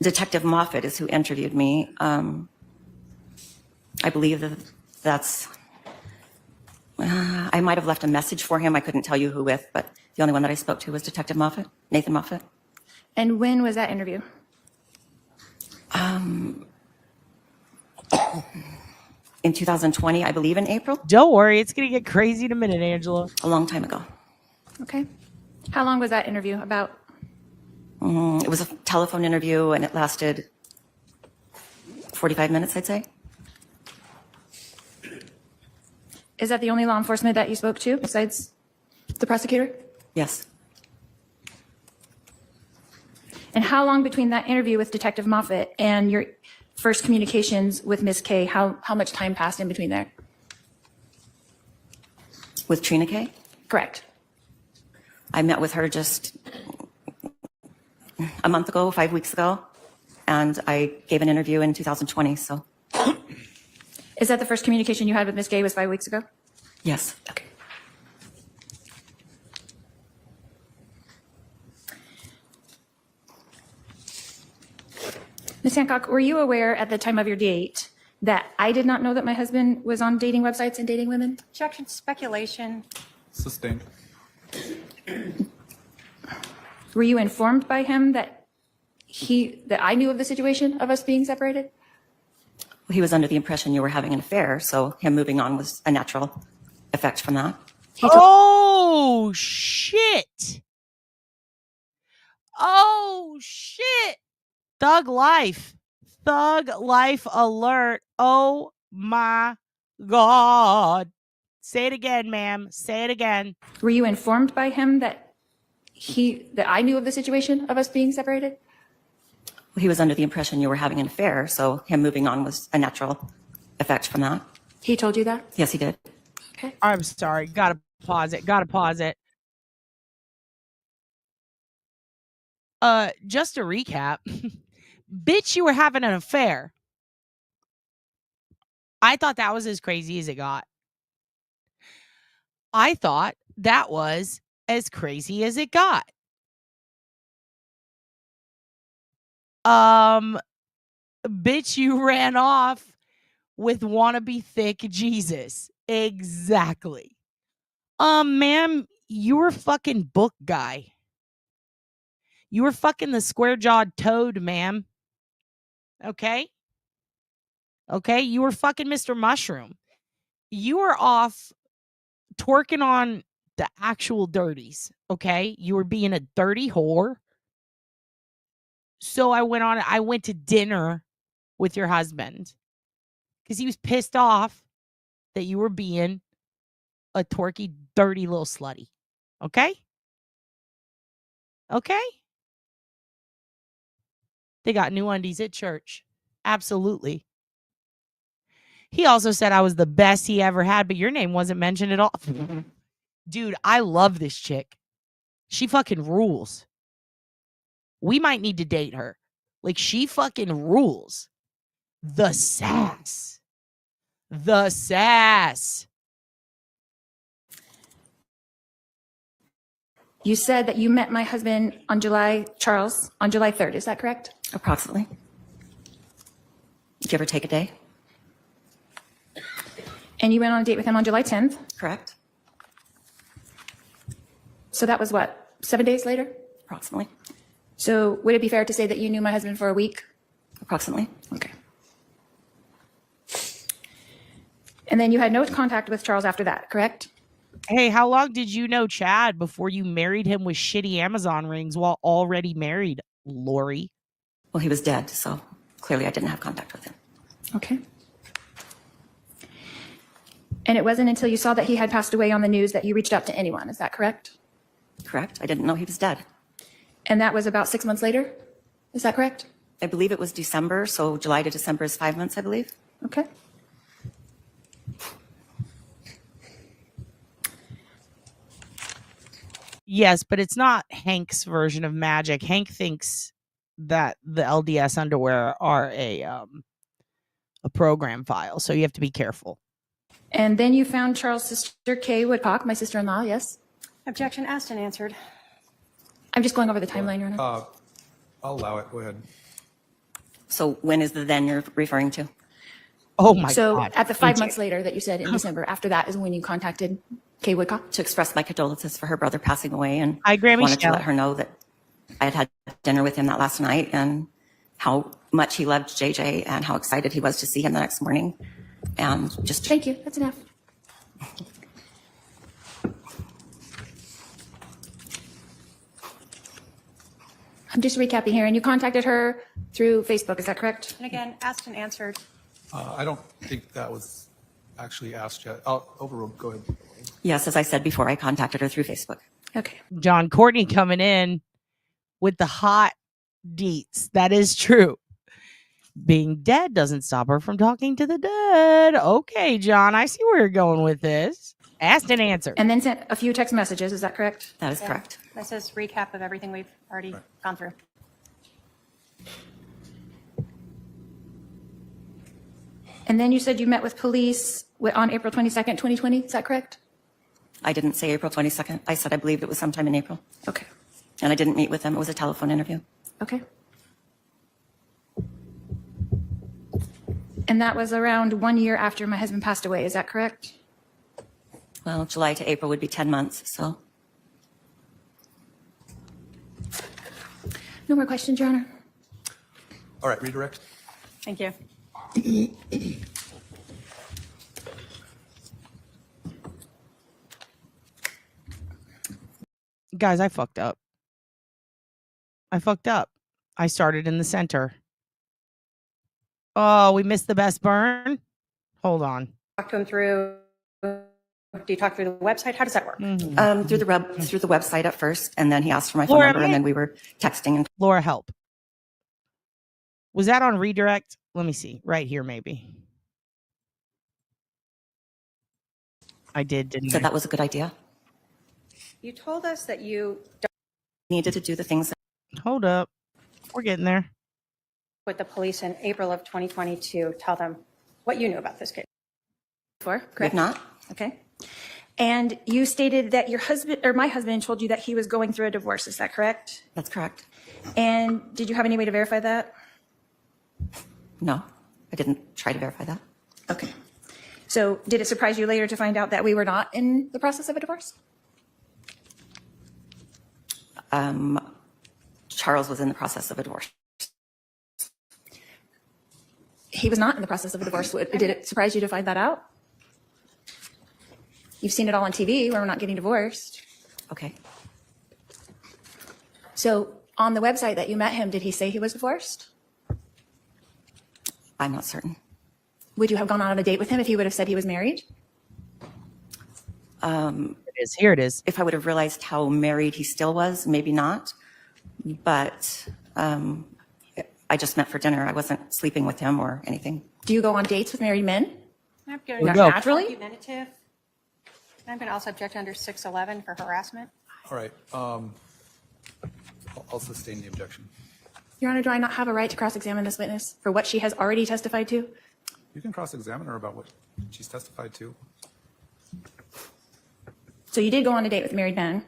Detective Moffat is who interviewed me. I believe that's... I might have left a message for him. I couldn't tell you who with, but the only one that I spoke to was Detective Moffat, Nathan Moffat. And when was that interview? In 2020, I believe in April. Don't worry, it's going to get crazy in a minute, Angela. A long time ago. Okay. How long was that interview about? It was a telephone interview, and it lasted 45 minutes, I'd say. Is that the only law enforcement that you spoke to besides the prosecutor? Yes. And how long between that interview with Detective Moffat and your first communications with Ms. K, how much time passed in between there? With Trina K? Correct. I met with her just a month ago, 5 weeks ago, and I gave an interview in 2020, so. Is that the first communication you had with Ms. K was 5 weeks ago? Yes. Okay. Ms. Hancock, were you aware at the time of your date that I did not know that my husband was on dating websites and dating women? Objection, speculation. Sustained. Were you informed by him that I knew of the situation of us being separated? Well, he was under the impression you were having an affair, so him moving on was a natural effect from that. Oh, shit. Oh, shit. Thug life. Thug life alert. Oh, my God. Say it again, ma'am. Say it again. Were you informed by him that I knew of the situation of us being separated? Well, he was under the impression you were having an affair, so him moving on was a natural effect from that. He told you that? Yes, he did. Okay. I'm sorry. Gotta pause it. Just to recap, bitch, you were having an affair. I thought that was as crazy as it got. I thought that was as crazy as it got. Bitch, you ran off with wannabe thick Jesus. Exactly. Ma'am, you were fucking book guy. You were fucking the square jawed toad, ma'am. Okay? Okay? You were fucking Mr. Mushroom. You were off twerking on the actual dirties. Okay? You were being a dirty whore. So I went to dinner with your husband because he was pissed off that you were being a twerky, dirty little slutty. Okay? Okay? They got new undies at church. Absolutely. He also said I was the best he ever had, but your name wasn't mentioned at all. Dude, I love this chick. She fucking rules. We might need to date her. Like, she fucking rules. The sass. The sass. You said that you met my husband Charles, on July 3rd. Is that correct? Approximately. Give or take a day. And you went on a date with him on July 10th? Correct. So that was what, 7 days later? Approximately. So would it be fair to say that you knew my husband for a week? Approximately. Okay. And then you had no contact with Charles after that, correct? Hey, how long did you know Chad before you married him with shitty Amazon rings while already married, Lori? Well, he was dead, so clearly I didn't have contact with him. Okay. And it wasn't until you saw that he had passed away on the news that you reached out to anyone, is that correct? Correct. I didn't know he was dead. And that was about 6 months later? Is that correct? I believe it was December, so July to December is 5 months, I believe. Okay. Yes, but it's not Hank's version of magic. Hank thinks that the LDS underwear are a program file, so you have to be careful. And then you found Charles' sister, Kay Woodcock, my sister-in-law, yes? Objection asked and answered. I'm just going over the timeline, Your Honor. I'll allow it. Go ahead. So when is the then you're referring to? Oh my so God. At the 5 months later that you said in December, after that is when you contacted Kay Woodcock? To express my condolences for her brother passing away and Hi, Grammy wanted to Shell. let her know that I had dinner with him that last night and how much he loved JJ and how excited he was to see him the next morning. And just thank you. That's enough. I'm just recapping here. And you contacted her through Facebook, is that correct? And again, asked and answered. I don't think that was actually asked yet. I'll overrule. Go ahead. Yes, as I said before, I contacted her through Facebook. Okay. John Courtney coming in with the hot deets. That is true. Being dead doesn't stop her from talking to the dead. Okay, John, I see where you're going with this. Asked and answered. And then sent a few text messages, is that correct? That is correct. This is recap of everything we've already gone through. And then you said you met with police on April 22nd, 2020, is that correct? I didn't say April 22nd. I said I believed it was sometime in April. Okay. And I didn't meet with him. It was a telephone interview. Okay. And that was around 1 year after my husband passed away, is that correct? Well, July to April would be 10 months, so. No more questions, Your Honor. All right, redirect. Thank you. Guys, I fucked up. I started in the center. Oh, we missed the best burn? Hold on. Talk to him through. Do you talk through the website? How does that work? Through the website at first, and then he asked for my phone Laura, number, and then we were texting. And Laura, help. Was that on redirect? Let me see. Right here, maybe. I did, didn't So I? that was a good idea. You told us that you Needed to do the things. Hold up. We're getting there. with the police in April of 2022. Tell them what you knew about this case. Correct? Not. Okay. And you stated that your husband, or my husband, told you that he was going through a divorce. Is that correct? That's correct. And did you have any way to verify that? No, I didn't try to verify that. Okay. So did it surprise you later to find out that we were not in the process of a divorce? Charles was in the process of a divorce. He was not in the process of a divorce. Did it surprise you to find that out? You've seen it all on TV where we're not getting divorced. Okay. So on the website that you met him, did he say he was divorced? I'm not certain. Would you have gone on a date with him if he would have said he was married? It is. Here it is. If I would have realized how married he still was, maybe not. But I just met for dinner. I wasn't sleeping with him or anything. Do you go on dates with married men? I'm going to naturally? Argumentative. I'm going to also object under 611 for harassment. All right. I'll sustain the objection. Your Honor, do I not have a right to cross-examine this witness for what she has already testified to? You can cross-examine her about what she's testified to. So you did go on a date with married men,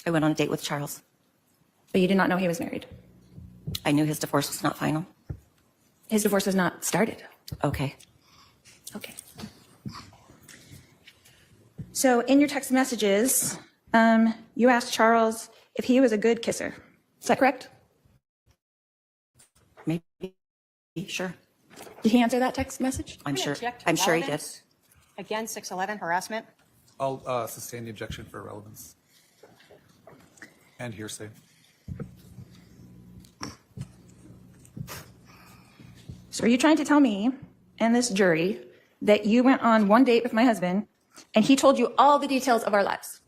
I went on a date with Charles. but you did not know he was married. I knew his divorce was not final. His divorce was not started. Okay. Okay. So in your text messages, you asked Charles if he was a good kisser. Is that correct? Maybe. Sure. Did he answer that text message? I'm gonna sure. object to I'm sure he did. relevance. Again, 611 harassment. I'll sustain the objection for relevance and hearsay. So are you trying to tell me and this jury that you went on one date with my husband and he told you all the details of our lives?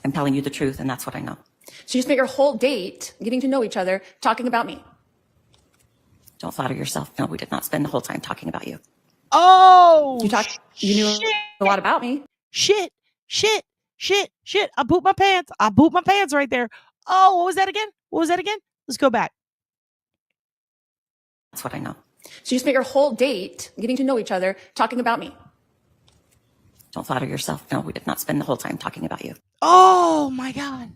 I'm telling you the truth, and that's what I know. So you spent your whole date getting to know each other, talking about me. Don't flatter yourself. No, we did not spend the whole time talking about you. Oh, You knew a lot about me. Shit. I pooped my pants. I pooped my pants right there. Oh, what was that again? Let's go back. That's what I know. So you spent your whole date getting to know each other, talking about me. Don't flatter yourself. No, we did not spend the whole time talking about you. Oh my God.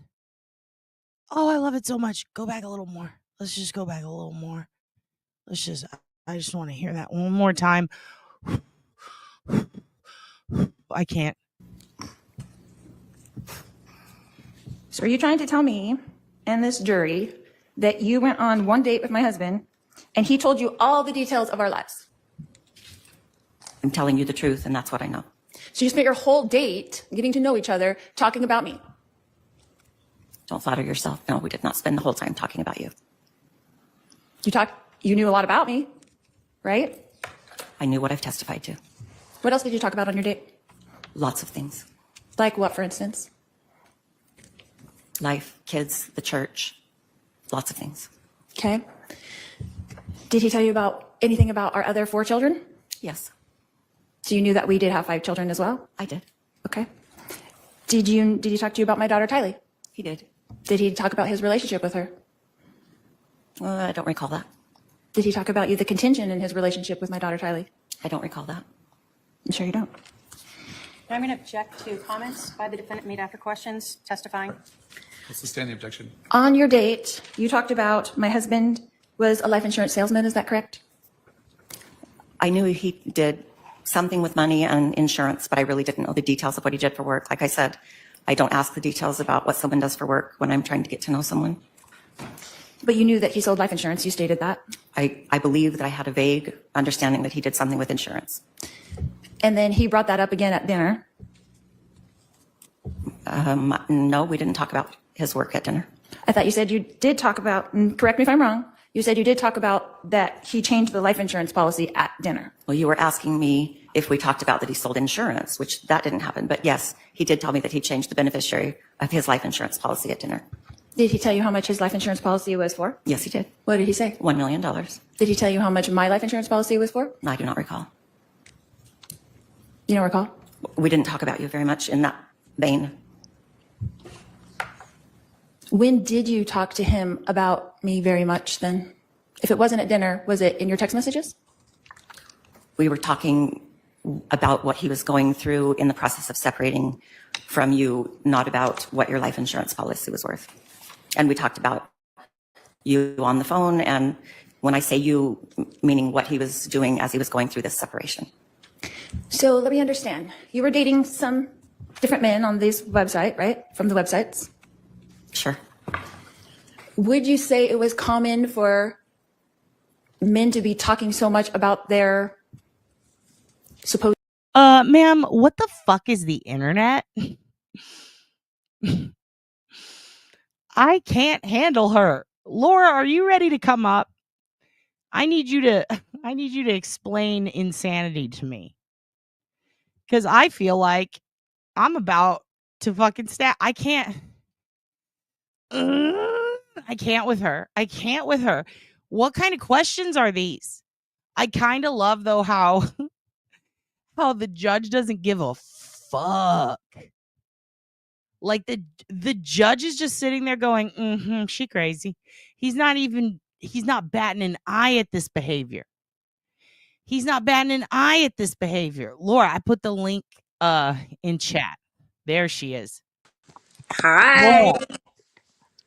Oh, I love it so much. Go back a little more. Let's just go back a little more. I just want to hear that one more time. I can't. So are you trying to tell me and this jury that you went on one date with my husband and he told you all the details of our lives? I'm telling you the truth, and that's what I know. So you spent your whole date getting to know each other, talking about me. Don't flatter yourself. No, we did not spend the whole time talking about you. You knew a lot about me, right? I knew what I've testified to. What else did you talk about on your date? Lots of things. Like what, for instance? Life, kids, the church, lots of things. Okay. Did he tell you about anything about our other 4 children? Yes. So you knew that we did have 5 children as well? I did. Okay. Did he talk to you about my daughter, Tylee? He did. Did he talk about his relationship with her? I don't recall that. Did he talk about the contention in his relationship with my daughter, Tylee? I don't recall that. I'm sure you don't. I'm going to object to comments by the defendant made after questions, testifying. I'll sustain the objection. On your date, you talked about my husband was a life insurance salesman. Is that correct? I knew he did something with money and insurance, but I really didn't know the details of what he did for work. Like I said, I don't ask the details about what someone does for work when I'm trying to get to know someone. But you knew that he sold life insurance. You stated that. I believe that I had a vague understanding that he did something with insurance. And then he brought that up again at dinner. No, we didn't talk about his work at dinner. I thought you said you did talk about, and correct me if I'm wrong, you said you did talk about that he changed the life insurance policy at dinner. Well, you were asking me if we talked about that he sold insurance, which that didn't happen. But yes, he did tell me that he changed the beneficiary of his life insurance policy at dinner. Did he tell you how much his life insurance policy was for? Yes, he did. What did he say? $1 million. Did he tell you how much my life insurance policy was for? I do not recall. You don't recall? We didn't talk about you very much in that vein. When did you talk to him about me very much then? If it wasn't at dinner, was it in your text messages? We were talking about what he was going through in the process of separating from you, not about what your life insurance policy was worth. And we talked about you on the phone, and when I say you, meaning what he was doing as he was going through this separation. So let me understand. You were dating some different men on this website, right? From the websites? Sure. Would you say it was common for men to be talking so much about their supposed... Ma'am, what the fuck is the internet? I can't handle her. Laura, are you ready to come up? I need you to explain insanity to me. Cuz I feel like I'm about to fucking I can't with her. I can't with her. What kind of questions are these? I kind of love though how the judge doesn't give a fuck. Like the judge is just sitting there going, she crazy. He's not batting an eye at this behavior. He's not batting an eye at this behavior. Laura, I put the link in chat. There she is. Hi. Laura,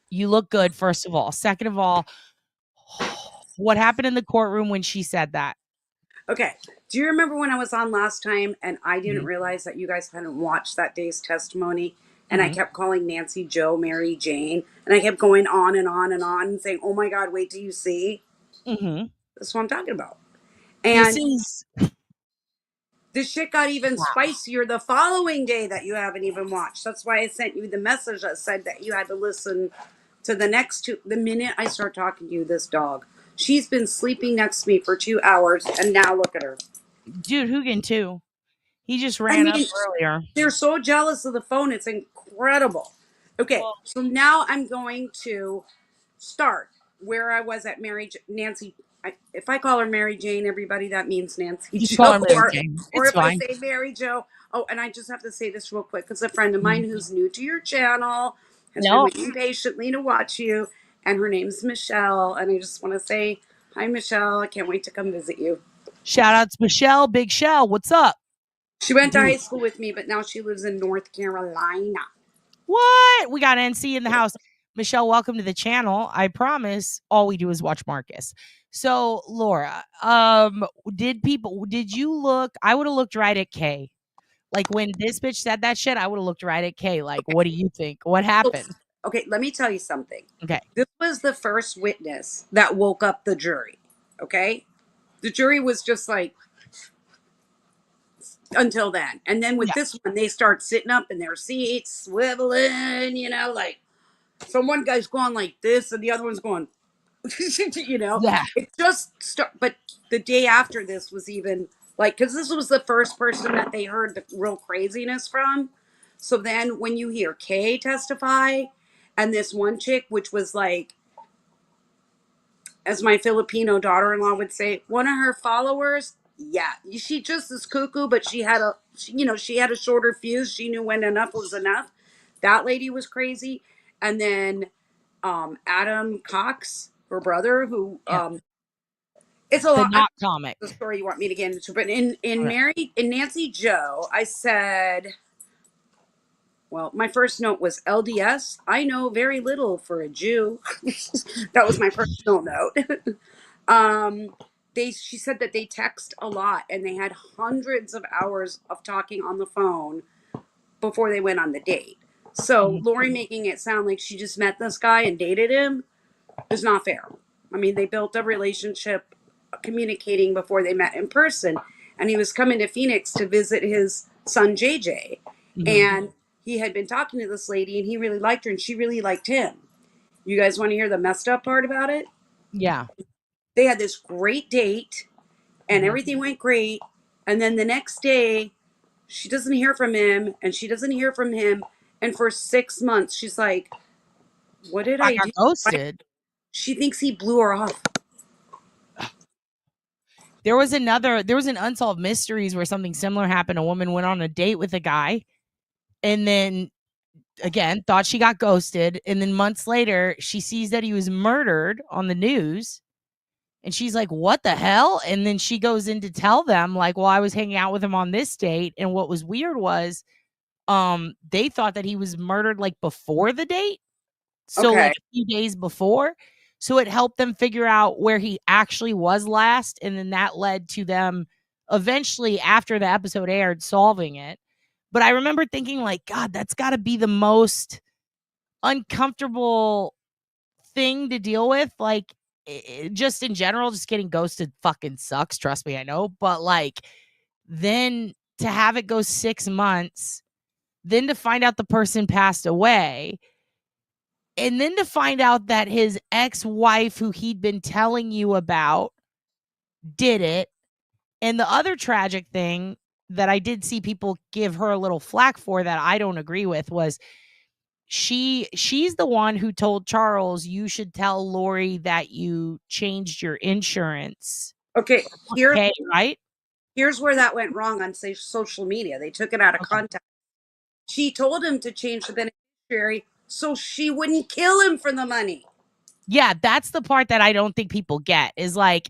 you look good, first of all. Second of all, what happened in the courtroom when she said that? Okay. Do you remember when I was on last time and I didn't Mm-hmm. realize that you guys hadn't watched that day's testimony? And I kept calling Nancy Joe Mary Jane. And I kept going on and on and on and saying, oh my God, wait till you see. Mm-hmm. That's what I'm talking about. This And is... this shit got even spicier the following day that you haven't even watched. That's why I sent you the message that said that you had to listen to the next two. The minute I start talking to you, this dog, she's been sleeping next to me for 2 hours. And now look at her. Dude, Hugin too. He just ran up earlier. They're so jealous of the phone. It's incredible. Okay, so now I'm going to start where I was at Nancy. If I call her Mary Jane, everybody, that means Nancy You Joe. call her Mary Jane. Or It's if fine. I say Mary Joe. Oh, and I just have to say this real quick because a friend of mine who's new to your channel has been waiting patiently to watch you, and her name's Michelle. And I just want to say hi, Michelle. I can't wait to come visit you. Shout out to Michelle, Big Shell. What's up? She went to high school with me, but now she lives in North Carolina. What? We got NC in the house. Michelle, welcome to the channel. I promise all we do is watch Marcus. So, Laura, did you look? I would have looked right at Kay. Like when this bitch said that shit, I would have looked right at Kay. Like, what do you think? What happened? Okay, let me tell you something. Okay. This was the first witness that woke up the jury. Okay? The jury was just like, until then. And then with this one, they start sitting up in their seats, swiveling, like, so one guy's going like this and the other one's going, Yeah. It just but the day after this was even like, because this was the first person that they heard the real craziness from. So then when you hear Kay testify and this one chick, which was like, as my Filipino daughter-in-law would say, one of her followers, yeah, she just is cuckoo, but she had a shorter fuse. She knew when enough was enough. That lady was crazy. And then Adam Cox, her brother, who it's a lot. Not comic. The story you want me to get into, but in Nancy Joe, I said, well, my first note was LDS. I know very little for a Jew. That was my personal note. She said that they text a lot and they had hundreds of hours of talking on the phone before they went on the date. So Lori making it sound like she just met this guy and dated him is not fair. I mean, they built a relationship communicating before they met in person, and he was coming to Phoenix to visit his son JJ. And he had been talking to this lady and he really liked her and she really liked him. You guys want to hear the messed up part about it? Yeah. They had this great date and everything went great. And then the next day, she doesn't hear from him and she doesn't hear from him. And for 6 months, she's like, what did I got do? ghosted. She thinks he blew her off. There was an Unsolved Mysteries where something similar happened. A woman went on a date with a guy and then again thought she got ghosted. And then months later, she sees that he was murdered on the news. And she's like, what the hell? And then she goes in to tell them, like, well, I was hanging out with him on this date. And what was weird was they thought that he was murdered like before the date. So like a few days before. So it helped them figure out where he actually was last. And then that led to them eventually, after the episode aired, solving it. But I remember thinking, like, God, that's got to be the most uncomfortable thing to deal with. Like, just in general, just getting ghosted fucking sucks. Trust me, I know. But like, then to have it go 6 months, then to find out the person passed away. And then to find out that his ex-wife, who he'd been telling you about, did it. And the other tragic thing that I did see people give her a little flack for that I don't agree with was she's the one who told Charles, you should tell Lori that you changed your insurance. Okay, right? Here's where that went wrong on social media. They took it out of context. She told him to change the beneficiary so she wouldn't kill him for the money. Yeah, that's the part that I don't think people get is like,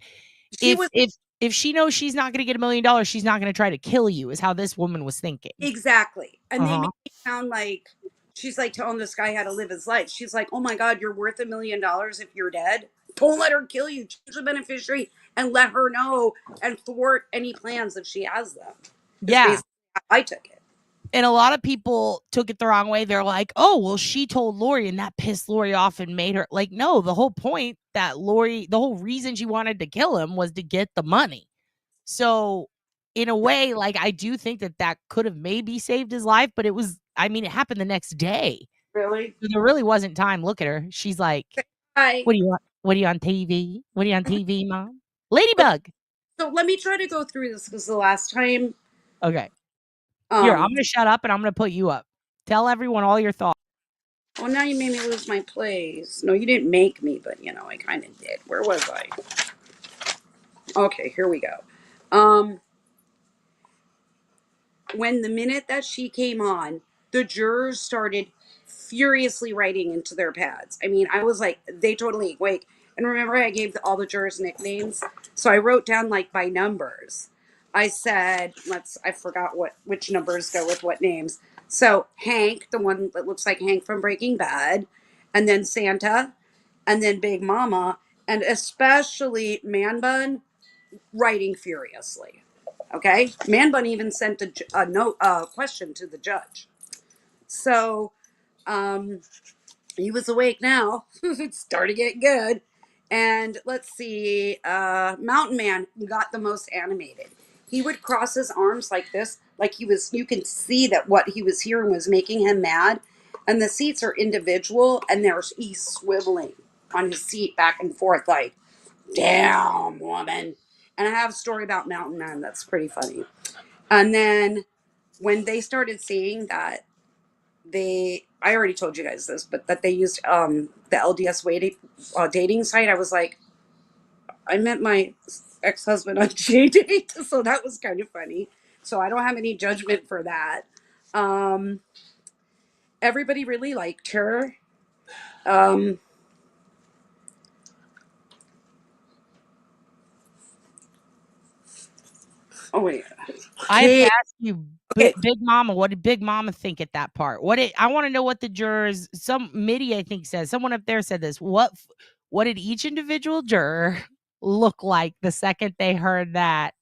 if she knows she's not going to get $1 million, she's not going to try to kill you, is how this woman was thinking. Exactly. And they make it sound like she's like telling this guy how to live his life. She's like, oh my God, you're worth $1 million if you're dead. Don't let her kill you. Change the beneficiary and let her know and thwart any plans if she has them. Yeah. I took it. And a lot of people took it the wrong way. They're like, oh, well, she told Lori and that pissed Lori off and made her like, no, the whole point that the whole reason she wanted to kill him was to get the money. So in a way, like, I do think that could have maybe saved his life, but it happened the next day. Really? So there really wasn't time. Look at her. She's like, Hi. What are you on TV? What are you on TV, Mom? Ladybug. So let me try to go through this because the last time. Okay. Here, I'm going to shut up and I'm going to put you up. Tell everyone all your thoughts. Oh, now you made me lose my place. No, you didn't make me, but I kind of did. Where was I? Okay, here we go. When the minute that she came on, the jurors started furiously writing into their pads. I mean, I was like, they totally awake. And remember, I gave all the jurors nicknames. So I wrote down like by numbers. I said, I forgot which numbers go with what names. So Hank, the one that looks like Hank from Breaking Bad, and then Santa, and then Big Mama, and especially Man Bun, writing furiously. Okay, Man Bun even sent a note, question to the judge. So, he was awake now. It's starting to get good. And let's see, Mountain Man got the most animated. He would cross his arms like this, like you can see that what he was hearing was making him mad. And the seats are individual, and he's swiveling on his seat back and forth, like, damn, woman. And I have a story about Mountain Man that's pretty funny. And then when they started seeing that I already told you guys this, but that they used the LDS dating site, I was like, I met my ex-husband on J-Date, so that was kind of funny. So I don't have any judgment for that. Everybody really liked her. Oh wait, I have to ask you, Big Mama. What did Big Mama think at that part? I want to know what the jurors. Mitty, I think, says. Someone up there said this. What did each individual juror look like the second they heard that?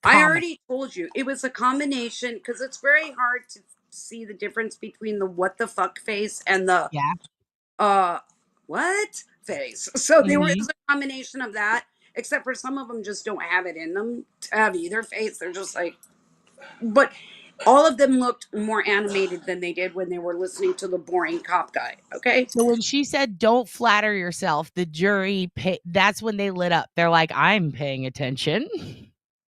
I already told you it was a combination because it's very hard to see the difference between the what the fuck face and the what face. So it was a combination of that. Except for some of them just don't have it in them to have either face. They're just like, but all of them looked more animated than they did when they were listening to the boring cop guy. Okay. So when she said, don't flatter yourself, the jury, that's when they lit up. They're like, I'm paying attention.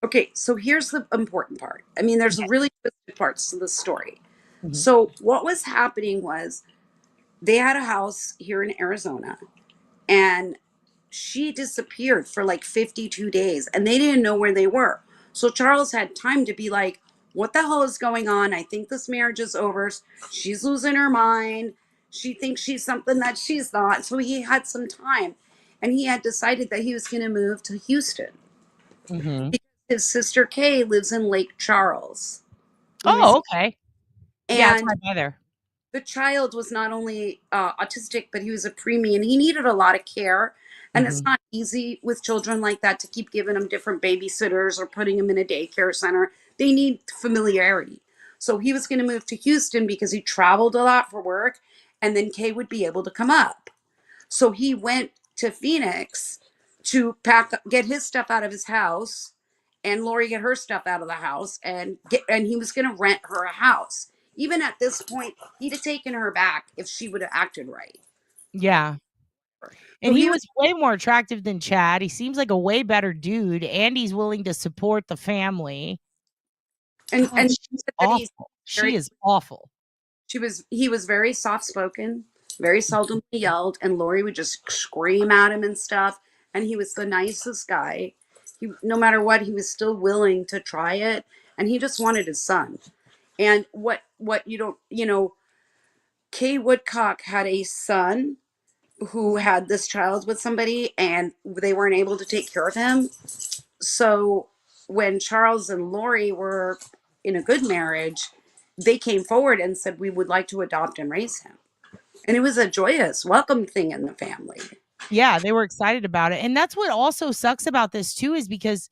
Okay. So here's the important part. I mean, there's really good parts to the story. Mm-hmm. So what was happening was they had a house here in Arizona, and she disappeared for like 52 days and they didn't know where they were. So Charles had time to be like, what the hell is going on? I think this marriage is over. She's losing her mind. She thinks she's something that she's not. So he had some time and he had decided that he was going to move to Houston. Mm-hmm. Because his sister Kay lives in Lake Charles. Oh, okay. Yeah, it's And right by there. the child was not only autistic, but he was a preemie and he needed a lot of care. And it's not easy with children like that to keep giving them different babysitters or putting them in a daycare center. They need familiarity. So he was going to move to Houston because he traveled a lot for work, and then Kay would be able to come up. So he went to Phoenix to get his stuff out of his house, and Lori get her stuff out of the house, and he was going to rent her a house. Even at this point, he'd have taken her back if she would have acted right. Yeah. And So he was way more attractive than Chad. He seems like a way better dude, and he's willing to support the family. And God, she's awful. She is awful. He was very soft spoken, very seldom yelled, and Lori would just scream at him and stuff. And he was the nicest guy. No matter what, he was still willing to try it, and he just wanted his son. And what you don't, Kay Woodcock had a son who had this child with somebody, and they weren't able to take care of him. So when Charles and Lori were in a good marriage, they came forward and said, we would like to adopt and raise him. And it was a joyous welcome thing in the family. Yeah, they were excited about it. And that's what also sucks about this too, is because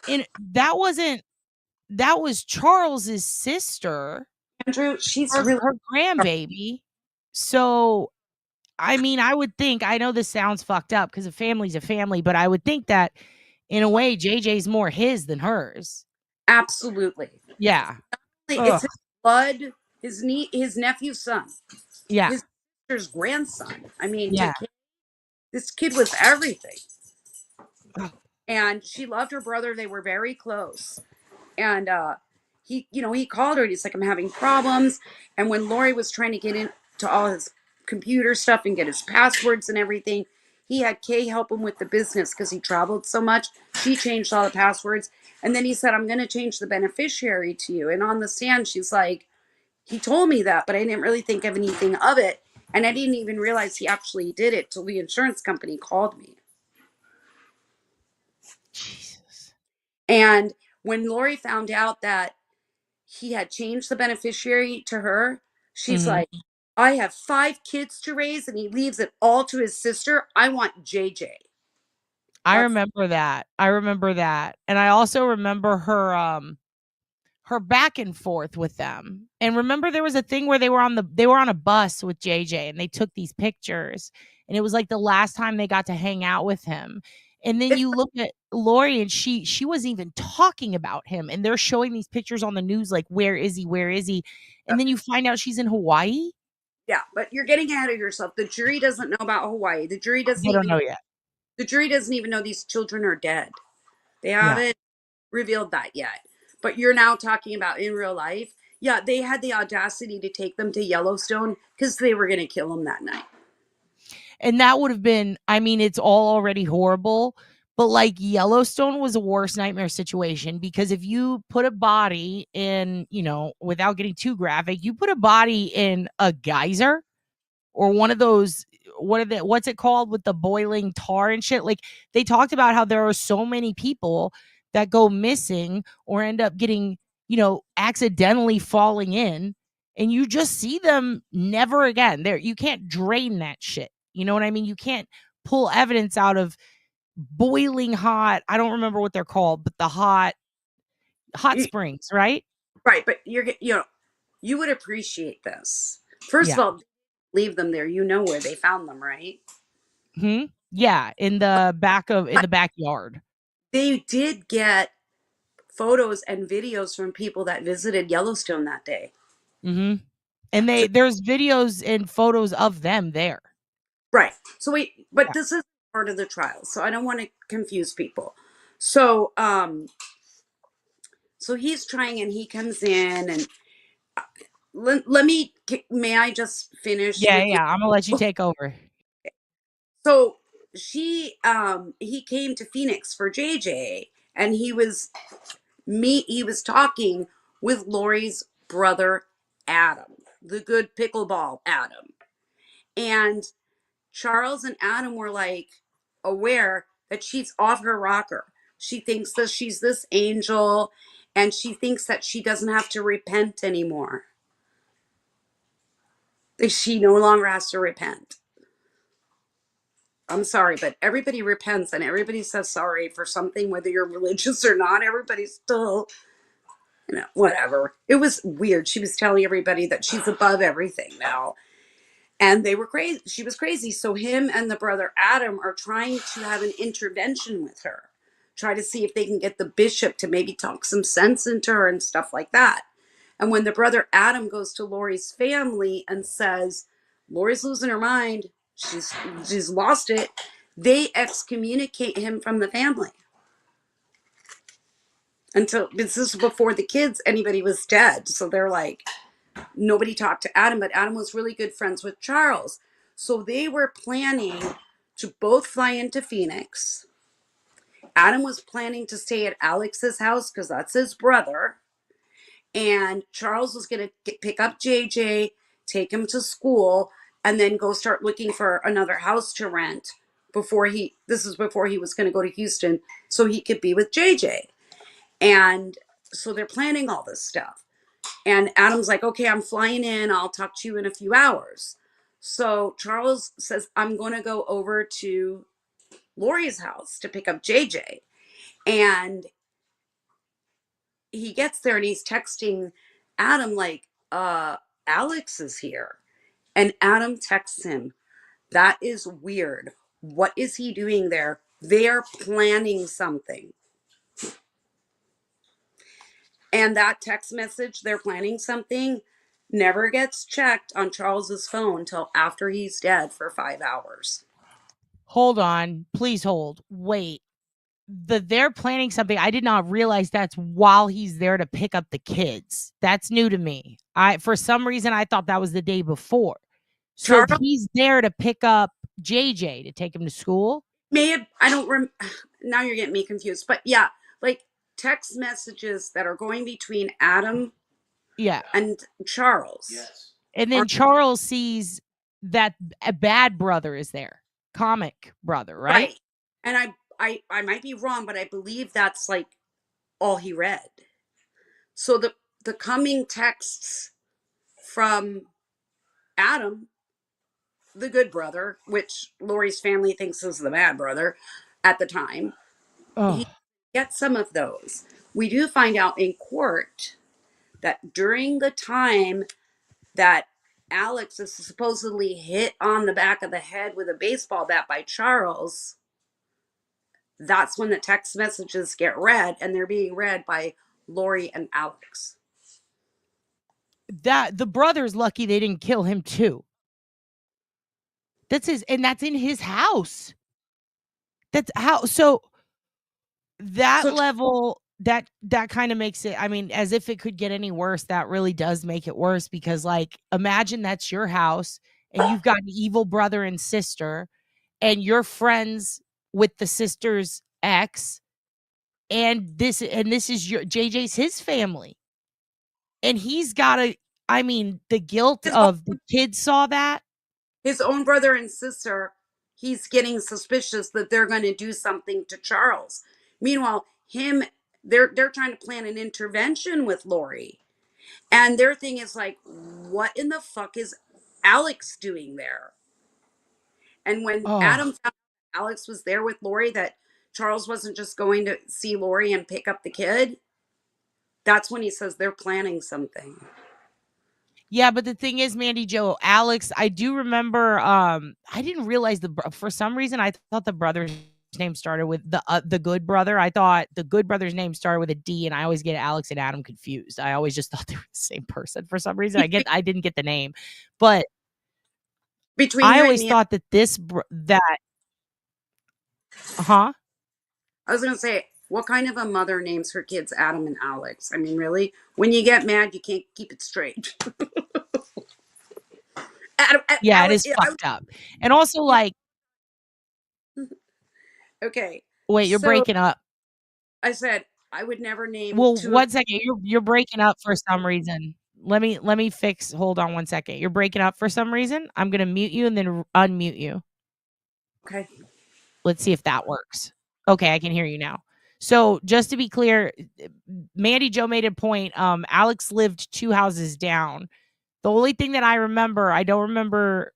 that was Charles's sister. Andrew, she's her grandbaby. So I mean, I would think, I know this sounds fucked up because a family's a family, but I would think that in a way, JJ's more his than hers. Absolutely. Yeah. It's his blood, his nephew's son. Yeah. His sister's grandson. I mean, Yeah. this kid was everything. And she loved her brother. They were very close. And he called her and he's like, I'm having problems. And when Lori was trying to get into all his computer stuff and get his passwords and everything, he had Kay help him with the business because he traveled so much. She changed all the passwords. And then he said, I'm going to change the beneficiary to you. And on the stand, she's like, he told me that, but I didn't really think of anything of it. And I didn't even realize he actually did it till the insurance company called me. Jesus. And when Lori found out that he had changed the beneficiary to her, she's like, I have 5 kids to raise and he leaves it all to his sister. I want JJ. I remember that. And I also remember her back and forth with them. And remember there was a thing where they were on a bus with JJ and they took these pictures, and it was like the last time they got to hang out with him. And then you look at Lori and she wasn't even talking about him, and they're showing these pictures on the news like, where is he? And then you find out she's in Hawaii. Yeah, but you're getting ahead of yourself. The jury doesn't know about Hawaii. The jury doesn't They don't know yet. The jury doesn't even know these children are dead. They haven't revealed that yet. But you're now talking about in real life. Yeah, they had the audacity to take them to Yellowstone because they were going to kill them that night. And that would have been, I mean, it's all already horrible, but like Yellowstone was a worse nightmare situation, because if you put a body in, without getting too graphic, you put a body in a geyser or one of those, what's it called with the boiling tar and shit? Like, they talked about how there are so many people that go missing or end up getting, accidentally falling in, and you just see them never again. You can't drain that shit. You know what I mean? You can't pull evidence out of boiling hot, I don't remember what they're called, but the hot springs, right? Right, but you would appreciate this. First of all, leave them there. You know where they found them, right? Yeah, in the backyard. They did get photos and videos from people that visited Yellowstone that day. And there's videos and photos of them there. Right. So but this is part of the trial, so I don't want to confuse people. So he's trying, and he comes in, and may I just finish? Yeah, I'm gonna let you take over. So he came to Phoenix for JJ, and he was talking with Lori's brother Adam, the good pickleball Adam. And Charles and Adam were like aware that she's off her rocker. She thinks that she's this angel, and she thinks that she doesn't have to repent anymore. She no longer has to repent. I'm sorry, but everybody repents and everybody says sorry for something, whether you're religious or not. Everybody's still, whatever. It was weird. She was telling everybody that she's above everything now. And they were crazy. She was crazy. So him and the brother Adam are trying to have an intervention with her. Try to see if they can get the bishop to maybe talk some sense into her and stuff like that. And when the brother Adam goes to Lori's family and says, Lori's losing her mind, she's lost it, they excommunicate him from the family. Until this is before the kids, anybody was dead. So they're like, nobody talked to Adam, but Adam was really good friends with Charles. So they were planning to both fly into Phoenix. Adam was planning to stay at Alex's house because that's his brother. And Charles was going to pick up JJ, take him to school, and then go start looking for another house to rent this is before he was going to go to Houston so he could be with JJ. And so they're planning all this stuff. And Adam's like, okay, I'm flying in. I'll talk to you in a few hours. So Charles says, I'm going to go over to Lori's house to pick up JJ. And he gets there and he's texting Adam like, Alex is here. And Adam texts him, that is weird. What is he doing there? They are planning something. And that text message, they're planning something, never gets checked on Charles's phone till after he's dead for 5 hours. Hold on. Please hold. Wait. They're planning something. I did not realize that's while he's there to pick up the kids. That's new to me. For some reason, I thought that was the day before. So he's there to pick up JJ to take him to school? Now you're getting me confused. But yeah, like text messages that are going between Adam and Charles. Yes. And then Charles sees that a bad brother is there. Comic brother, right? And I might be wrong, but I believe that's like all he read. So the coming texts from Adam, the good brother, which Lori's family thinks is the bad brother at the time, he gets some of those. We do find out in court that during the time that Alex is supposedly hit on the back of the head with a baseball bat by Charles, that's when the text messages get read, and they're being read by Lori and Alex. That the brother's lucky they didn't kill him too. That's in his house. That's how. So that level, that kind of makes it. I mean, as if it could get any worse. That really does make it worse because, like, imagine that's your house and you've got an evil brother and sister, and you're friends with the sister's ex, and this is your JJ's his family, and he's got to. I mean, the guilt of the kids saw that. His own brother and sister, he's getting suspicious that they're going to do something to Charles. Meanwhile, they're trying to plan an intervention with Lori. And their thing is like, what in the fuck is Alex doing there? And when Adam found out Alex was there with Lori, that Charles wasn't just going to see Lori and pick up the kid, that's when he says they're planning something. Yeah, but the thing is, Mandy Joe, Alex, I do remember. I didn't realize for some reason I thought the brother's name started with the good brother. I thought the good brother's name started with a D, and I always get Alex and Adam confused. I always just thought they were the same person for some reason. I didn't get the name, but I always thought that I was gonna say, what kind of a mother names her kids Adam and Alex? I mean, really? When you get mad, you can't keep it straight. Yeah, Alex, it is fucked up. And also, like, Okay. Wait, you're So breaking up. I said I would never name Well, two of 1 second. You're breaking up for some reason. Let me fix. Hold on 1 second. You're breaking up for some reason. I'm gonna mute you and then unmute you. Okay. Let's see if that works. Okay, I can hear you now. So just to be clear, Mandy Joe made a point. Alex lived 2 houses down. The only thing that I remember, I don't remember.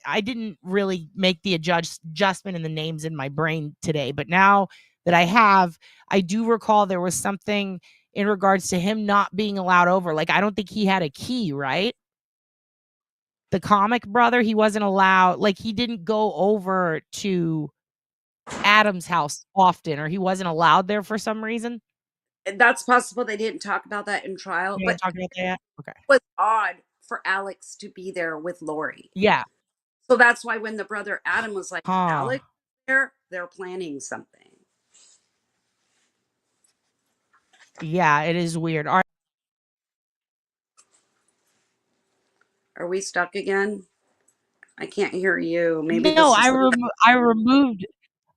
I didn't really make the adjustment in the names in my brain today, but now that I have, I do recall there was something in regards to him not being allowed over. Like, I don't think he had a key, right? The comic brother, he wasn't allowed. Like, he didn't go over to Adam's house often, or he wasn't allowed there for some reason. That's possible. They didn't talk about that in trial, You but didn't talk about that yet? Okay. it was odd for Alex to be there with Lori. Yeah. So that's why when the brother Adam was like, Huh. Alex, they're planning something. Yeah, it is weird. Are we stuck again? I can't hear you. Maybe No, this is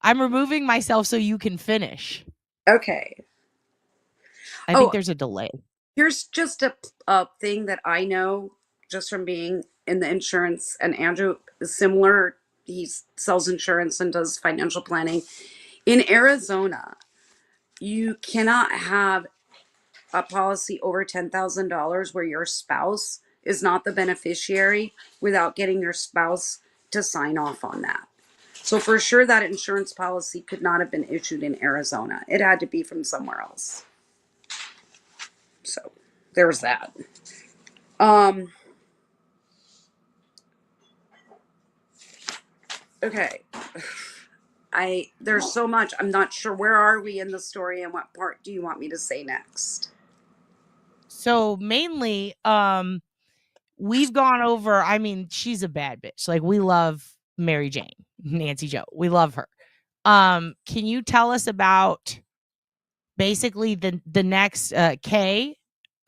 I'm removing myself so you can finish. okay. I think there's a delay. Here's just a thing that I know just from being in the insurance, and Andrew is similar. He sells insurance and does financial planning. In Arizona, you cannot have a policy over $10,000 where your spouse is not the beneficiary without getting your spouse to sign off on that. So for sure that insurance policy could not have been issued in Arizona. It had to be from somewhere else. So there's that. Okay. There's so much. I'm not sure, where are we in the story and what part do you want me to say next? So mainly, we've gone over, I mean, she's a bad bitch. Like, we love Mary Jane, Nancy Joe. We love her. Can you tell us about basically the next Kay?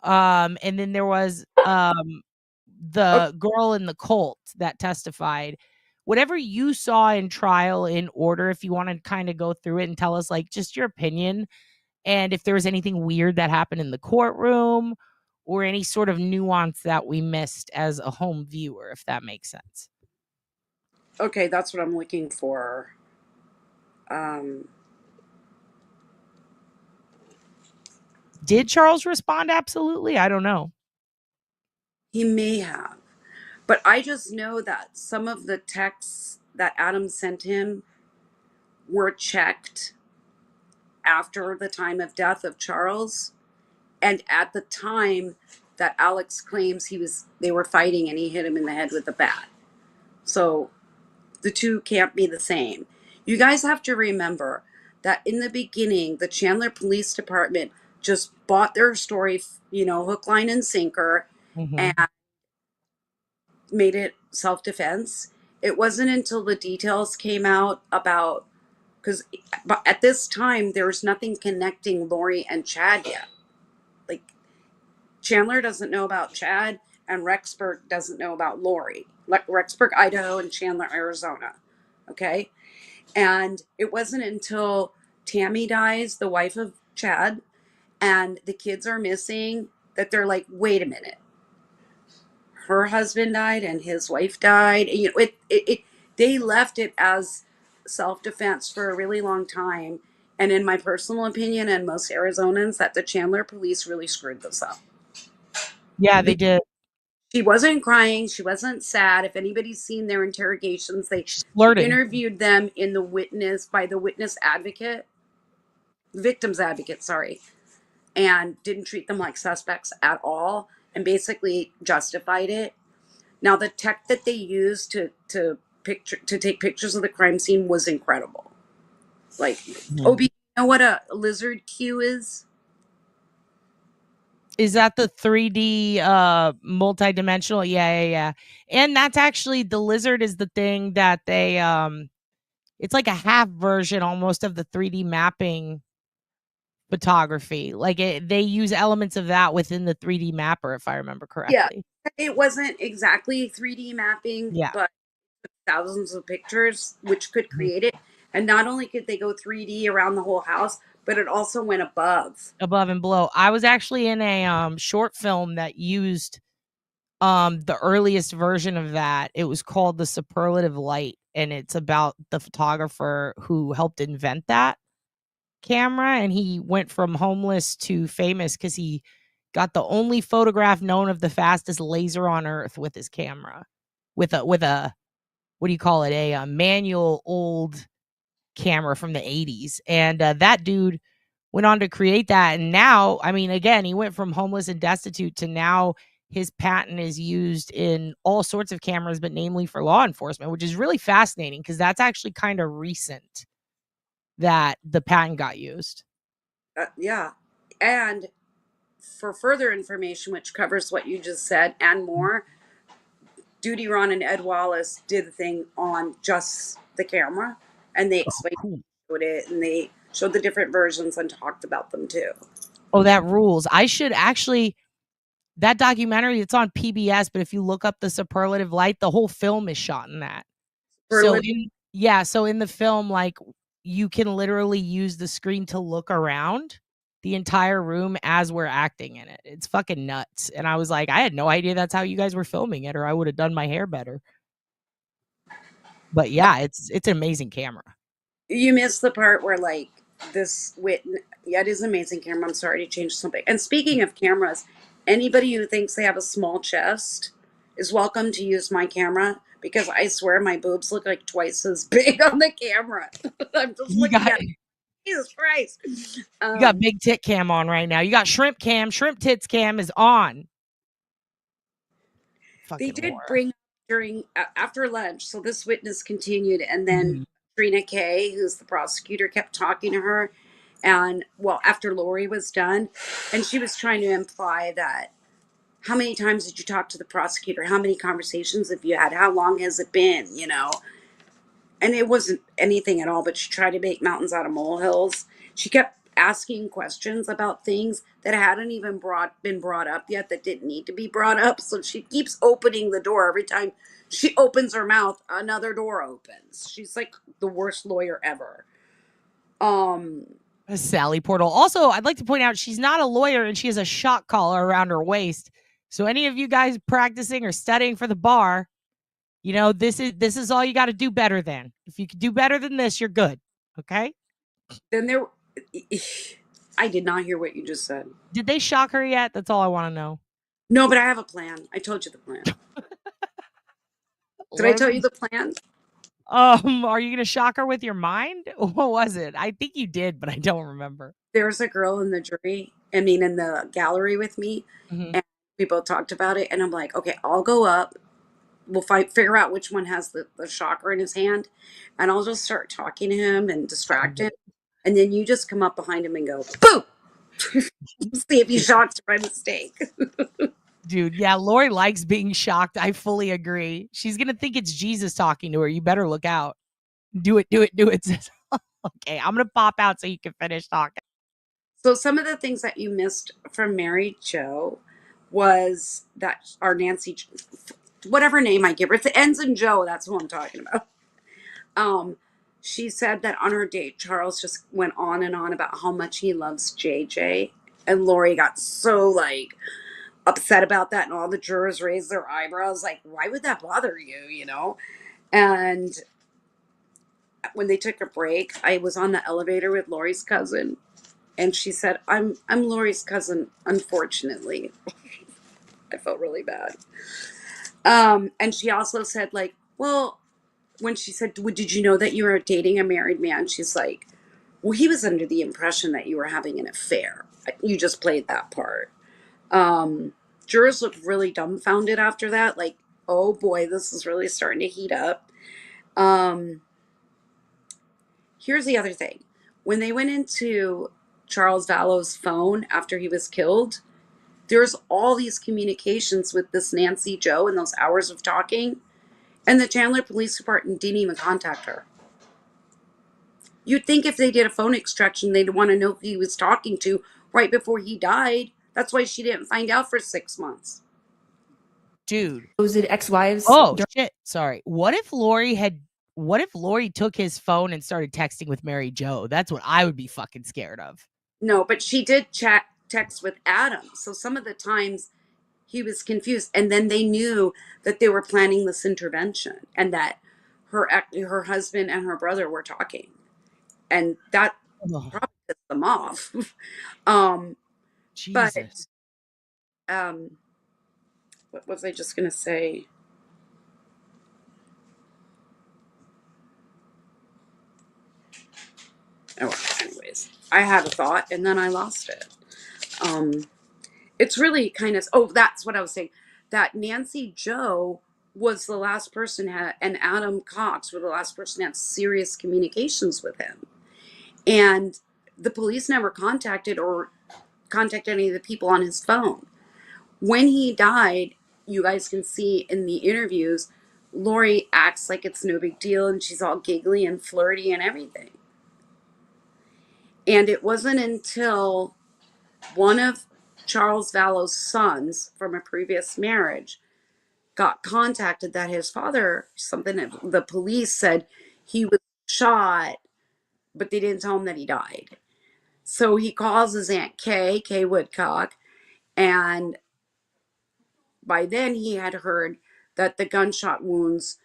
And then there was the girl in the cult that testified. Whatever you saw in trial in order, if you want to kind of go through it and tell us like just your opinion, and if there was anything weird that happened in the courtroom or any sort of nuance that we missed as a home viewer, if that makes sense. Okay, that's what I'm looking for. Did Charles respond? Absolutely. I don't know. He may have. But I just know that some of the texts that Adam sent him were checked after the time of death of Charles, and at the time that Alex claims they were fighting and he hit him in the head with a bat. So the two can't be the same. You guys have to remember that in the beginning, the Chandler Police Department just bought their story, hook, line, and sinker, and made it self-defense. It wasn't until the details came out about, because at this time, there was nothing connecting Lori and Chad yet. Like, Chandler doesn't know about Chad, and Rexburg doesn't know about Lori. Like, Rexburg, Idaho, and Chandler, Arizona. Okay? And it wasn't until Tammy dies, the wife of Chad, and the kids are missing, that they're like, wait a minute. Her husband died and his wife died. And, they left it as self-defense for a really long time. And in my personal opinion, and most Arizonans, that the Chandler police really screwed this up. Yeah, they did. She wasn't crying. She wasn't sad. If anybody's seen their interrogations, they interviewed them by the witness advocate, victim's advocate, sorry, and didn't treat them like suspects at all, and basically justified it. Now, the tech that they used to take pictures of the crime scene was incredible. Like, Obi, you know what a lizard cue is? Is that the 3D multidimensional? Yeah. And that's actually, the lizard is the thing that they it's like a half version almost of the 3D mapping photography. Like, they use elements of that within the 3D mapper, if I remember correctly. Yeah, it wasn't exactly 3D mapping, but thousands of pictures, which could create it. And not only could they go 3D around the whole house, but it also went above and below. I was actually in a short film that used the earliest version of that. It was called The Superlative Light, and it's about the photographer who helped invent that camera, and he went from homeless to famous because he got the only photograph known of the fastest laser on earth with his camera, with a what do you call it, a manual old camera from the 80s. And that dude went on to create that, and now, I mean, again, he went from homeless and destitute to now his patent is used in all sorts of cameras, but namely for law enforcement, which is really fascinating because that's actually kind of recent that the patent got used. Yeah. And for further information, which covers what you just said and more, Duty Ron and Ed Wallace did a thing on just the camera, and they explained it, and they showed the different versions and talked about them too. Oh, that rules. I should actually, that documentary, it's on PBS, but if you look up The Superlative Light, the whole film is shot in that. So in the film, like, you can literally use the screen to look around the entire room as we're acting in it. It's fucking nuts. And I was like, I had no idea that's how you guys were filming it, or I would have done my hair better. But yeah, it's an amazing camera. You missed the part where, like, this witness, yeah, it is an amazing camera. I'm sorry to change something. And speaking of cameras, anybody who thinks they have a small chest is welcome to use my camera, because I swear my boobs look like twice as big on the camera. I'm just looking at it. Jesus Christ. You got big tit cam on right now. You got shrimp cam. Shrimp tits cam is on. They did bring during after lunch. So this witness continued, and then Trina Kay, who's the prosecutor, kept talking to her. And well, after Lori was done, and she was trying to imply that, how many times did you talk to the prosecutor? How many conversations have you had? How long has it been? You know, and it wasn't anything at all, but she tried to make mountains out of molehills. She kept asking questions about things that hadn't even been brought up yet, that didn't need to be brought up. So she keeps opening the door. Every time she opens her mouth, another door opens. She's like the worst lawyer ever. Sally Portal. Also, I'd like to point out she's not a lawyer, and she has a shock collar around her waist. So any of you guys practicing or studying for the bar, you know, this is all you got to do better than. If you can do better than this, you're good. Okay? Then I did not hear what you just said. Did they shock her yet? That's all I want to know. No, but I have a plan. I told you the plan. Did I tell you the plan? Are you gonna shock her with your mind? What was it? I think you did, but I don't remember. There's a girl in the jury, in the gallery with me, and we both talked about it. And I'm like, okay, I'll go up. We'll figure out which one has the shocker in his hand, and I'll just start talking to him and distract him. And then you just come up behind him and go, boom! See if he shocks her by mistake. Dude, yeah, Lori likes being shocked. I fully agree. She's going to think it's Jesus talking to her. You better look out. Do it. Okay, I'm going to pop out so you can finish talking. So some of the things that you missed from Mary Jo was that our Nancy, whatever name I give her, if it ends in Joe, that's who I'm talking about. She said that on her date, Charles just went on and on about how much he loves JJ. And Lori got so, like, upset about that, and all the jurors raised their eyebrows, like, why would that bother you, you know? And when they took a break, I was on the elevator with Lori's cousin, and she said, I'm Lori's cousin, unfortunately. I felt really bad. And she also said, like, well, when she said, did you know that you were dating a married man? She's like, well, he was under the impression that you were having an affair. You just played that part. Jurors looked really dumbfounded after that. Like, oh boy, this is really starting to heat up. Here's the other thing. When they went into Charles Vallow's phone after he was killed, there's all these communications with this Nancy Jo and those hours of talking, and the Chandler Police Department didn't even contact her. You'd think if they did a phone extraction, they'd want to know who he was talking to right before he died. That's why she didn't find out for 6 months. Dude. Was it ex-wives? Oh, shit. Sorry. What if Lori had what if Lori took his phone and started texting with Mary Jo? That's what I would be fucking scared of. No, but she did text with Adam. So some of the times he was confused. And then they knew that they were planning this intervention and that her husband and her brother were talking. And that probably pissed them off. Jesus. But what was I just going to say? Oh, well, anyways, I had a thought and then I lost it. It's really kind of, that's what I was saying. That Nancy Joe was the last person and Adam Cox were the last person had serious communications with him. And the police never contacted any of the people on his phone. When he died, you guys can see in the interviews, Lori acts like it's no big deal and she's all giggly and flirty and everything. And it wasn't until one of Charles Vallow's sons from a previous marriage got contacted that his father, the police said he was shot, but they didn't tell him that he died. So he calls his Aunt Kay Woodcock, and by then he had heard that the gunshot wounds,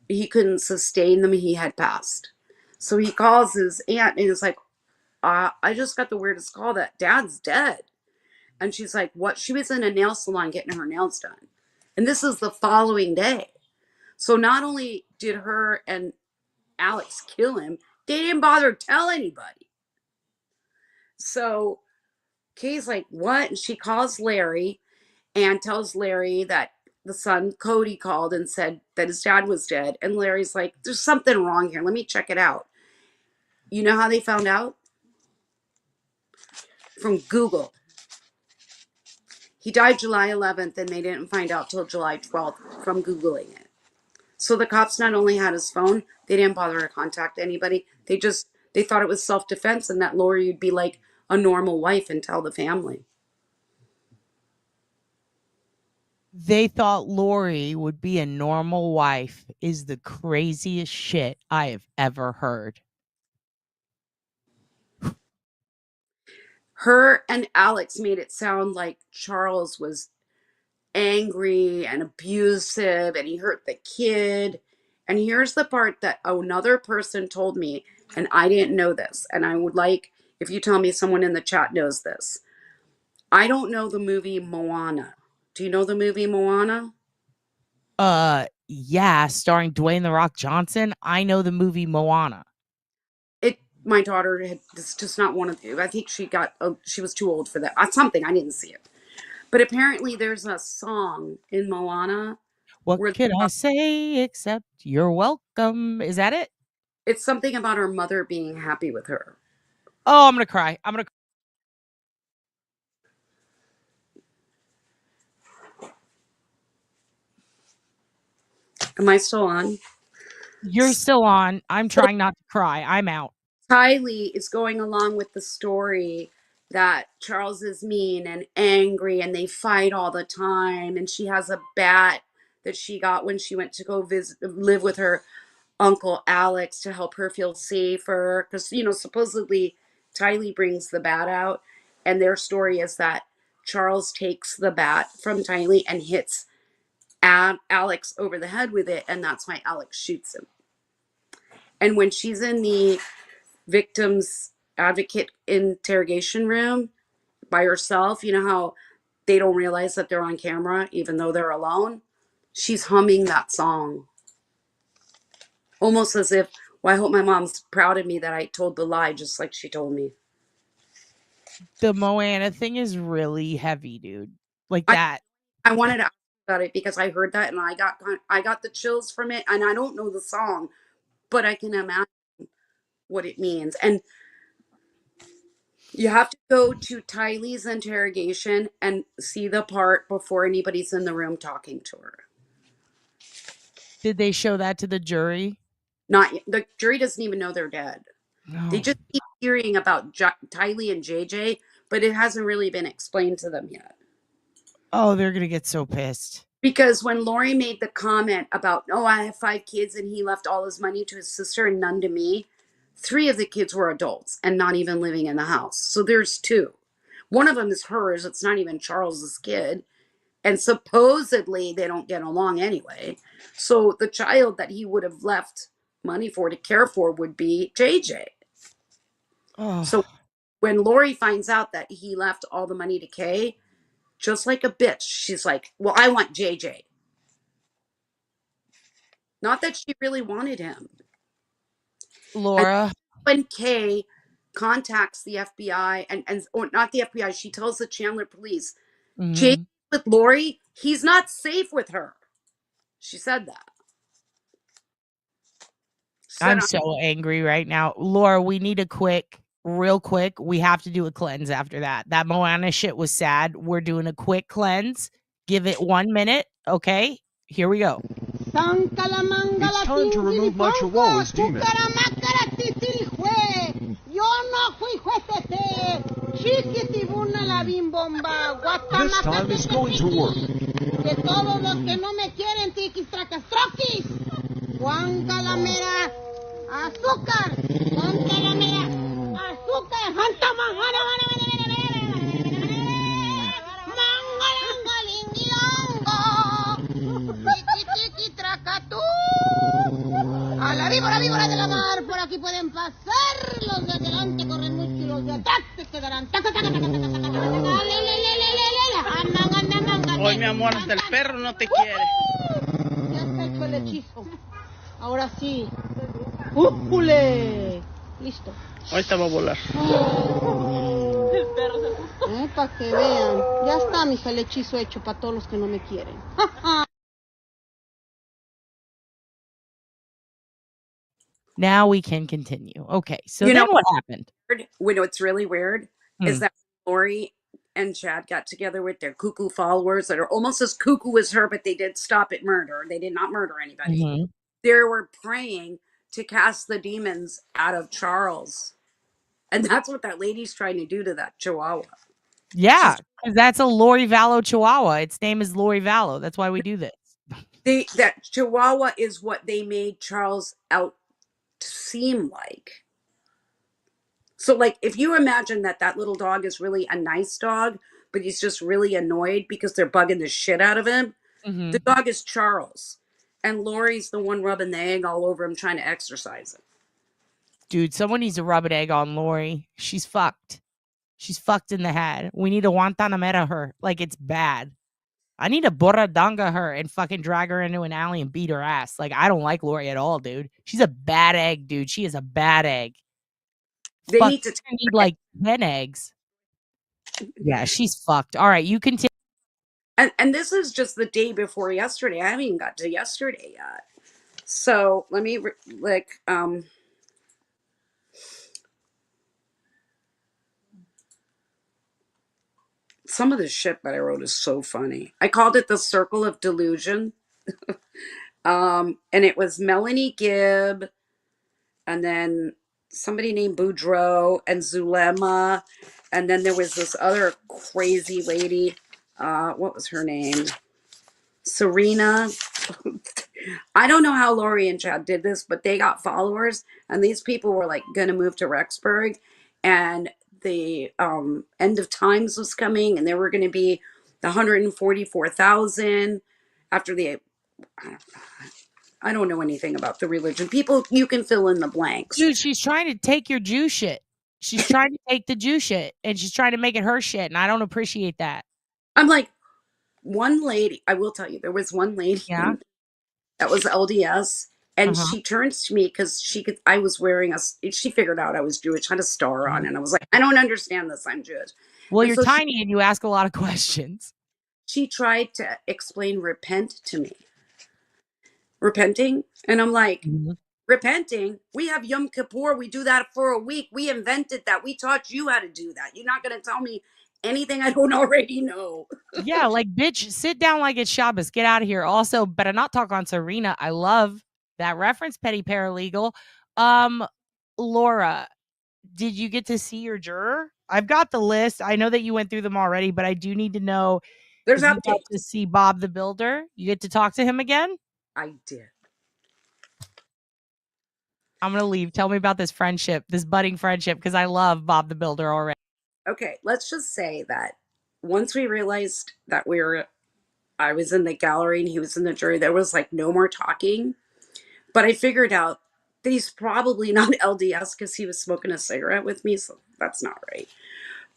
he couldn't sustain them, he had passed. So he calls his aunt and is like, I just got the weirdest call that Dad's dead. And she's like, what? She was in a nail salon getting her nails done. And this is the following day. So not only did her and Alex kill him, they didn't bother to tell anybody. So Kay's like, what? And she calls Larry and tells Larry that the son, Cody, called and said that his dad was dead. And Larry's like, there's something wrong here. Let me check it out. You know how they found out? From Google. He died July 11th and they didn't find out till July 12th from Googling it. So the cops not only had his phone, they didn't bother to contact anybody. They thought it was self-defense and that Lori would be like a normal wife and tell the family. They thought Lori would be a normal wife is the craziest shit I have ever heard. Her and Alex made it sound like Charles was angry and abusive and he hurt the kid. And here's the part that another person told me, and I didn't know this. And I would like if you tell me someone in the chat knows this. I don't know the movie Moana. Do you know the movie Moana? Yeah, starring Dwayne The Rock Johnson. I know the movie Moana. My daughter had just not one of the, I think she was too old for that. Something, I didn't see it. But apparently there's a song in Moana. What can I say except you're welcome? Is that it? It's something about her mother being happy with her. Oh, I'm going to cry. Am I still on? You're still on. I'm trying not to cry. I'm out. Tylee is going along with the story that Charles is mean and angry and they fight all the time. And she has a bat that she got when she went to go live with her uncle Alex to help her feel safer. Because, supposedly Tylee brings the bat out. And their story is that Charles takes the bat from Tylee and hits Alex over the head with it. And that's why Alex shoots him. And when she's in the victim's advocate interrogation room by herself, you know how they don't realize that they're on camera even though they're alone, she's humming that song almost as if, well, I hope my mom's proud of me that I told the lie just like she told me. The Moana thing is really heavy, dude. Like that. I wanted to ask about it because I heard that and I got the chills from it, and I don't know the song, but I can imagine what it means. And you have to go to Tylee's interrogation and see the part before anybody's in the room talking to her. Did they show that to the jury? Not yet. The jury doesn't even know they're dead. No. They just keep hearing about Tylee and JJ, but it hasn't really been explained to them yet. Oh, they're going to get so pissed. Because when Lori made the comment about, oh, I have 5 kids and he left all his money to his sister and none to me, 3 of the kids were adults and not even living in the house. So there's 2. One of them is hers. It's not even Charles's kid. And supposedly they don't get along anyway. So the child that he would have left money for to care for would be JJ. Oh. So when Lori finds out that he left all the money to Kay, just like a bitch, she's like, well, I want JJ. Not that she really wanted him. Laura. And when Kay contacts the FBI or not the FBI, she tells the Chandler police, Jay with Lori, he's not safe with her. She said that. I'm so angry right now. Laura, we need a real quick. We have to do a cleanse after that. That Moana shit was sad. We're doing a quick cleanse. Give it 1 minute. Okay, here we go. It's time to remove my chihuahua's demon. This time is going to work. Juan Calamera, azúcar. Juan Calamera, azúcar. Hanta manjana, tiki tracatú. A la víbora de la mar, por aquí pueden pasar. Los de adelante corren mucho y los de atrás se quedarán. Hoy, mi amor, hasta el perro no te quiere. Ya está hecho el hechizo. Ahora sí. ¡Újule! Listo. Ahorita va a volar. Para que vean. Ya está, mija, el hechizo hecho para todos los que no me quieren. Now we can continue. Okay, so you then know what happened? What's really weird is that Lori and Chad got together with their cuckoo followers that are almost as cuckoo as her, but they did stop at murder. They did not murder anybody. They were praying to cast the demons out of Charles. And that's what that lady's trying to do to that chihuahua. Yeah, because that's a Lori Vallow chihuahua. Its name is Lori Vallow. That's why we do this. That chihuahua is what they made Charles out to seem like. So, like, if you imagine that little dog is really a nice dog, but he's just really annoyed because they're bugging the shit out of him, the dog is Charles. And Lori's the one rubbing the egg all over him trying to exercise him. Dude, someone needs to rub an egg on Lori. She's fucked. She's fucked in the head. We need to Guantanamera her. Like, it's bad. I need to Boradanga her and fucking drag her into an alley and beat her ass. Like, I don't like Lori at all, dude. She's a bad egg, dude. She is a bad egg. They need to need like 10 eggs. Yeah, she's fucked. All right, you continue. And this is just the day before yesterday. I haven't even got to yesterday yet. So let me some of the shit that I wrote is so funny. I called it the circle of delusion. And it was Melanie Gibb, and then somebody named Boudreaux and Zulema, and then there was this other crazy lady. What was her name? Serena. I don't know how Lori and Chad did this, but they got followers, and these people were like going to move to Rexburg, and the end of times was coming, and there were going to be the 144,000 after the. I don't know anything about the religion. People, you can fill in the blanks. Dude, she's trying to take your Jew shit. She's trying to take the Jew shit, and she's trying to make it her shit, and I don't appreciate that. I'm like, one lady, I will tell you, there was one lady that was LDS, and she turns to me because I was wearing she figured out I was Jewish, had a star on, and I was like, I don't understand this, I'm Jewish. Well, and you're so tiny and you ask a lot of questions. She tried to explain repent to me. Repenting? And I'm like, repenting? We have Yom Kippur. We do that for a week. We invented that. We taught you how to do that. You're not going to tell me anything I don't already know. Yeah, like, bitch, sit down like it's Shabbos. Get out of here. Also, better not talk on Serena. I love that reference, petty paralegal. Laura, did you get to see your juror? I've got the list. I know that you went through them already, but I do need to know, There's You got updates. to see Bob the Builder. You get to talk to him again? I did. I'm going to leave. Tell me about this friendship, this budding friendship, because I love Bob the Builder already. Okay, let's just say that once we realized that I was in the gallery and he was in the jury, there was like no more talking. But I figured out that he's probably not LDS because he was smoking a cigarette with me, so that's not right.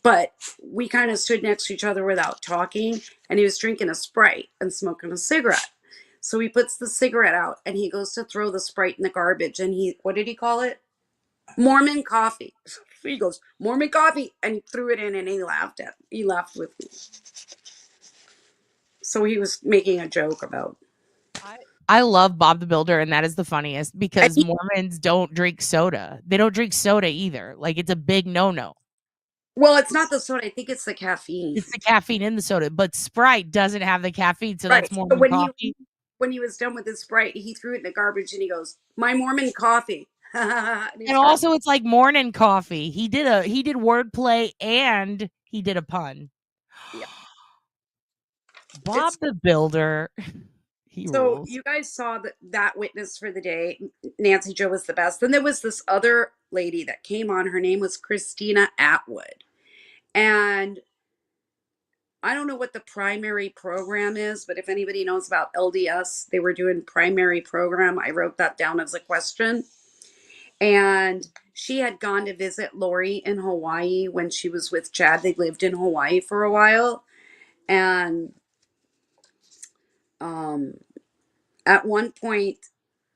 But we kind of stood next to each other without talking, and he was drinking a Sprite and smoking a cigarette. So he puts the cigarette out and he goes to throw the Sprite in the garbage, and what did he call it? Mormon coffee. He goes, Mormon coffee, and he threw it in and he laughed with me. So he was making a joke about. I love Bob the Builder, and that is the funniest because And Mormons don't drink soda. They don't drink soda either. Like, it's a big no-no. Well, it's not the soda. I think it's the caffeine. It's the caffeine in the soda, but Sprite doesn't have the caffeine, so Right. that's So Mormon coffee. when he was done with his Sprite, he threw it in the garbage and he goes, "My Mormon coffee." And also, it's like morning coffee. He did wordplay and he did a pun. Yeah. Bob the Builder. He So rules. you guys saw that witness for the day. Nancy Jo was the best. Then there was this other lady that came on. Her name was Christina Atwood. And I don't know what the primary program is, but if anybody knows about LDS, they were doing primary program. I wrote that down as a question. And she had gone to visit Lori in Hawaii when she was with Chad. They lived in Hawaii for a while. And at one point,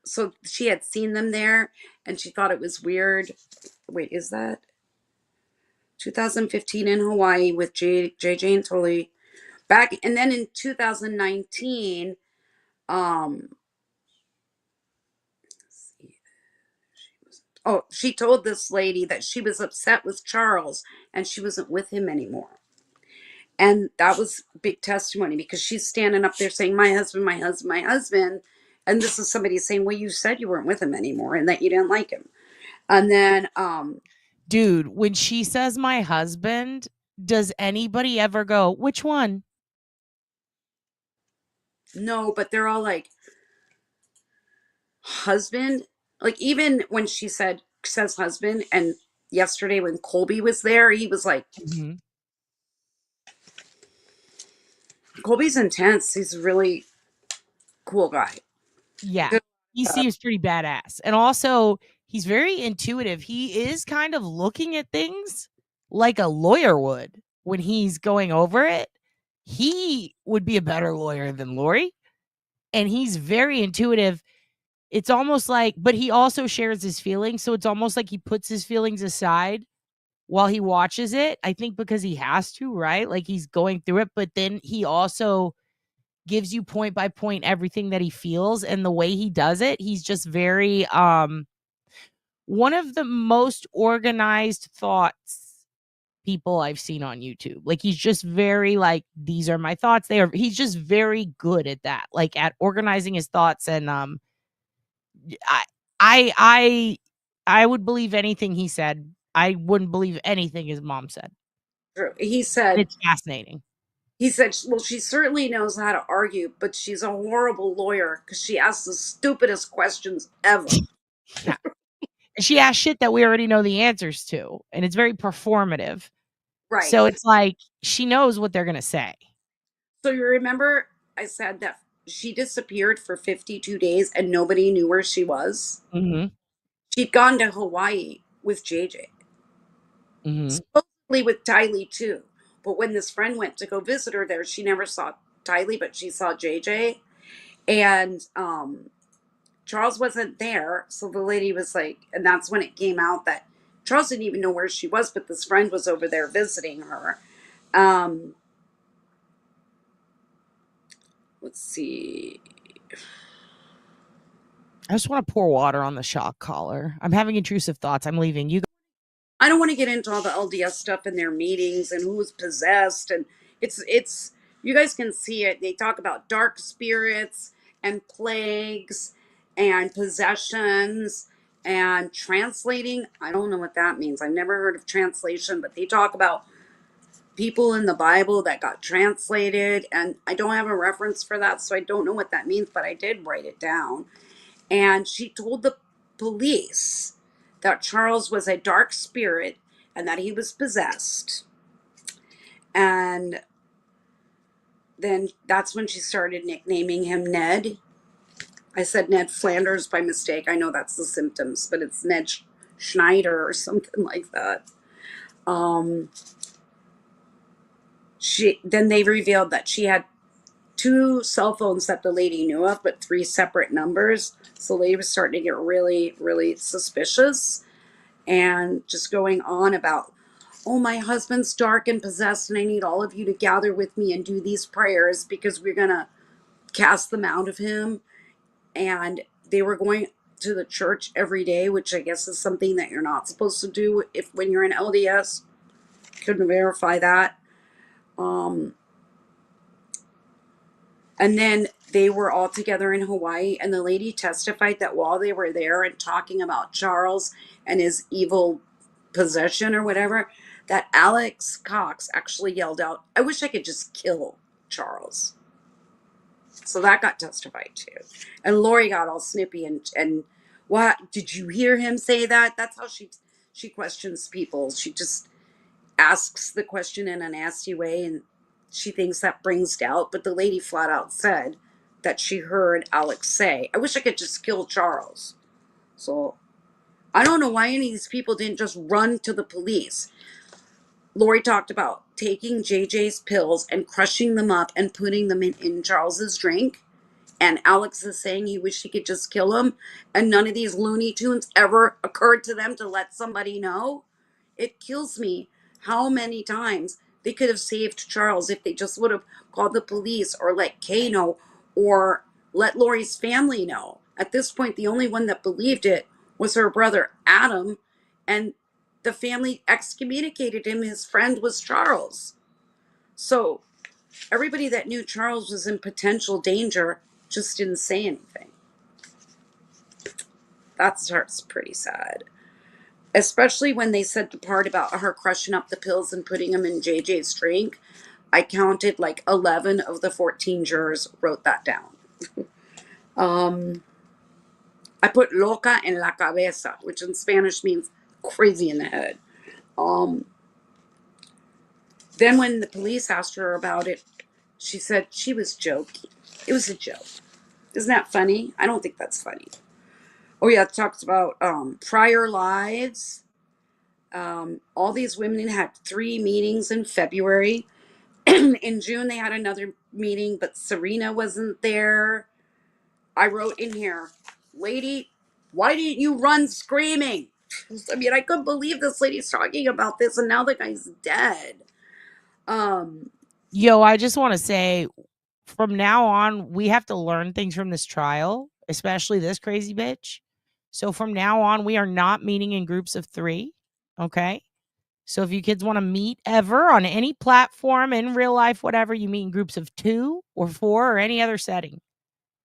so she had seen them there and she thought it was weird. Wait, is that 2015 in Hawaii with JJ and Tully back? And then in 2019, she told this lady that she was upset with Charles and she wasn't with him anymore. And that was big testimony because she's standing up there saying, my husband, my husband, my husband. And this is somebody saying, well, you said you weren't with him anymore and that you didn't like him. And then, dude, when she says my husband, does anybody ever go, which one? No, but they're all like, husband. Like, even when she says husband, and yesterday when Colby was there, he was like, Colby's intense. He's a really cool guy. Yeah. He seems pretty badass. And also, he's very intuitive. He is kind of looking at things like a lawyer would when he's going over it. He would be a better lawyer than Lori. And he's very intuitive. It's almost like, but he also shares his feelings. So it's almost like he puts his feelings aside while he watches it. I think because he has to, right? Like he's going through it. But then he also gives you point by point everything that he feels, and the way he does it, he's just very one of the most organized thoughts people I've seen on YouTube. Like he's just very like, these are my thoughts. He's just very good at that, like at organizing his thoughts. And I would believe anything he said. I wouldn't believe anything his mom said. True. He said, it's fascinating. He said, well, she certainly knows how to argue, but she's a horrible lawyer because she asks the stupidest questions ever. Yeah. She asks shit that we already know the answers to, and it's very performative. Right. So it's like she knows what they're going to say. So you remember I said that she disappeared for 52 days and nobody knew where she was? Mm-hmm. She'd gone to Hawaii with JJ. Mm-hmm. Supposedly with Tylee too. But when this friend went to go visit her there, she never saw Tylee, but she saw JJ. And Charles wasn't there. So the lady was like, and that's when it came out that Charles didn't even know where she was, but this friend was over there visiting her. Let's see. I just want to pour water on the shock collar. I'm having intrusive thoughts. I'm leaving. You. I don't want to get into all the LDS stuff in their meetings and who's possessed, and it's you guys can see it. They talk about dark spirits and plagues and possessions and translating. I don't know what that means. I've never heard of translation, but they talk about people in the Bible that got translated, and I don't have a reference for that, so I don't know what that means, but I did write it down. And she told the police that Charles was a dark spirit and that he was possessed. And then that's when she started nicknaming him Ned. I said Ned Flanders by mistake. I know that's the symptoms, but it's Ned Schneider or something like that. Then they revealed that she had 2 cell phones that the lady knew of, but 3 separate numbers. So the lady was starting to get really, really suspicious and just going on about, oh, my husband's dark and possessed, and I need all of you to gather with me and do these prayers because we're going to cast them out of him. And they were going to the church every day, which I guess is something that you're not supposed to do when you're in LDS. Couldn't verify that. And then they were all together in Hawaii, and the lady testified that while they were there and talking about Charles and his evil possession or whatever, that Alex Cox actually yelled out, "I wish I could just kill Charles." So that got testified to. And Lori got all snippy and what, did you hear him say that? That's how she questions people. She just asks the question in a nasty way, and she thinks that brings doubt. But the lady flat out said that she heard Alex say, "I wish I could just kill Charles." So I don't know why any of these people didn't just run to the police. Lori talked about taking JJ's pills and crushing them up and putting them in Charles's drink. And Alex is saying he wished he could just kill him. And none of these Looney Tunes ever occurred to them to let somebody know. It kills me how many times they could have saved Charles if they just would have called the police or let Kay know or let Lori's family know. At this point, the only one that believed it was her brother, Adam. And the family excommunicated him. His friend was Charles. So everybody that knew Charles was in potential danger just didn't say anything. That starts pretty sad. Especially when they said the part about her crushing up the pills and putting them in JJ's drink. I counted like 11 of the 14 jurors wrote that down. I put loca en la cabeza, which in Spanish means crazy in the head. Then when the police asked her about it, she said she was joking. It was a joke. Isn't that funny? I don't think that's funny. Oh yeah, it talks about prior lives. All these women had 3 meetings in February. In June, they had another meeting, but Serena wasn't there. I wrote in here, "Lady, why didn't you run screaming?" I mean, I couldn't believe this lady's talking about this, and now the guy's dead. Yo, I just want to say, from now on, we have to learn things from this trial, especially this crazy bitch. So from now on, we are not meeting in groups of 3. Okay. So if you kids want to meet ever on any platform, in real life, whatever, you meet in groups of 2 or 4 or any other setting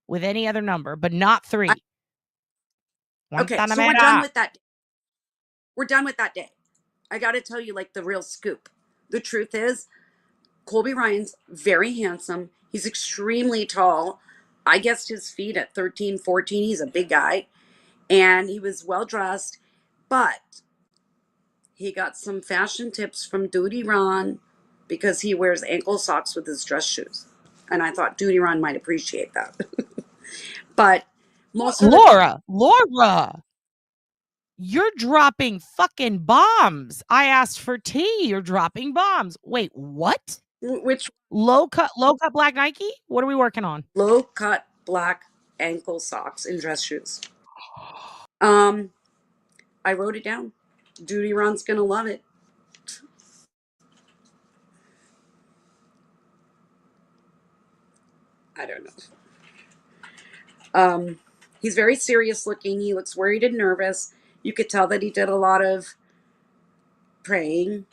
with any other number, but not 3. Okay, so we're done with that. We're done with that day. I got to tell you, like, the real scoop. The truth is, Colby Ryan's very handsome. He's extremely tall. I guessed his feet at 13, 14. He's a big guy. And he was well dressed. But he got some fashion tips from Duty Ron because he wears ankle socks with his dress shoes. And I thought Duty Ron might appreciate that. But most of Laura, you're dropping fucking bombs. I asked for tea. You're dropping bombs. Wait, what? Which low cut black Nike? What are we working on? Low cut black ankle socks and dress shoes. I wrote it down. Duty Ron's gonna love it. I don't know. He's very serious looking. He looks worried and nervous. You could tell that he did a lot of praying.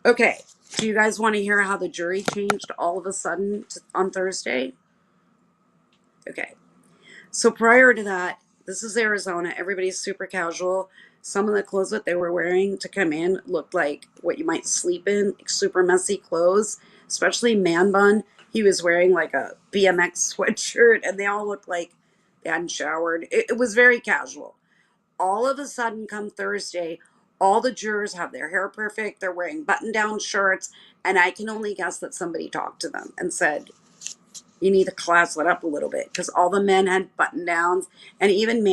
Okay, do you guys want to hear how the jury changed all of a sudden on Thursday? Okay, so prior to that, this is Arizona. Everybody's super casual. some of the clothes that they were wearing to come in looked like what you might sleep in, like super messy clothes, especially Man Bun. He was wearing like a BMX sweatshirt, and they all looked like they hadn't showered. It was very casual. All of a sudden, come Thursday, all the jurors have their hair perfect. They're wearing button-down shirts, and I can only guess that somebody talked to them and said, you need to class it up a little bit, because all the men had button downs, and even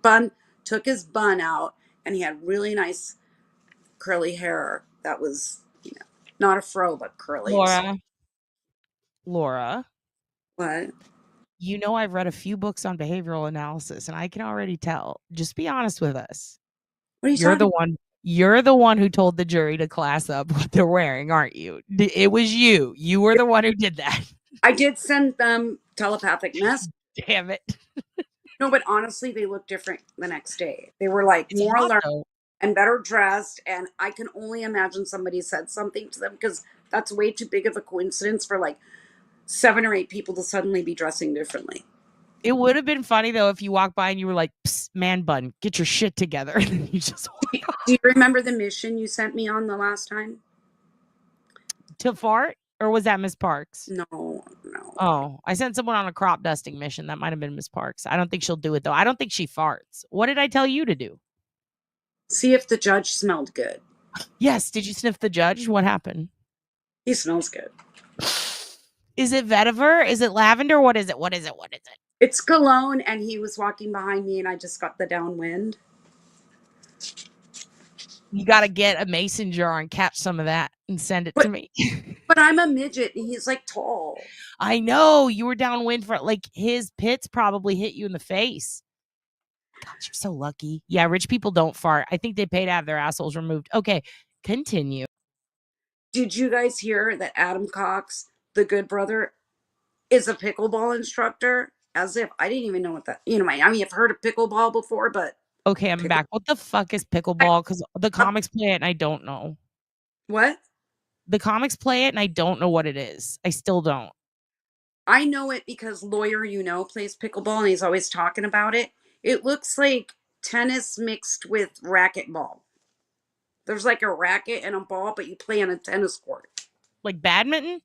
Bun took his bun out, and he had really nice curly hair that was, not a fro but curly. Laura, What? you know I've read a few books on behavioral analysis, and I can already tell. Just be honest with us. What are you You're the talking? one. You're the one who told the jury to class up what they're wearing, aren't you? It was you. You were the one who did that. I did send them telepathic mess. Damn it. No, but honestly, they looked different the next day. They were like It's more hot, alert though. and better dressed, and I can only imagine somebody said something to them, because that's way too big of a coincidence for like 7 or 8 people to suddenly be dressing differently. It would have been funny, though, if you walked by and you were like, Psst, Man Bun, get your shit together. And then you just walk Do you remember the mission you sent me on the last time? to fart? Or was that Miss Parks? No. Oh, I sent someone on a crop dusting mission. That might have been Miss Parks. I don't think she'll do it, though. I don't think she farts. What did I tell you to do? See if the judge smelled good. Yes. Did you sniff the judge? What happened? He smells good. Is it vetiver? Is it lavender? What is it? What is it? What is it? It's cologne, and he was walking behind me, and I just got the downwind. You got to get a mason jar and catch some of that and send it to me. But I'm a midget, and he's like tall. I know. You were downwind for like his pits probably hit you in the face. God, you're so lucky. Yeah, rich people don't fart. I think they pay to have their assholes removed. Okay, continue. Did you guys hear that Adam Cox, the good brother, is a pickleball instructor? As if I didn't even know what that, I mean, I've heard of pickleball before, but Okay, I'm back. What the fuck is pickleball? Because the comics play it and I don't know. What? The comics play it and I don't know what it is. I still don't. I know it because Lawyer plays pickleball, and he's always talking about it. It looks like tennis mixed with racquetball. There's like a racket and a ball, but you play on a tennis court. Like badminton?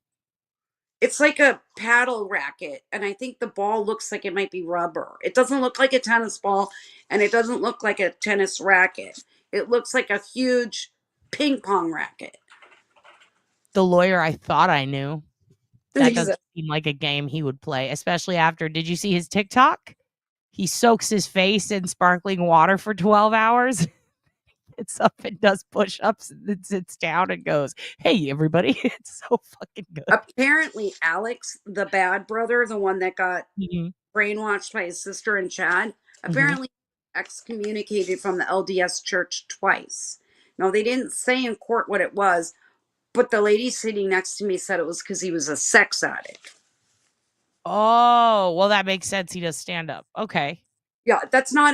It's like a paddle racket, and I think the ball looks like it might be rubber. It doesn't look like a tennis ball, and it doesn't look like a tennis racket. It looks like a huge ping pong racket. The Lawyer I thought I knew. That doesn't seem like a game he would play, especially after. Did you see his TikTok? He soaks his face in sparkling water for 12 hours. It's up and does push-ups and then sits down and goes, hey, everybody. It's so fucking good. Apparently, Alex, the bad brother, the one that got brainwashed by his sister and Chad, apparently excommunicated from the LDS church twice. Now, they didn't say in court what it was, but the lady sitting next to me said it was because he was a sex addict. Oh, well, that makes sense. He does stand up. Okay. Yeah, that's not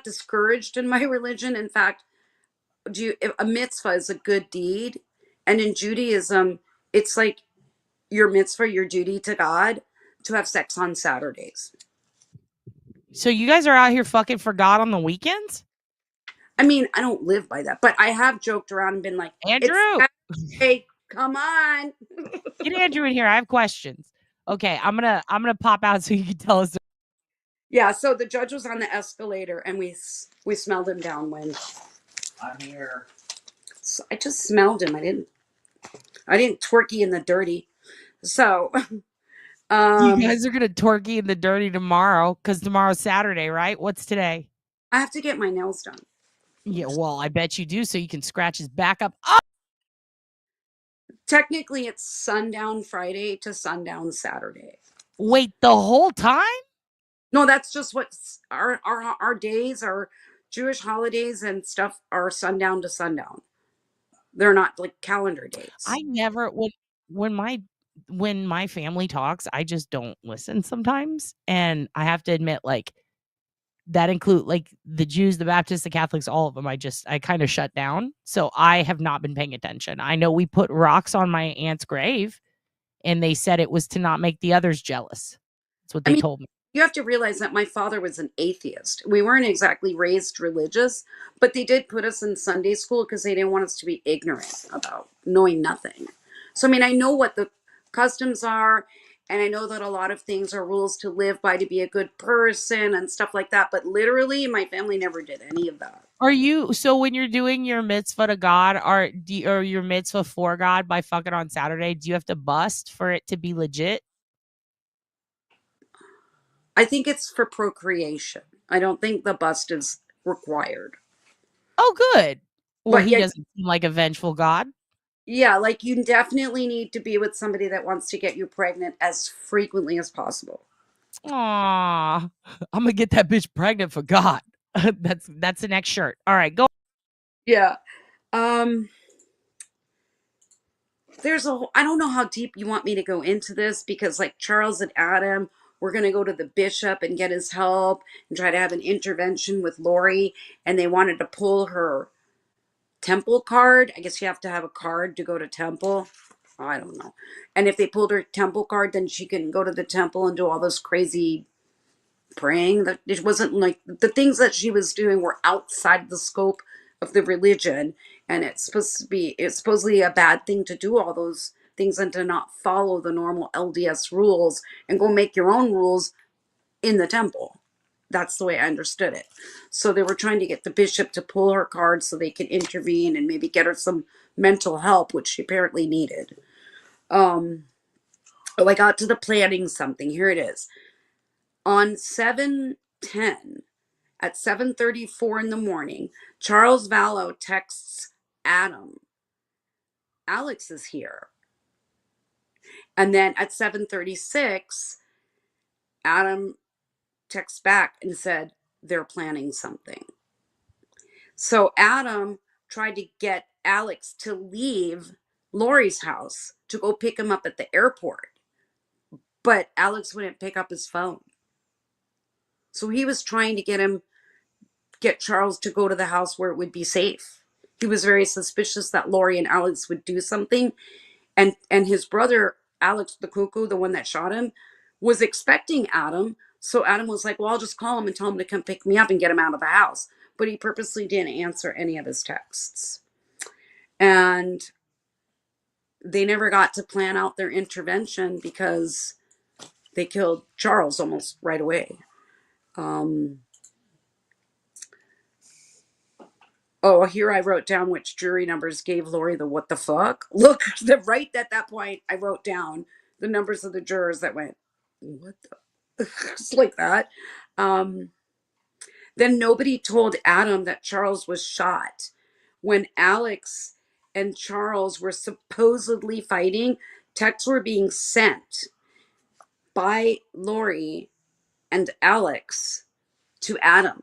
discouraged in my religion. In fact, a mitzvah is a good deed. And in Judaism, it's like your mitzvah, your duty to God, to have sex on Saturdays. So you guys are out here fucking for God on the weekends? I mean, I don't live by that, but I have joked around and been like, Andrew, hey, come on. Get Andrew in here. I have questions. Okay, I'm gonna pop out so you can tell us. Yeah, so the judge was on the escalator, and we smelled him downwind. I'm here. So I just smelled him. I didn't twerky in the dirty. So you guys are gonna twerky in the dirty tomorrow, because tomorrow's Saturday, right? What's today? I have to get my nails done. Yeah, well, I bet you do, so you can scratch his back up. Technically, it's sundown Friday to sundown Saturday. Wait, the whole time? No, that's just what our days, our Jewish holidays and stuff are sundown to sundown. They're not like calendar dates. I never when my family talks, I just don't listen sometimes, and I have to admit, like, that include like the Jews, the Baptists, the Catholics, all of them. I kind of shut down. So I have not been paying attention. I know we put rocks on my aunt's grave, and they said it was to not make the others jealous. That's what they told me. you have to realize that my father was an atheist. We weren't exactly raised religious, but they did put us in Sunday school because they didn't want us to be ignorant about knowing nothing. So, I mean, I know what the customs are, and I know that a lot of things are rules to live by to be a good person and stuff like that. But literally, my family never did any of that. Are you so when you're doing your mitzvah to God, or your mitzvah for God by fucking on Saturday, do you have to bust for it to be legit? I think it's for procreation. I don't think the bust is required. Oh, good. Well, But he yeah, doesn't seem like a vengeful God. yeah, like you definitely need to be with somebody that wants to get you pregnant as frequently as possible. Aw, I'm gonna get that bitch pregnant for God. That's the next shirt. All right, go. Yeah. There's I don't know how deep you want me to go into this because like Charles and Adam, we're going to go to the bishop and get his help and try to have an intervention with Lori, and they wanted to pull her temple card. I guess you have to have a card to go to temple. I don't know. And if they pulled her temple card, then she can go to the temple and do all those crazy praying. That it wasn't like the things that she was doing were outside the scope of the religion, and it's supposedly a bad thing to do all those things and to not follow the normal LDS rules and go make your own rules in the temple. That's the way I understood it. So they were trying to get the bishop to pull her card so they could intervene and maybe get her some mental help, which she apparently needed. Oh, I got to the planning something. Here it is. On 7/10 at 7:34 in the morning, Charles Vallow texts Adam, Alex is here. And then at 7:36, Adam texts back and said, they're planning something. So Adam tried to get Alex to leave Lori's house to go pick him up at the airport. But Alex wouldn't pick up his phone. So he was trying to get Charles to go to the house where it would be safe. He was very suspicious that Lori and Alex would do something. And his brother, Alex the cuckoo, the one that shot him, was expecting Adam. So Adam was like, well, I'll just call him and tell him to come pick me up and get him out of the house. But he purposely didn't answer any of his texts. And they never got to plan out their intervention because they killed Charles almost right away. Oh, here I wrote down which jury numbers gave Lori the what the fuck. Look, right at that point, I wrote down the numbers of the jurors that went, what the? It's like that. Then nobody told Adam that Charles was shot. When Alex and Charles were supposedly fighting, texts were being sent by Lori and Alex to Adam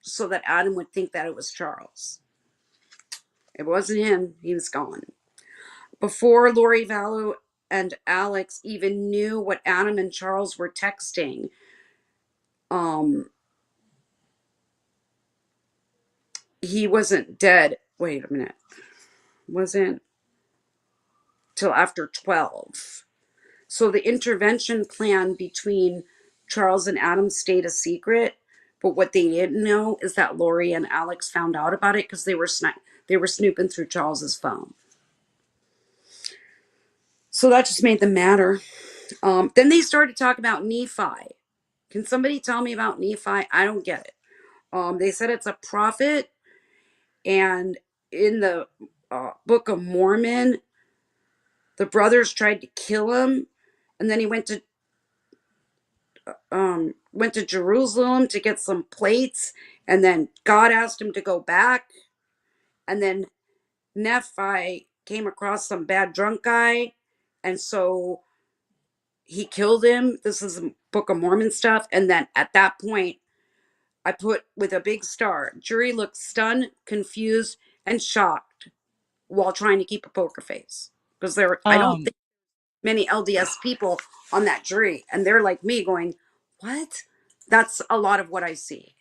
so that Adam would think that it was Charles. It wasn't him. He was gone. Before Lori Vallow and Alex even knew what Adam and Charles were texting, he wasn't dead. Wait a minute. Wasn't till after 12. So the intervention plan between Charles and Adam stayed a secret. But what they didn't know is that Lori and Alex found out about it because they were snooping through Charles's phone. So that just made them matter. Then they started talking about Nephi. Can somebody tell me about Nephi? I don't get it. They said it's a prophet, and in the Book of Mormon, the brothers tried to kill him, and then he went to Jerusalem to get some plates, and then God asked him to go back, and then Nephi came across some bad drunk guy, and so he killed him. This is Book of Mormon stuff. And then at that point, I put with a big star, jury looked stunned, confused, and shocked while trying to keep a poker face. Because I don't think many LDS people on that jury. And they're like me going, what? That's a lot of what I see.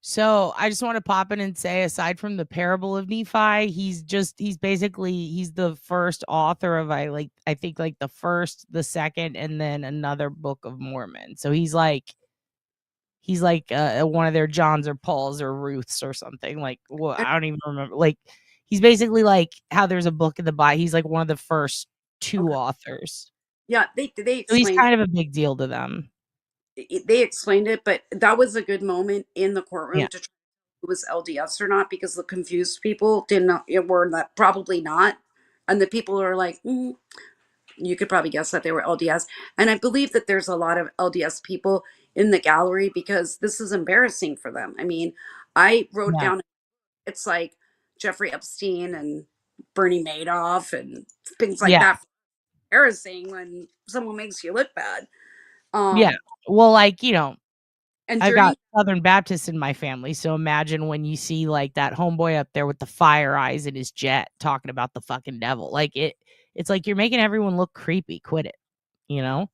So I just want to pop in and say, aside from the parable of Nephi, he's the first author of I think the first, the second, and then another Book of Mormon. So he's like He's like one of their Johns or Pauls or Ruths or something. Like, well, I don't even remember. Like, he's basically like how there's a book in the Bible. He's like one of the first two authors. Yeah, they So he's explained kind of a big deal to them. they explained it, but that was a good moment in the courtroom Yeah. to try if it was LDS or not, because the confused people didn't know it were not, probably not, and the people are like, you could probably guess that they were LDS. And I believe that there's a lot of LDS people in the gallery because this is embarrassing for them. I mean, I wrote Yeah. down it's like Jeffrey Epstein and Bernie Madoff and things like Yeah. that. Embarrassing when someone makes you look bad. Yeah. Well, like, you know, And I've during got Southern Baptists in my family, so imagine when you see like that homeboy up there with the fire eyes in his jet talking about the fucking devil. Like it's like you're making everyone look creepy. Quit it, you know?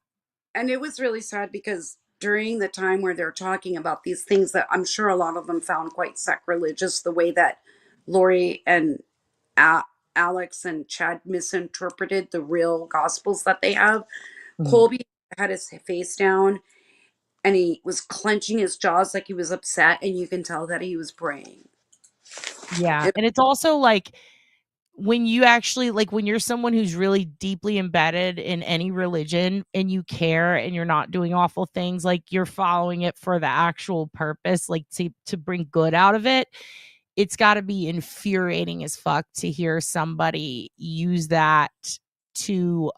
and it was really sad because during the time where they're talking about these things that I'm sure a lot of them found quite sacrilegious, the way that Lori and Alex and Chad misinterpreted the real gospels that they have. Colby had his face down and he was clenching his jaws like he was upset, and you can tell that he was praying. Yeah. And it's also like when you actually like when you're someone who's really deeply embedded in any religion and you care and you're not doing awful things, like you're following it for the actual purpose, like to bring good out of it. It's got to be infuriating as fuck to hear somebody use that to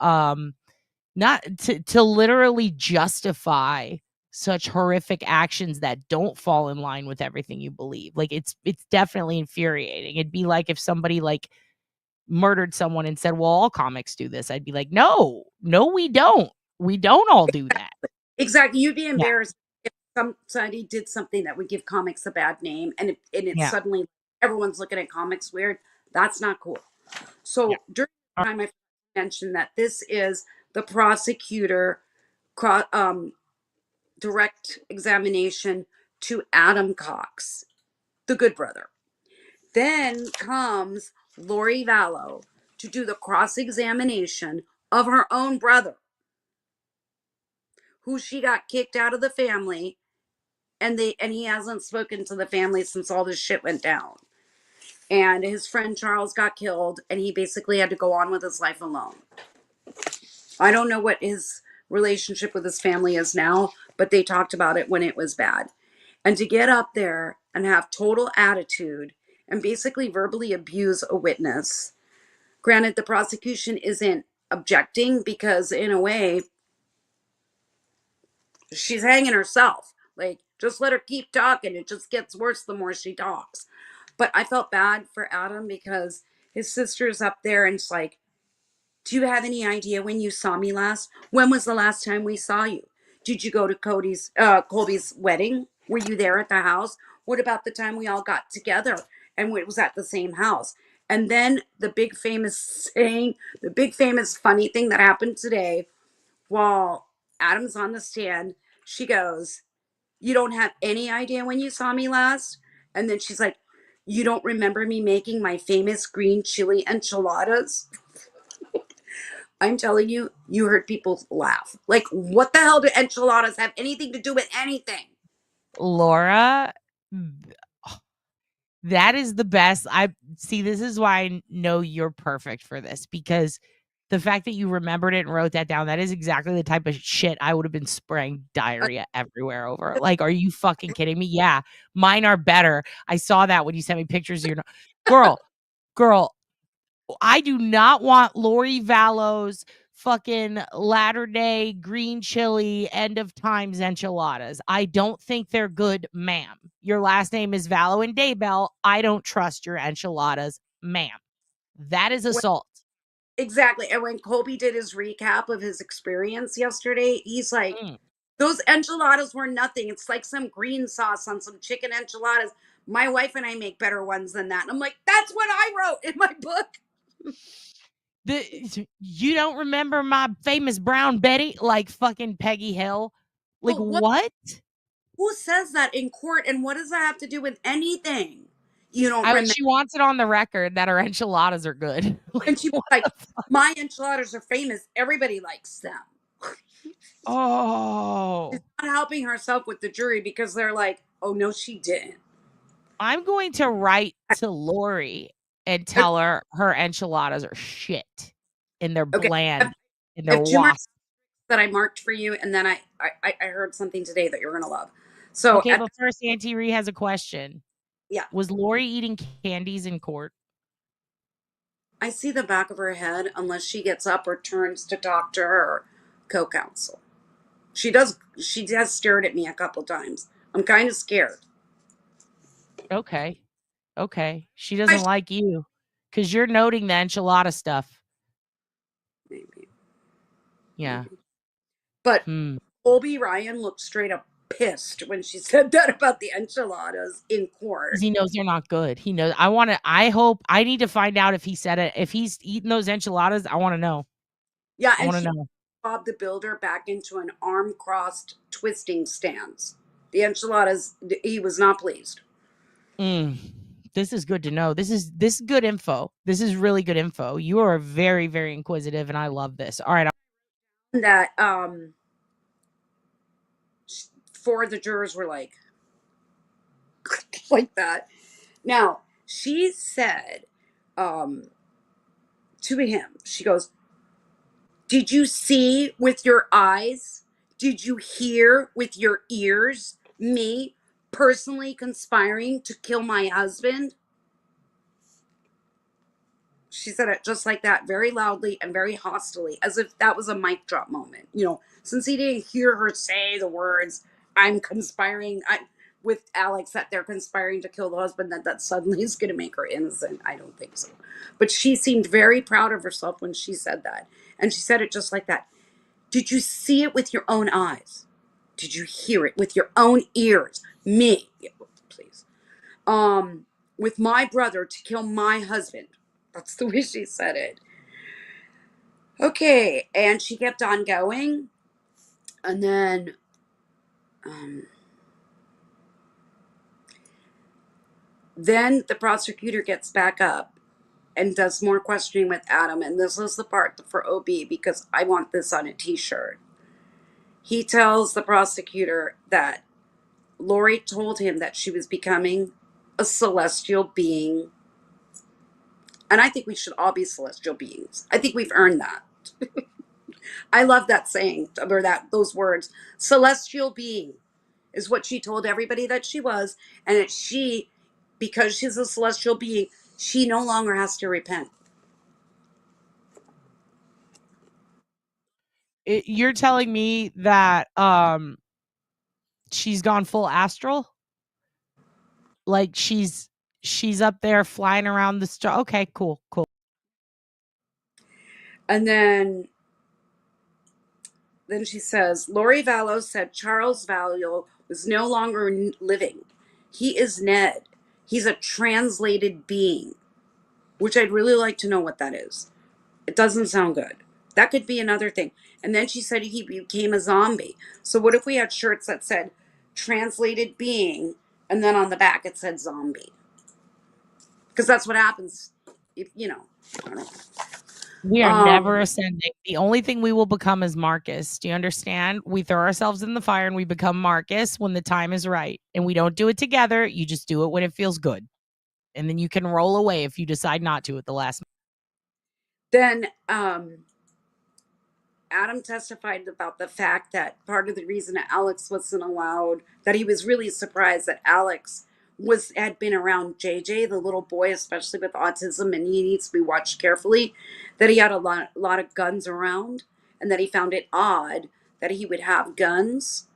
not to literally justify such horrific actions that don't fall in line with everything you believe. Like it's definitely infuriating. It'd be like if somebody like murdered someone and said, well, all comics do this. I'd be like, no, we don't. We don't all do that. Exactly. You'd be Yeah. embarrassed if somebody did something that would give comics a bad name, and it's Yeah. suddenly everyone's looking at comics weird. That's not cool. So during the time, I mentioned that this is the prosecutor direct examination to Adam Cox, the good brother. Then comes Lori Vallow to do the cross-examination of her own brother, who she got kicked out of the family, and he hasn't spoken to the family since all this shit went down. And his friend Charles got killed, and he basically had to go on with his life alone. I don't know what his relationship with his family is now, but they talked about it when it was bad. And to get up there and have total attitude and basically verbally abuse a witness. Granted, the prosecution isn't objecting because, in a way, she's hanging herself. Like, just let her keep talking. It just gets worse the more she talks. But I felt bad for Adam because his sister's up there and it's like, do you have any idea when you saw me last? When was the last time we saw you? Did you go to Colby's wedding? Were you there at the house? What about the time we all got together and it was at the same house? And then the big famous saying, the big famous funny thing that happened today while Adam's on the stand, she goes, you don't have any idea when you saw me last? And then she's like, you don't remember me making my famous green chili enchiladas? I'm telling you, you heard people laugh. Like, what the hell do enchiladas have anything to do with anything? Laura, that is the best. I see. This is why I know you're perfect for this, because the fact that you remembered it and wrote that down, that is exactly the type of shit I would have been spraying diarrhea everywhere over. Like, are you fucking kidding me? Yeah, mine are better. I saw that when you sent me pictures of your girl. I do not want Lori Vallow's fucking latter-day green chili end of times enchiladas. I don't think they're good, ma'am. Your last name is Vallow and Daybell. I don't trust your enchiladas, ma'am. That is assault. Exactly. And when Colby did his recap of his experience yesterday, he's like, those enchiladas were nothing. It's like some green sauce on some chicken enchiladas. My wife and I make better ones than that. And I'm like, that's what I wrote in my book. You don't remember my famous Brown Betty, like fucking Peggy Hill? Like, what? Who says that in court? And what does that have to do with anything? You don't remember. remember. She wants it on the record that her enchiladas are good. And she was like, my enchiladas are famous. Everybody likes them. Oh. She's not helping herself with the jury because they're like, oh, no, she didn't. I'm going to write to Lori and tell her her enchiladas are shit and they're Okay. bland and I they're have 2 more wasp. that I marked for you, and then I heard something today that you're going to love. So, Okay, but first, Auntie Ree has a question. Yeah. Was Lori eating candies in court? I see the back of her head unless she gets up or turns to talk to her co-counsel. She has stared at me a couple times. I'm kind of scared. Okay. Okay. She doesn't like you because you're noting the enchilada stuff. Maybe. Yeah. But Colby Ryan looked straight up pissed when she said that about the enchiladas in court. 'Cause he knows they're not good. He knows. I need to find out if he said it. If he's eating those enchiladas, I want to know. Yeah, I and want she to know. bobbed the builder back into an arm-crossed twisting stance. The enchiladas, he was not pleased. This is good to know. This is good info. This is really good info. You are very, very inquisitive, and I love this. All right. That 4 of the jurors were like that. Now, she said to him, she goes, did you see with your eyes? Did you hear with your ears me personally conspiring to kill my husband? She said it just like that, very loudly and very hostilely, as if that was a mic drop moment. Since he didn't hear her say the words, I'm conspiring with Alex, that they're conspiring to kill the husband, that suddenly is going to make her innocent. I don't think so. But she seemed very proud of herself when she said that. And she said it just like that. Did you see it with your own eyes? Did you hear it with your own ears? Me, please. With my brother to kill my husband. That's the way she said it. Okay, and she kept on going. And then the prosecutor gets back up and does more questioning with Adam. And this is the part for OB because I want this on a t-shirt. He tells the prosecutor that Lori told him that she was becoming a celestial being. And I think we should all be celestial beings. I think we've earned that. I love that saying, or those words. Celestial being is what she told everybody that she was. And that she, because she's a celestial being, she no longer has to repent. You're telling me that she's gone full astral? Like she's up there flying around the star. Okay, cool. And then she says, Lori Vallow said Charles Vallow was no longer living. He is Ned. He's a translated being, which I'd really like to know what that is. It doesn't sound good. That could be another thing. And then she said he became a zombie. So what if we had shirts that said translated being, and then on the back it said zombie? Because that's what happens if, I don't know. We are never ascending. The only thing we will become is Marcus. Do you understand? We throw ourselves in the fire and we become Marcus when the time is right. And we don't do it together. You just do it when it feels good. And then you can roll away if you decide not to at the last minute. Then Adam testified about the fact that part of the reason that Alex wasn't allowed, that he was really surprised that Alex had been around JJ, the little boy, especially with autism, and he needs to be watched carefully, that he had a lot of guns around, and that he found it odd that he would have guns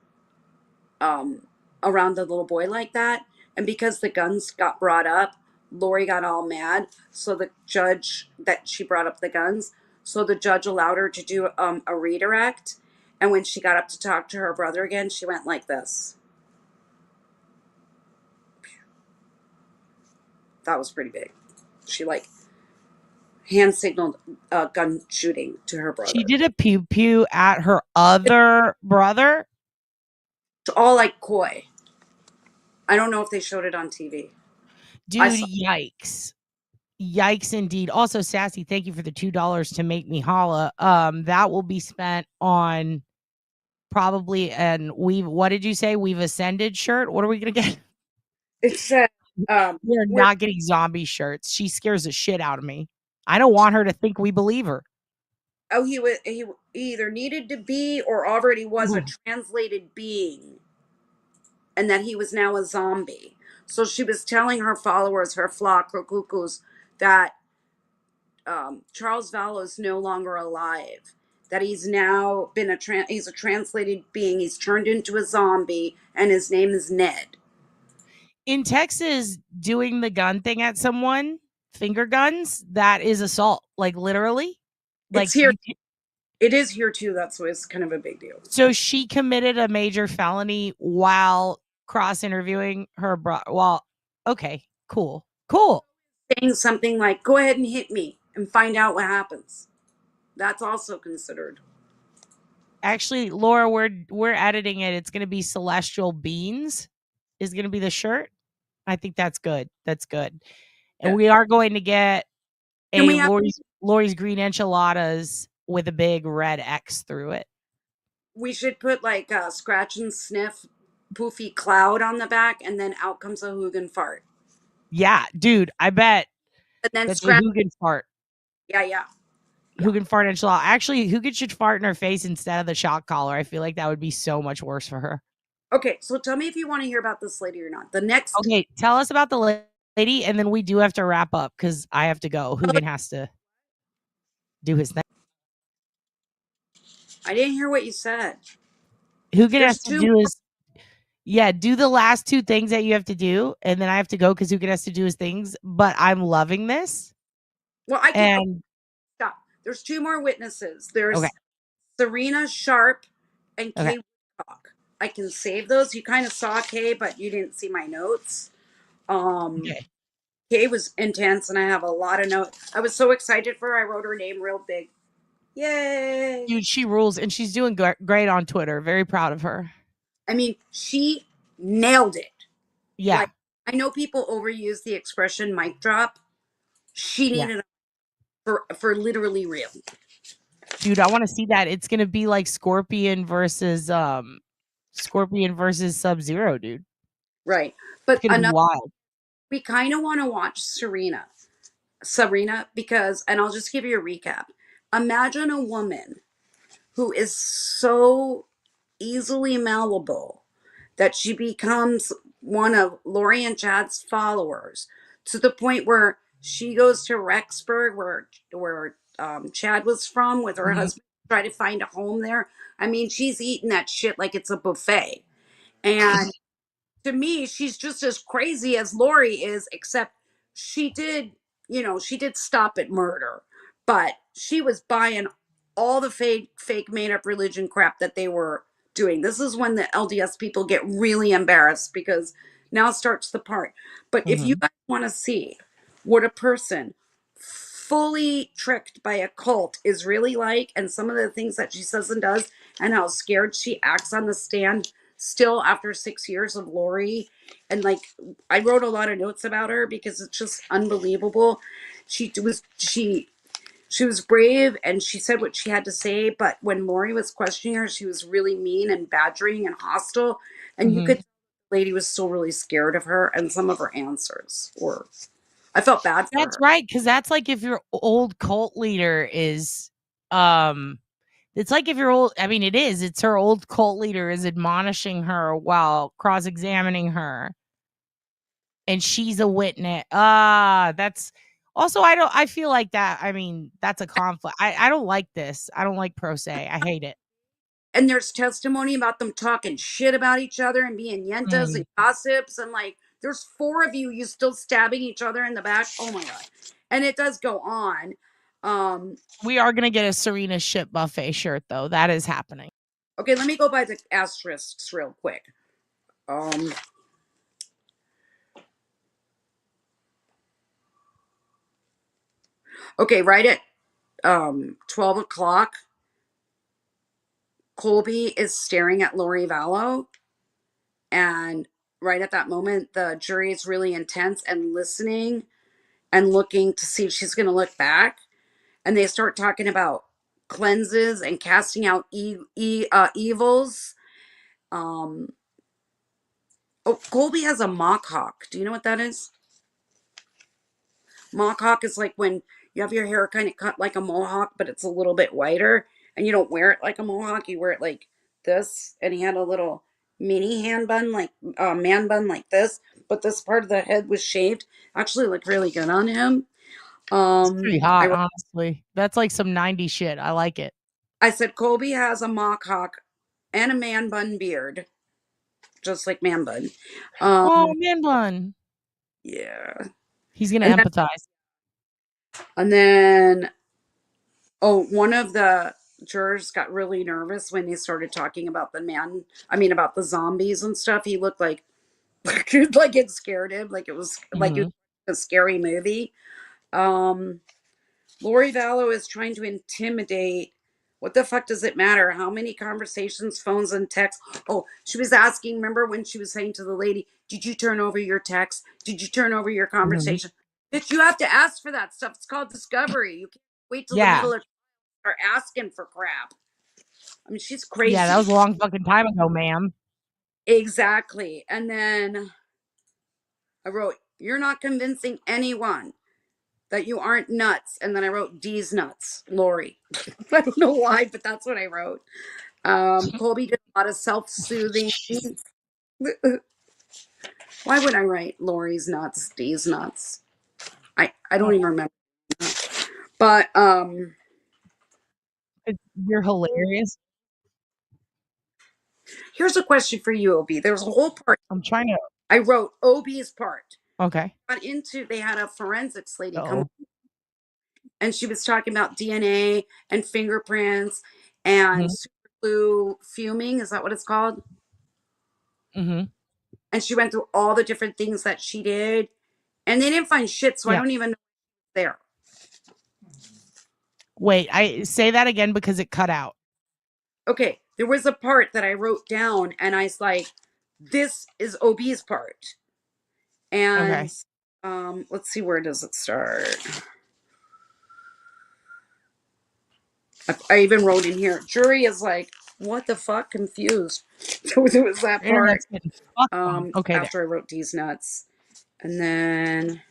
around the little boy like that. And because the guns got brought up, Lori got all mad. So the judge, that she brought up the guns, so the judge allowed her to do a redirect. And when she got up to talk to her brother again, she went like this. That was pretty big. She hand signaled gun shooting to her brother. She did a pew pew at her other brother? It's all coy. I don't know if they showed it on TV. Dude, yikes. Yikes indeed. Also, Sassy, thank you for the $2 to make me holla. That will be spent on probably an what did you say? We've ascended shirt. What are we gonna get? It said, we're not getting zombie shirts. She scares the shit out of me. I don't want her to think we believe her. oh, he either needed to be or already was a translated being, and that he was now a zombie. So she was telling her followers, her flock, her cuckoos, that Charles Vallow is no longer alive. That he's now been he's a translated being. He's turned into a zombie, and his name is Ned. In Texas, doing the gun thing at someone, finger guns, that is assault. Like literally. Like It's here. It is here too. That's why it's kind of a big deal. So she committed a major felony while cross interviewing her brother. Well, okay, cool. Saying something like, "Go ahead and hit me and find out what happens." That's also considered. Actually, Laura, we're editing it. It's going to be Celestial Beans is going to be the shirt. I think that's good. That's good. And we are going to get Lori's green enchiladas with a big red X through it. We should put like a scratch and sniff poofy cloud on the back, and then out comes a Hugin fart. Yeah, dude, I bet. And then that's scratch. a Hugin fart. Yeah. Hugin fart enchilada. Actually, Hugin should fart in her face instead of the shock collar. I feel like that would be so much worse for her. Okay, so tell me if you want to hear about this lady or not. The next. Okay, tell us about the lady, and then we do have to wrap up because I have to go. Hugin has to do his thing. I didn't hear what you said. Hugin has to do his. Yeah, do the last two things that you have to do, and then I have to go because Hugin has to do his things. But I'm loving this. Well, I can stop. There's two more witnesses. There's Serena Sharp and Kay Woodcock. I can save those. You kind of saw Kay, but you didn't see my notes. Kay was intense, and I have a lot of notes. I was so excited for her. I wrote her name real big. Yay! Dude, she rules, and she's doing great on Twitter. Very proud of her. I mean, she nailed it. Yeah. Like, I know people overuse the expression mic drop. She needed it for literally real. Dude, I want to see that. It's gonna be like Scorpion versus Sub-Zero, dude. Right. But wild. We kind of want to watch Serena, because, and I'll just give you a recap. Imagine a woman who is so easily malleable that she becomes one of Lori and Chad's followers, to the point where she goes to Rexburg, where Chad was from, with her husband, try to find a home there. I mean, she's eating that shit like it's a buffet. And to me, she's just as crazy as Lori is, except she did stop at murder, but she was buying all the fake made up religion crap that they were doing. This is when the LDS people get really embarrassed, because now starts the part. But if you guys want to see what a person fully tricked by a cult is really like, and some of the things that she says and does, and how scared she acts on the stand still after 6 years of Lori. And like, I wrote a lot of notes about her because it's just unbelievable. She was brave, and she said what she had to say, but when Lori was questioning her, she was really mean and badgering and hostile, and you could tell the lady was still really scared of her, and some of her answers were, I felt bad for her. That's right, because that's like if your old cult leader is it's like if your old, I mean, it's her old cult leader is admonishing her while cross-examining her, and she's a witness. That's also, I feel like that, I mean, that's a conflict. I don't like this. I don't like pro se. I hate it. And there's testimony about them talking shit about each other and being yentas and gossips, and like, there's 4 of you still stabbing each other in the back. Oh my God. And it does go on. We are going to get a Serena Ship Buffet shirt, though. That is happening. Okay, let me go by the asterisks real quick. Okay, right at 12 o'clock, Colby is staring at Lori Vallow. And right at that moment, the jury is really intense and listening and looking to see if she's going to look back. And they start talking about cleanses and casting out evils. Colby has a mock hawk. Do you know what that is? Mock hawk is like when you have your hair kind of cut like a mohawk, but it's a little bit whiter, and you don't wear it like a mohawk. You wear it like this, and he had a little mini hand bun, like man bun, like this, but this part of the head was shaved. Actually, looked really good on him. It's pretty hot, honestly. That's like some 90s shit. I like it. I said Colby has a mock hawk and a man bun beard, just like man bun. Oh, man bun. Yeah. He's gonna And empathize. And then, one of the jurors got really nervous when they started talking about about the zombies and stuff. He looked like it scared him, like it was like it was a scary movie. Lori Vallow is trying to intimidate. What the fuck does it matter? How many conversations, phones, and texts? Oh, she was asking, remember when she was saying to the lady, did you turn over your text? Did you turn over your conversation? Bitch, you have to ask for that stuff. It's called discovery. You can't wait till the middle of start asking for crap. I mean, she's crazy. Yeah, that was a long fucking time ago, ma'am. Exactly. And then I wrote, you're not convincing anyone that you aren't nuts. And then I wrote, D's nuts, Lori. I don't know why, but that's what I wrote. Colby did a lot of self-soothing. Why would I write Lori's nuts, D's nuts? I don't even remember. But you're hilarious. Here's a question for you, OB. There's a whole part. I'm trying to. I wrote OB's part. Okay. They had a forensics lady come on, and she was talking about DNA and fingerprints and super glue fuming. Is that what it's called? Mm-hmm. And she went through all the different things that she did, and they didn't find shit. So I don't even know there. Wait, I say that again because it cut out. Okay, there was a part that I wrote down, and I was like, "This is OB's part." And let's see, where does it start? I even wrote in here, jury is like, what the fuck, confused. So it was that part. Okay. After I wrote these nuts. And then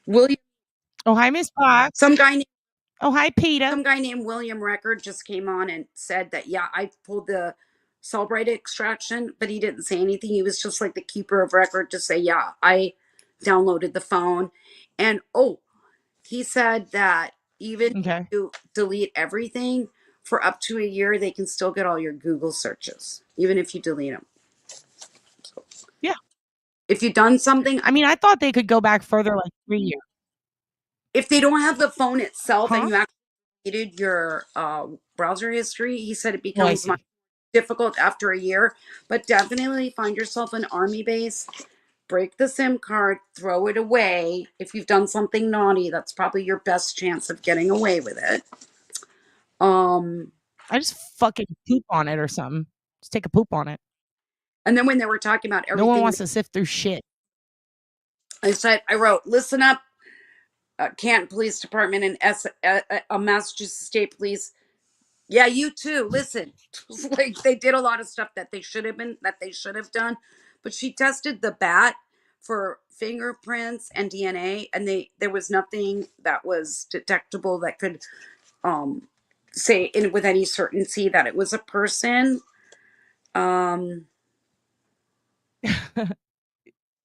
William. Oh, hi, Miss Fox. Some guy named hi, Peter. Some guy named William Record just came on and said that, yeah, I pulled the Subreddit extraction, but he didn't say anything. He was just like the keeper of record to say, yeah, I downloaded the phone. And he said that even if you delete everything for up to a year, they can still get all your Google searches, even if you delete them. So, yeah. If you've done something. I mean, I thought they could go back further, like 3 years. If they don't have the phone itself and you actually deleted your browser history, he said it becomes much difficult after a year. But definitely find yourself an army base. Break the SIM card, throw it away. If you've done something naughty, that's probably your best chance of getting away with it. I just fucking poop on it or something. Just take a poop on it. And then when they were talking about everything, no one wants to sift through shit. I wrote, listen up, Canton Police Department and Massachusetts State Police. Yeah, you too. Listen, like they did a lot of stuff that they should have done, but she tested the bat for fingerprints and DNA, and there was nothing that was detectable that could say with any certainty that it was a person.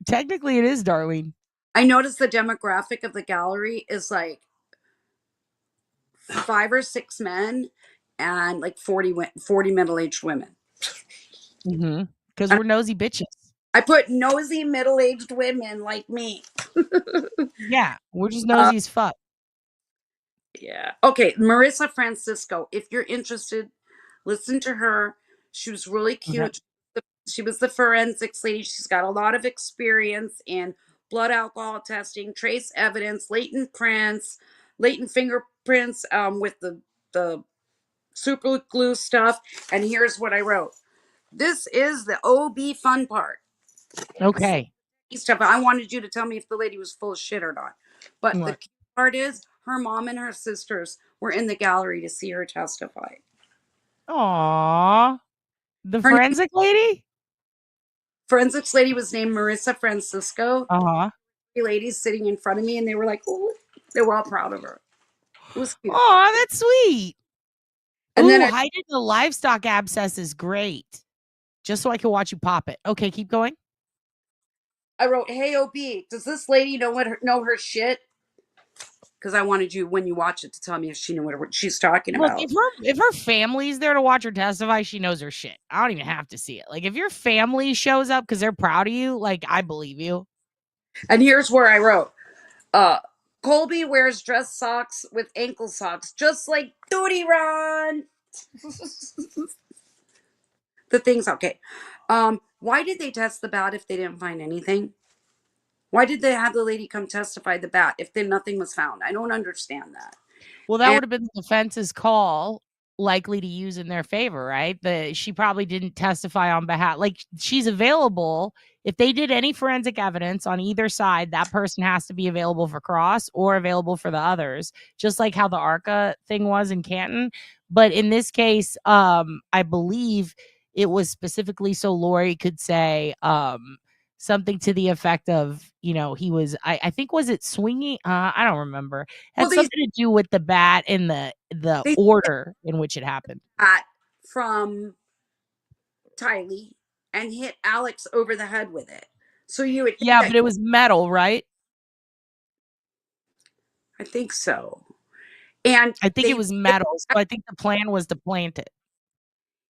Technically, it is Darlene. I noticed the demographic of the gallery is like 5 or 6 men and like 40 middle-aged women. Because we're nosy bitches. I put nosy middle-aged women like me. Yeah, we're just nosy as fuck. Yeah. Okay, Marissa Francisco. If you're interested, listen to her. She was really cute. Okay. She was the forensics lady. She's got a lot of experience in blood alcohol testing, trace evidence, latent fingerprints with the super glue stuff. And here's what I wrote. This is the OB fun part. Okay. Stuff. I wanted you to tell me if the lady was full of shit or not. But the key part is her mom and her sisters were in the gallery to see her testify. Aww. The Her forensic lady? forensics lady was named Marissa Francisco. Uh-huh. Three ladies sitting in front of me, and they were like, oh, they were all proud of her. It was cute. Aw, that's sweet. And then hiding the livestock abscess is great. Just so I can watch you pop it. Okay, keep going. I wrote, hey, OB, does this lady know her shit? Because I wanted you, when you watch it, to tell me if she knew what she's talking Look, about. if her family's there to watch her testify, she knows her shit. I don't even have to see it. Like, if your family shows up because they're proud of you, like, I believe you. And here's where I wrote, Colby wears dress socks with ankle socks, just like Duty Ron. The thing's okay. Why did they test the bat if they didn't find anything? Why did they have the lady come testify the bat if then nothing was found? I don't understand that. Well, that would have been the defense's call, likely to use in their favor, right? She probably didn't testify on behalf. Like, she's available. If they did any forensic evidence on either side, that person has to be available for cross or available for the others, just like how the ARCA thing was in Canton. But in this case, I believe it was specifically so Lori could say something to the effect of, he was, I think, was it swinging? I don't remember. It had something to do with the bat and the order in which it happened. From Tylee and hit Alex over the head with it. So you would Yeah, but it was metal, right? I think so. And I think it was metal. So I think the plan was to plant it.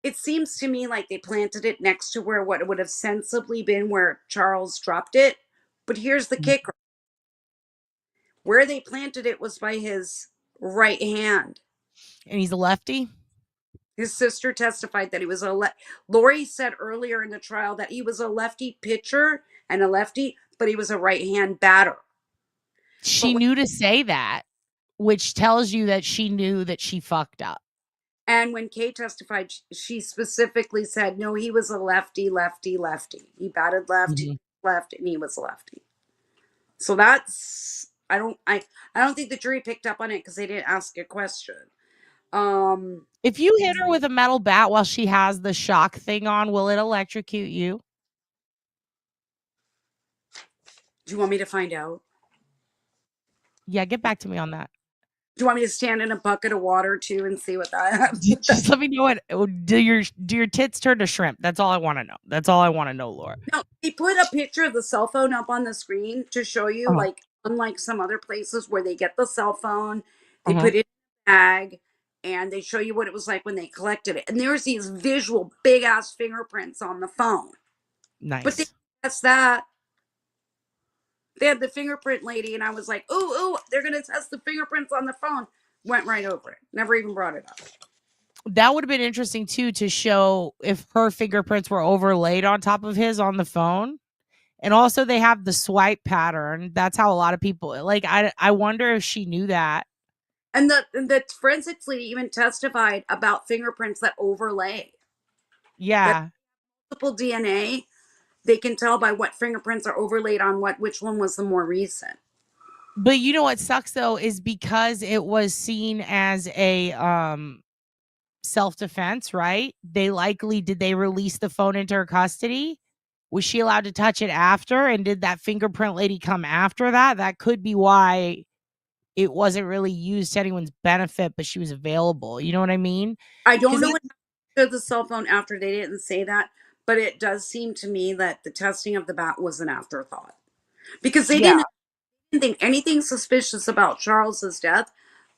It seems to me like they planted it next to where what would have sensibly been where Charles dropped it. But here's the kicker. Where they planted it was by his right hand. And he's a lefty? His sister testified that he was Lori said earlier in the trial that he was a lefty pitcher and a lefty, but he was a right-hand batter. She knew to say that, which tells you that she knew that she fucked up. And when Kay testified, she specifically said, no, he was a lefty, lefty, lefty. He batted left, left, and he was a lefty. So that's, I don't think the jury picked up on it because they didn't ask a question. If you hit her with a metal bat while she has the shock thing on, will it electrocute you? Do you want me to find out? Yeah, get back to me on that. Do you want me to stand in a bucket of water too and see what that happens? Just let me know what. Do your tits turn to shrimp? That's all I want to know. That's all I want to know, Laura. No, they put a picture of the cell phone up on the screen to show you, like, unlike some other places where they get the cell phone, they put it in a bag, and they show you what it was like when they collected it. And there's these visual big ass fingerprints on the phone. Nice. But that's that. They had the fingerprint lady, and I was like, ooh, they're going to test the fingerprints on the phone. Went right over it. Never even brought it up. That would have been interesting, too, to show if her fingerprints were overlaid on top of his on the phone. And also, they have the swipe pattern. That's how a lot of people, like, I wonder if she knew that. And the forensics lady even testified about fingerprints that overlay. Yeah. Multiple DNA. They can tell by what fingerprints are overlaid on which one was the more recent. But you know what sucks though is because it was seen as a self-defense, right? Did they release the phone into her custody? Was she allowed to touch it after? And did that fingerprint lady come after that? That could be why it wasn't really used to anyone's benefit, but she was available. You know what I mean? I don't know what happened to the cell phone after. They didn't say that. But it does seem to me that the testing of the bat was an afterthought. Because they didn't think anything suspicious about Charles's death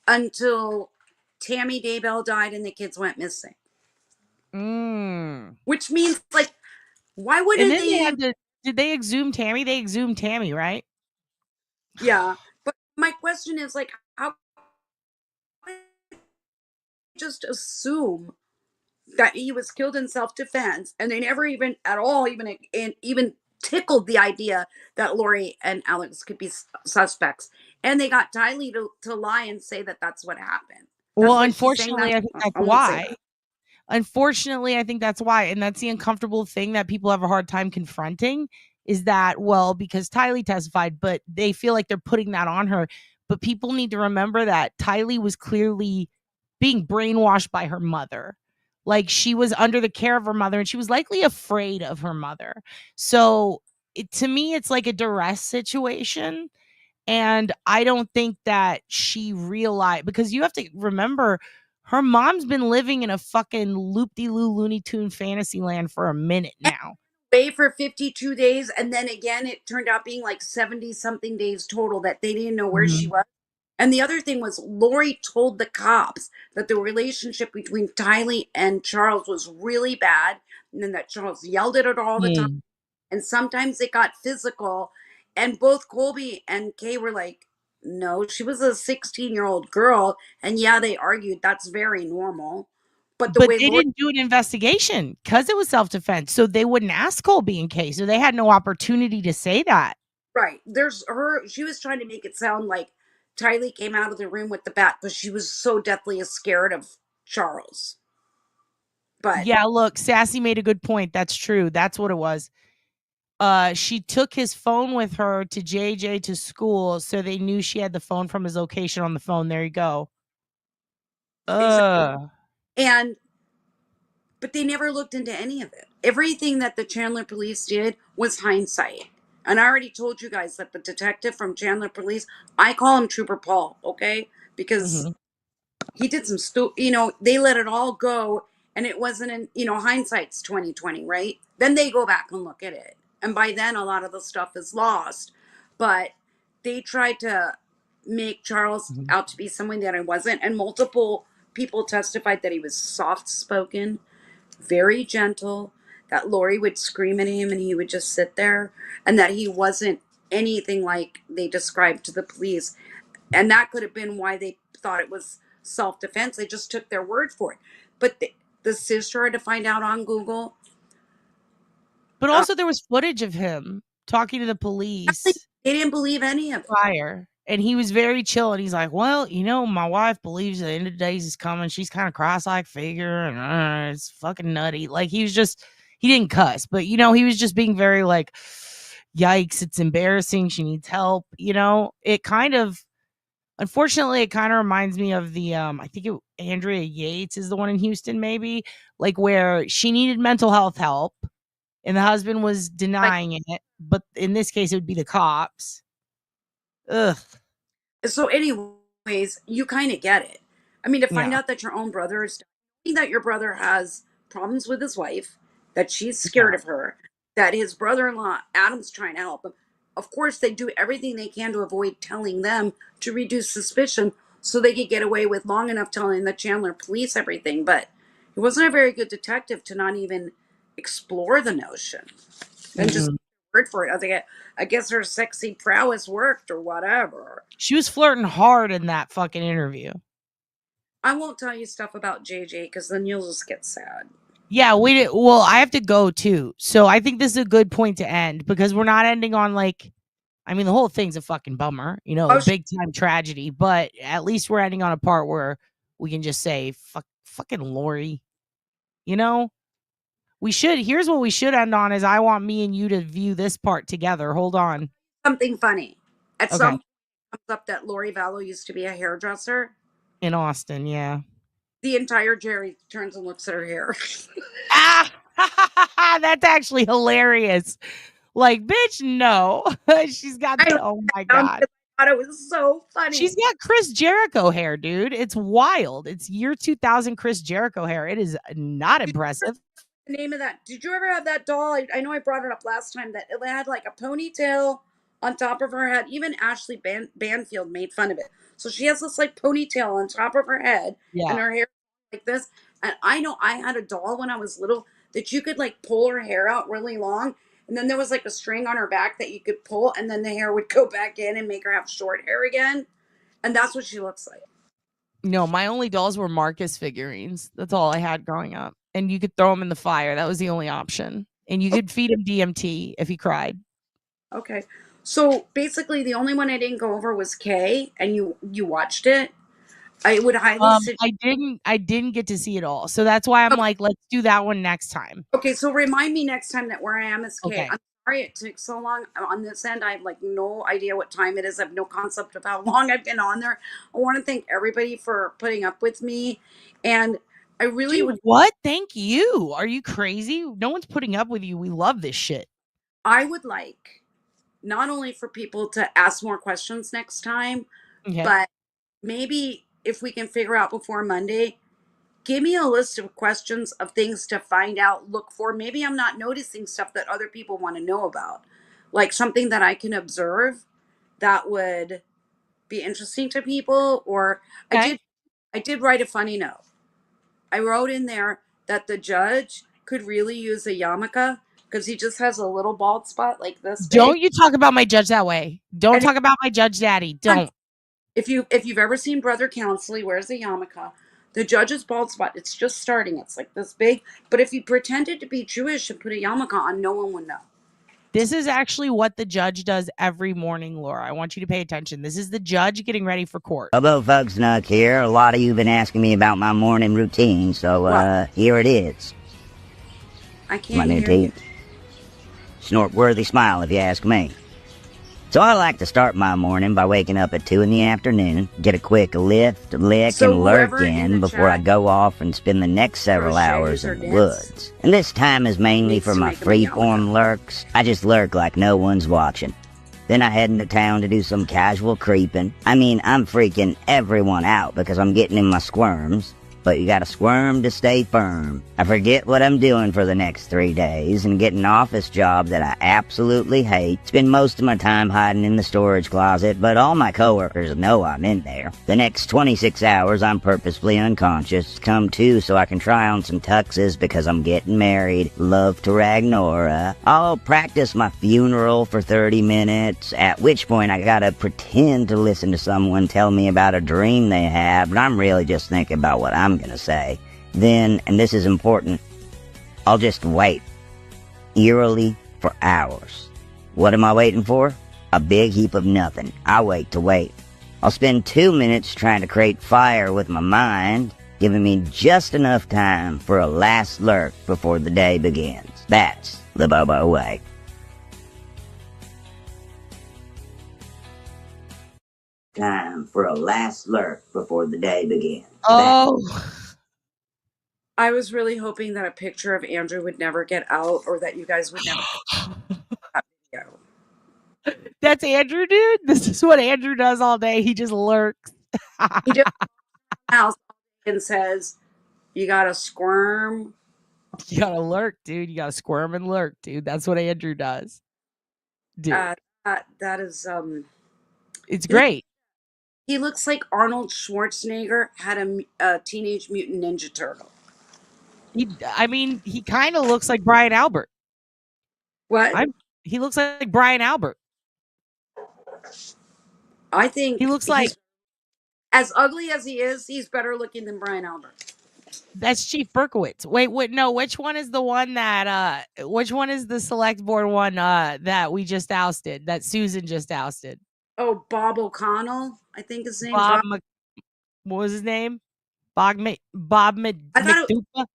until Tammy Daybell died and the kids went missing. Which means, like, why wouldn't did they exhume Tammy? They exhumed Tammy, right? Yeah. But my question is, like, how just assume that he was killed in self-defense, and they never even at all even tickled the idea that Lori and Alex could be suspects, and they got Tylee to lie and say that that's what happened. Well, unfortunately, I think that's why. Unfortunately, I think that's why, and that's the uncomfortable thing that people have a hard time confronting is that, well, because Tylee testified, but they feel like they're putting that on her. but people need to remember that Tylee was clearly being brainwashed by her mother. Like, she was under the care of her mother, and she was likely afraid of her mother. So to me, it's like a duress situation. And I don't think that she realized, because you have to remember, her mom's been living in a fucking loop-de-loo Looney Tune fantasy land for a minute now. Away for 52 days, and then again it turned out being like 70 something days total that they didn't know where she was. And the other thing was, Lori told the cops that the relationship between Tylee and Charles was really bad, and then that Charles yelled at her all the time, and sometimes it got physical. And both Colby and Kay were like, no, she was a 16-year-old girl, and yeah, they argued. That's very normal. But the way they didn't do an investigation because it was self-defense, so they wouldn't ask Colby and Kay, so they had no opportunity to say that. Right. She was trying to make it sound like Tylee came out of the room with the bat because she was so deathly scared of Charles. But yeah, look, Sassy made a good point. That's true. That's what it was. She took his phone with her to JJ to school, so they knew she had the phone from his location on the phone. There you go. But they never looked into any of it. Everything that the Chandler police did was hindsight. And I already told you guys that the detective from Chandler police, I call him Trooper Paul, okay? Because he did some they let it all go, and it wasn't in, hindsight's 2020, right? Then they go back and look at it. And by then a lot of the stuff is lost. But they tried to make Charles out to be someone that I wasn't, and multiple people testified that he was soft-spoken, very gentle, that Lori would scream at him and he would just sit there, and that he wasn't anything like they described to the police. And that could have been why they thought it was self-defense. They just took their word for it. But the sister had to find out on Google. But also there was footage of him talking to the police. They didn't believe any of it. Prior. And he was very chill, and he's like, well, my wife believes the end of the days is coming. She's kind of Christ-like figure, and it's fucking nutty. Like, he didn't cuss, but, he was just being very like, yikes, it's embarrassing. She needs help. Unfortunately, it kind of reminds me of the, I think Andrea Yates is the one in Houston, maybe, like, where she needed mental health help, and the husband was denying it. But in this case, it would be the cops. Ugh. So anyways, you kind of get it. I mean, to find out that your own brother is dying, that your brother has problems with his wife, that she's scared of her, that his brother-in-law, Adam's trying to help him. Of course, they do everything they can to avoid telling them, to reduce suspicion so they could get away with long enough telling the Chandler police everything. But he wasn't a very good detective to not even explore the notion and just word for it. I guess her sexy prowess worked or whatever. She was flirting hard in that fucking interview. I won't tell you stuff about JJ because then you'll just get sad. Yeah, well, I have to go too. So I think this is a good point to end, because we're not ending on the whole thing's a fucking bummer, a big time tragedy, but at least we're ending on a part where we can just say, fucking Lori, here's what we should end on is I want me and you to view this part together. Hold on. Something funny. At some point it comes up that Lori Vallow used to be a hairdresser. In Austin, yeah. The entire Jerry turns and looks at her hair. That's actually hilarious. Like, bitch, no. She's got oh my God. I thought it was so funny. She's got Chris Jericho hair, dude. It's wild. It's year 2000 Chris Jericho hair. It is not impressive. The name of that. Did you ever have that doll? I know I brought it up last time, that it had like a ponytail on top of her head. Even Ashley Banfield made fun of it. So she has this like ponytail on top of her head, and her hair like this. And I know I had a doll when I was little that you could like pull her hair out really long, and then there was like a string on her back that you could pull, and then the hair would go back in and make her have short hair again. And that's what she looks like. No, my only dolls were Marcus figurines. That's all I had growing up. And you could throw him in the fire. That was the only option. And you could feed him DMT if he cried. Okay. So basically the only one I didn't go over was Kay, and you watched it. I would highly suggest. I didn't get to see it all. So that's why I'm like, let's do that one next time. Okay, so remind me next time that where I am is Kay. Okay. I'm sorry it took so long on this end. I have like no idea what time it is. I have no concept of how long I've been on there. I want to thank everybody for putting up with me, and I really Dude, would. what? Thank you. Are you crazy? No one's putting up with you. We love this shit. I would like not only for people to ask more questions next time, Okay. but maybe if we can figure out before Monday, give me a list of questions of things to find out, look for. Maybe I'm not noticing stuff that other people want to know about, like something that I can observe that would be interesting to people. Or Okay. I did write a funny note. I wrote in there that the judge could really use a yarmulke because he just has a little bald spot like this big. Don't you talk about my judge that way. Don't talk about my judge daddy. Don't. If you've ever seen Brother Counselor, he wears a yarmulke. The judge's bald spot, it's just starting. It's like this big. But if he pretended to be Jewish and put a yarmulke on, no one would know. This is actually what the judge does every morning, Laura. I want you to pay attention. This is the judge getting ready for court. Hello, folks. Snuck here. A lot of you have been asking me about my morning routine, so here it is. I can't My new hear you. teeth. Snort-worthy smile, if you ask me. So I like to start my morning by waking up at 2 in the afternoon, get a quick lift, lick, So and lurk whoever in in the before I chat go off and spend the next several hours or in the dance woods. And this time is mainly needs for to my make a meal. freeform lurks. I just lurk like no one's watching. Then I head into town to do some casual creeping. I mean, I'm freaking everyone out because I'm getting in my squirms. But you gotta squirm to stay firm. I forget what I'm doing for the next 3 days and get an office job that I absolutely hate. Spend most of my time hiding in the storage closet, but all my coworkers know I'm in there. The next 26 hours I'm purposefully unconscious, come to so I can try on some tuxes because I'm getting married. Love to Ragnora. I'll practice my funeral for 30 minutes, at which point I gotta pretend to listen to someone tell me about a dream they had, but I'm really just thinking about what I'm gonna say. Then, and this is important, I'll just wait, eerily, for hours. What am I waiting for? A big heap of nothing. I wait to wait. I'll spend 2 minutes trying to create fire with my mind, giving me just enough time for a last lurk before the day begins. That's the Bobo way. Time for a last lurk before the day begins. Oh. I was really hoping that a picture of Andrew would never get out, or that you guys would never that video. That's Andrew, dude. This is what Andrew does all day. He just lurks. He just house and says, "You gotta squirm." You gotta lurk, dude. You gotta squirm and lurk, dude. That's what Andrew does. Dude. That is It's great. He looks like Arnold Schwarzenegger had a Teenage Mutant Ninja Turtle. I mean, he kind of looks like Brian Albert. What? He looks like Brian Albert. I think he looks like, as ugly as he is, he's better looking than Brian Albert. That's Chief Berkowitz. Wait, no, which one is the one that which one is the select board one that we just ousted, that Susan just ousted? Oh, Bob O'Connell, I think his name. What was his name? Bob McDupa?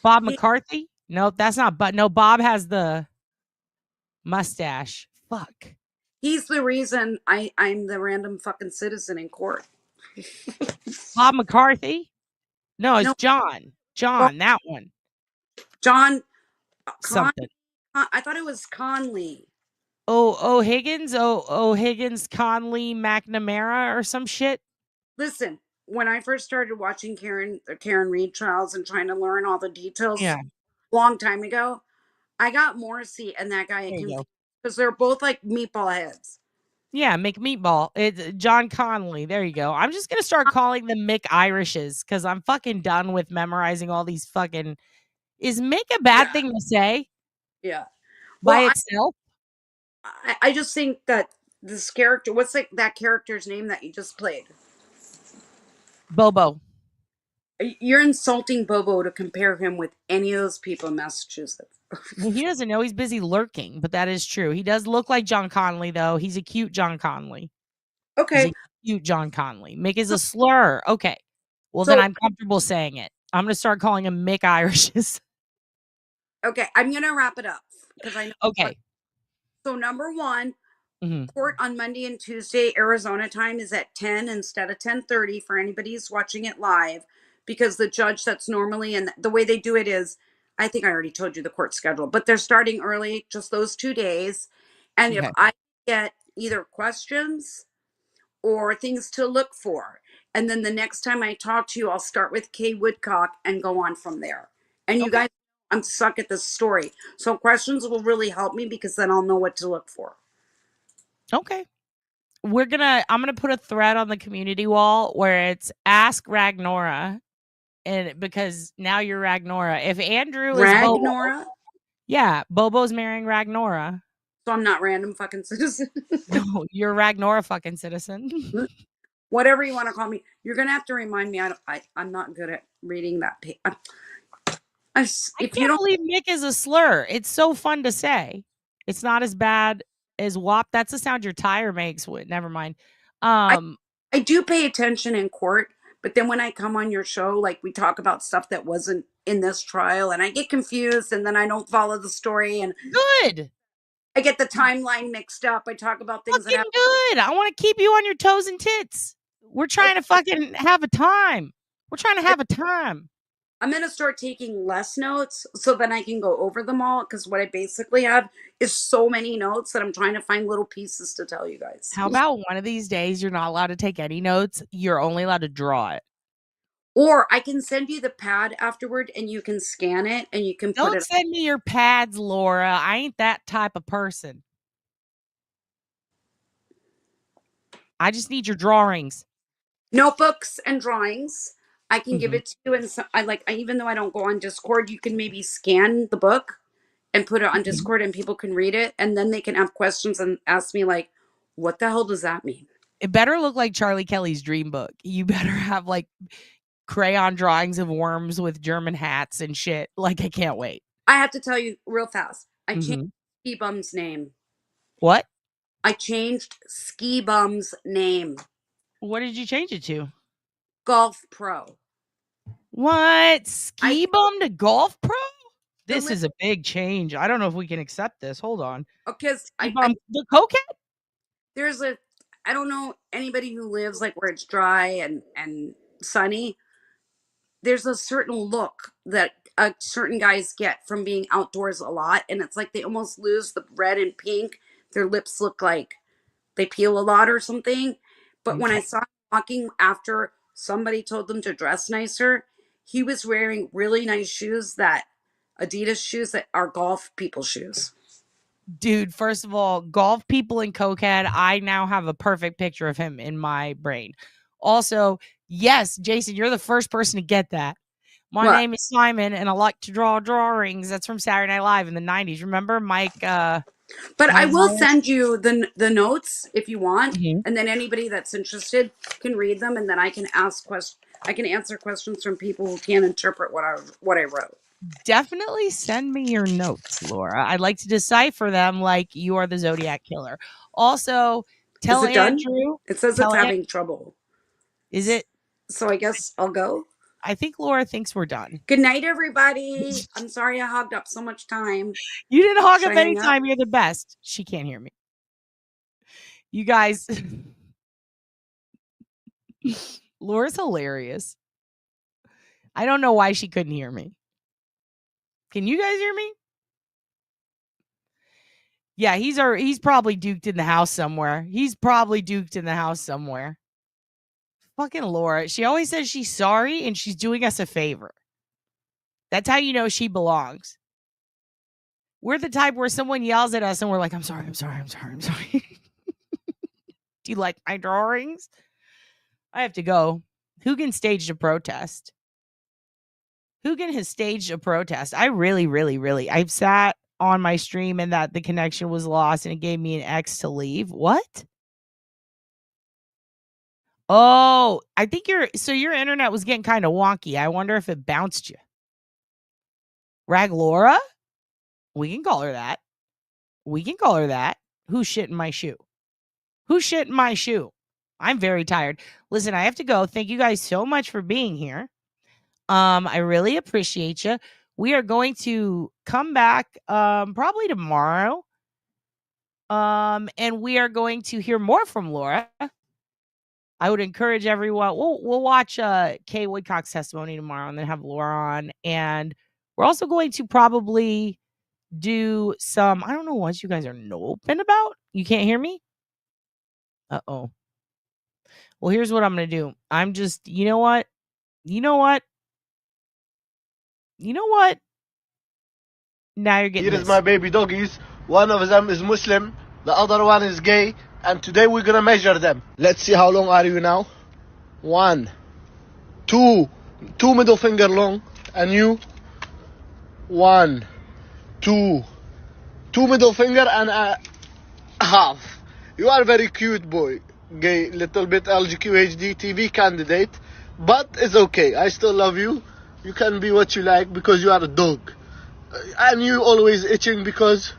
Bob McCarthy? Nope, that's not. But no, Bob has the mustache. Fuck. He's the reason I'm the random fucking citizen in court. Bob McCarthy? No, it's John. John, that one. John something. I thought it was Conley. Higgins? Higgins, Conley, McNamara or some shit? Listen, when I first started watching Karen Reed trials and trying to learn all the details a long time ago, I got Morrissey and that guy because they're both like meatball heads. Yeah, McMeatball. It's John Conley. There you go. I'm just gonna start calling them Mick Irishes because I'm fucking done with memorizing all these fucking. Is Mick a bad thing to say? Yeah. By itself? I just think that this character, what's that character's name that you just played? Bobo. You're insulting Bobo to compare him with any of those people in Massachusetts. Well, he doesn't know. He's busy lurking, but that is true. He does look like John Conley, though. He's a cute John Conley. Okay. He's a cute John Conley. Mick is a slur. Okay. Well, then I'm comfortable saying it. I'm going to start calling him Mick Irishes. Okay, I'm going to wrap it up. because I know. Okay. So number one, Mhm. court on Monday and Tuesday, Arizona time is at 10 instead of 10:30 for anybody who's watching it live, because the judge that's normally, and the way they do it is, I think I already told you the court schedule, but they're starting early, just those 2 days. And if Okay. I get either questions or things to look for, and then the next time I talk to you, I'll start with Kay Woodcock and go on from there. And you guys, I'm stuck at this story. So questions will really help me because then I'll know what to look for. Okay. I'm gonna put a thread on the community wall where it's ask Ragnora, and because now you're Ragnora. If Andrew is Bobo, Ragnora? yeah, Bobo's marrying Ragnora. So I'm not random fucking citizen. No, you're Ragnora fucking citizen. Whatever you want to call me. You're gonna have to remind me. I'm not good at reading that page. I can't believe Nick is a slur. It's so fun to say. It's not as bad as WAP. That's the sound your tire makes. Never mind. I do pay attention in court, but then when I come on your show, like we talk about stuff that wasn't in this trial, and I get confused, and then I don't follow the story, and good. I get the timeline mixed up. I talk about things that happen. Good. I want to keep you on your toes and tits. We're trying to fucking have a time. We're trying to have a time. I'm going to start taking less notes so then I can go over them all, because what I basically have is so many notes that I'm trying to find little pieces to tell you guys. How about one of these days you're not allowed to take any notes? You're only allowed to draw it. Or I can send you the pad afterward and you can scan it and you can put it. Don't send me your pads, Laura. I ain't that type of person. I just need your drawings. Notebooks and drawings. I can give it to you, and so even though I don't go on Discord, you can maybe scan the book and put it on Discord and people can read it, and then they can have questions and ask me like, what the hell does that mean? It better look like Charlie Kelly's dream book. You better have like crayon drawings of worms with German hats and shit. Like, I can't wait. I have to tell you real fast. I changed Ski Bum's name. What? I changed Ski Bum's name. What did you change it to? Golf Pro. What? Ski Bum to Golf Pro? This is a big change. I don't know if we can accept this. Hold on. Because the cokehead? There's I don't know anybody who lives like where it's dry and sunny. There's a certain look that certain guys get from being outdoors a lot, and it's like they almost lose the red and pink. Their lips look like they peel a lot or something. But when I saw him walking after somebody told them to dress nicer, he was wearing really nice shoes, that Adidas shoes that are golf people shoes. Dude, first of all, golf people and cokehead, I now have a perfect picture of him in my brain. Also, yes, Jason, you're the first person to get that. My name is Simon, and I like to draw drawings. That's from Saturday Night Live in the 90s. Remember Mike? But I will send you the notes if you want, and then anybody that's interested can read them, and then I can ask questions. I can answer questions from people who can't interpret what I wrote. Definitely send me your notes, Laura. I'd like to decipher them like you are the Zodiac Killer. Also, tell Andrew. It says it's having trouble. Is it? So I guess I'll go. I think Laura thinks we're done. Good night, everybody. I'm sorry I hogged up so much time. You didn't hog up any time. You're the best. She can't hear me. You guys. Laura's hilarious. I don't know why she couldn't hear me. Can you guys hear me? Yeah, he's probably duked in the house somewhere. Fucking Laura. She always says she's sorry and she's doing us a favor. That's how you know she belongs. We're the type where someone yells at us and we're like, I'm sorry. Do you like my drawings? I have to go. Hugin staged a protest. Hugin has staged a protest. I really, I've sat on my stream and that the connection was lost and it gave me an X to leave. What? Oh, I think your internet was getting kind of wonky. I wonder if it bounced you. Rag Laura? We can call her that. Who's shit in my shoe? I'm very tired. Listen, I have to go. Thank you guys so much for being here. I really appreciate you. we are going to come back probably tomorrow. And we are going to hear more from Laura. I would encourage everyone. We'll watch Kay Woodcock's testimony tomorrow and then have Laura on. And we're also going to probably do some, I don't know what you guys are open about. You can't hear me? Uh-oh. Well, here's what I'm going to do. I'm just, you know what? Now you're getting Here this. is my baby doggies. One of them is Muslim, the other one is gay, and today we're gonna measure them. Let's see how long are you now. 1, 2 middle finger long, and you 1, 2 middle finger and a half. You are very cute boy, gay, little bit LGQHD TV candidate, but it's okay. I still love you. You can be what you like because you are a dog. And you always itching because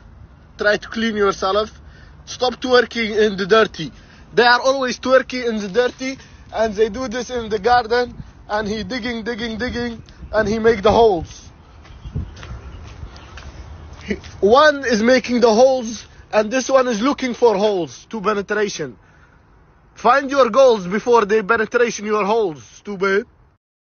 try to clean yourself. Stop twerking in the dirty. They are always twerking in the dirty, and they do this in the garden, and he digging, and he make the holes. One is making the holes, and this one is looking for holes to penetration. Find your goals before they penetration your holes, stupid.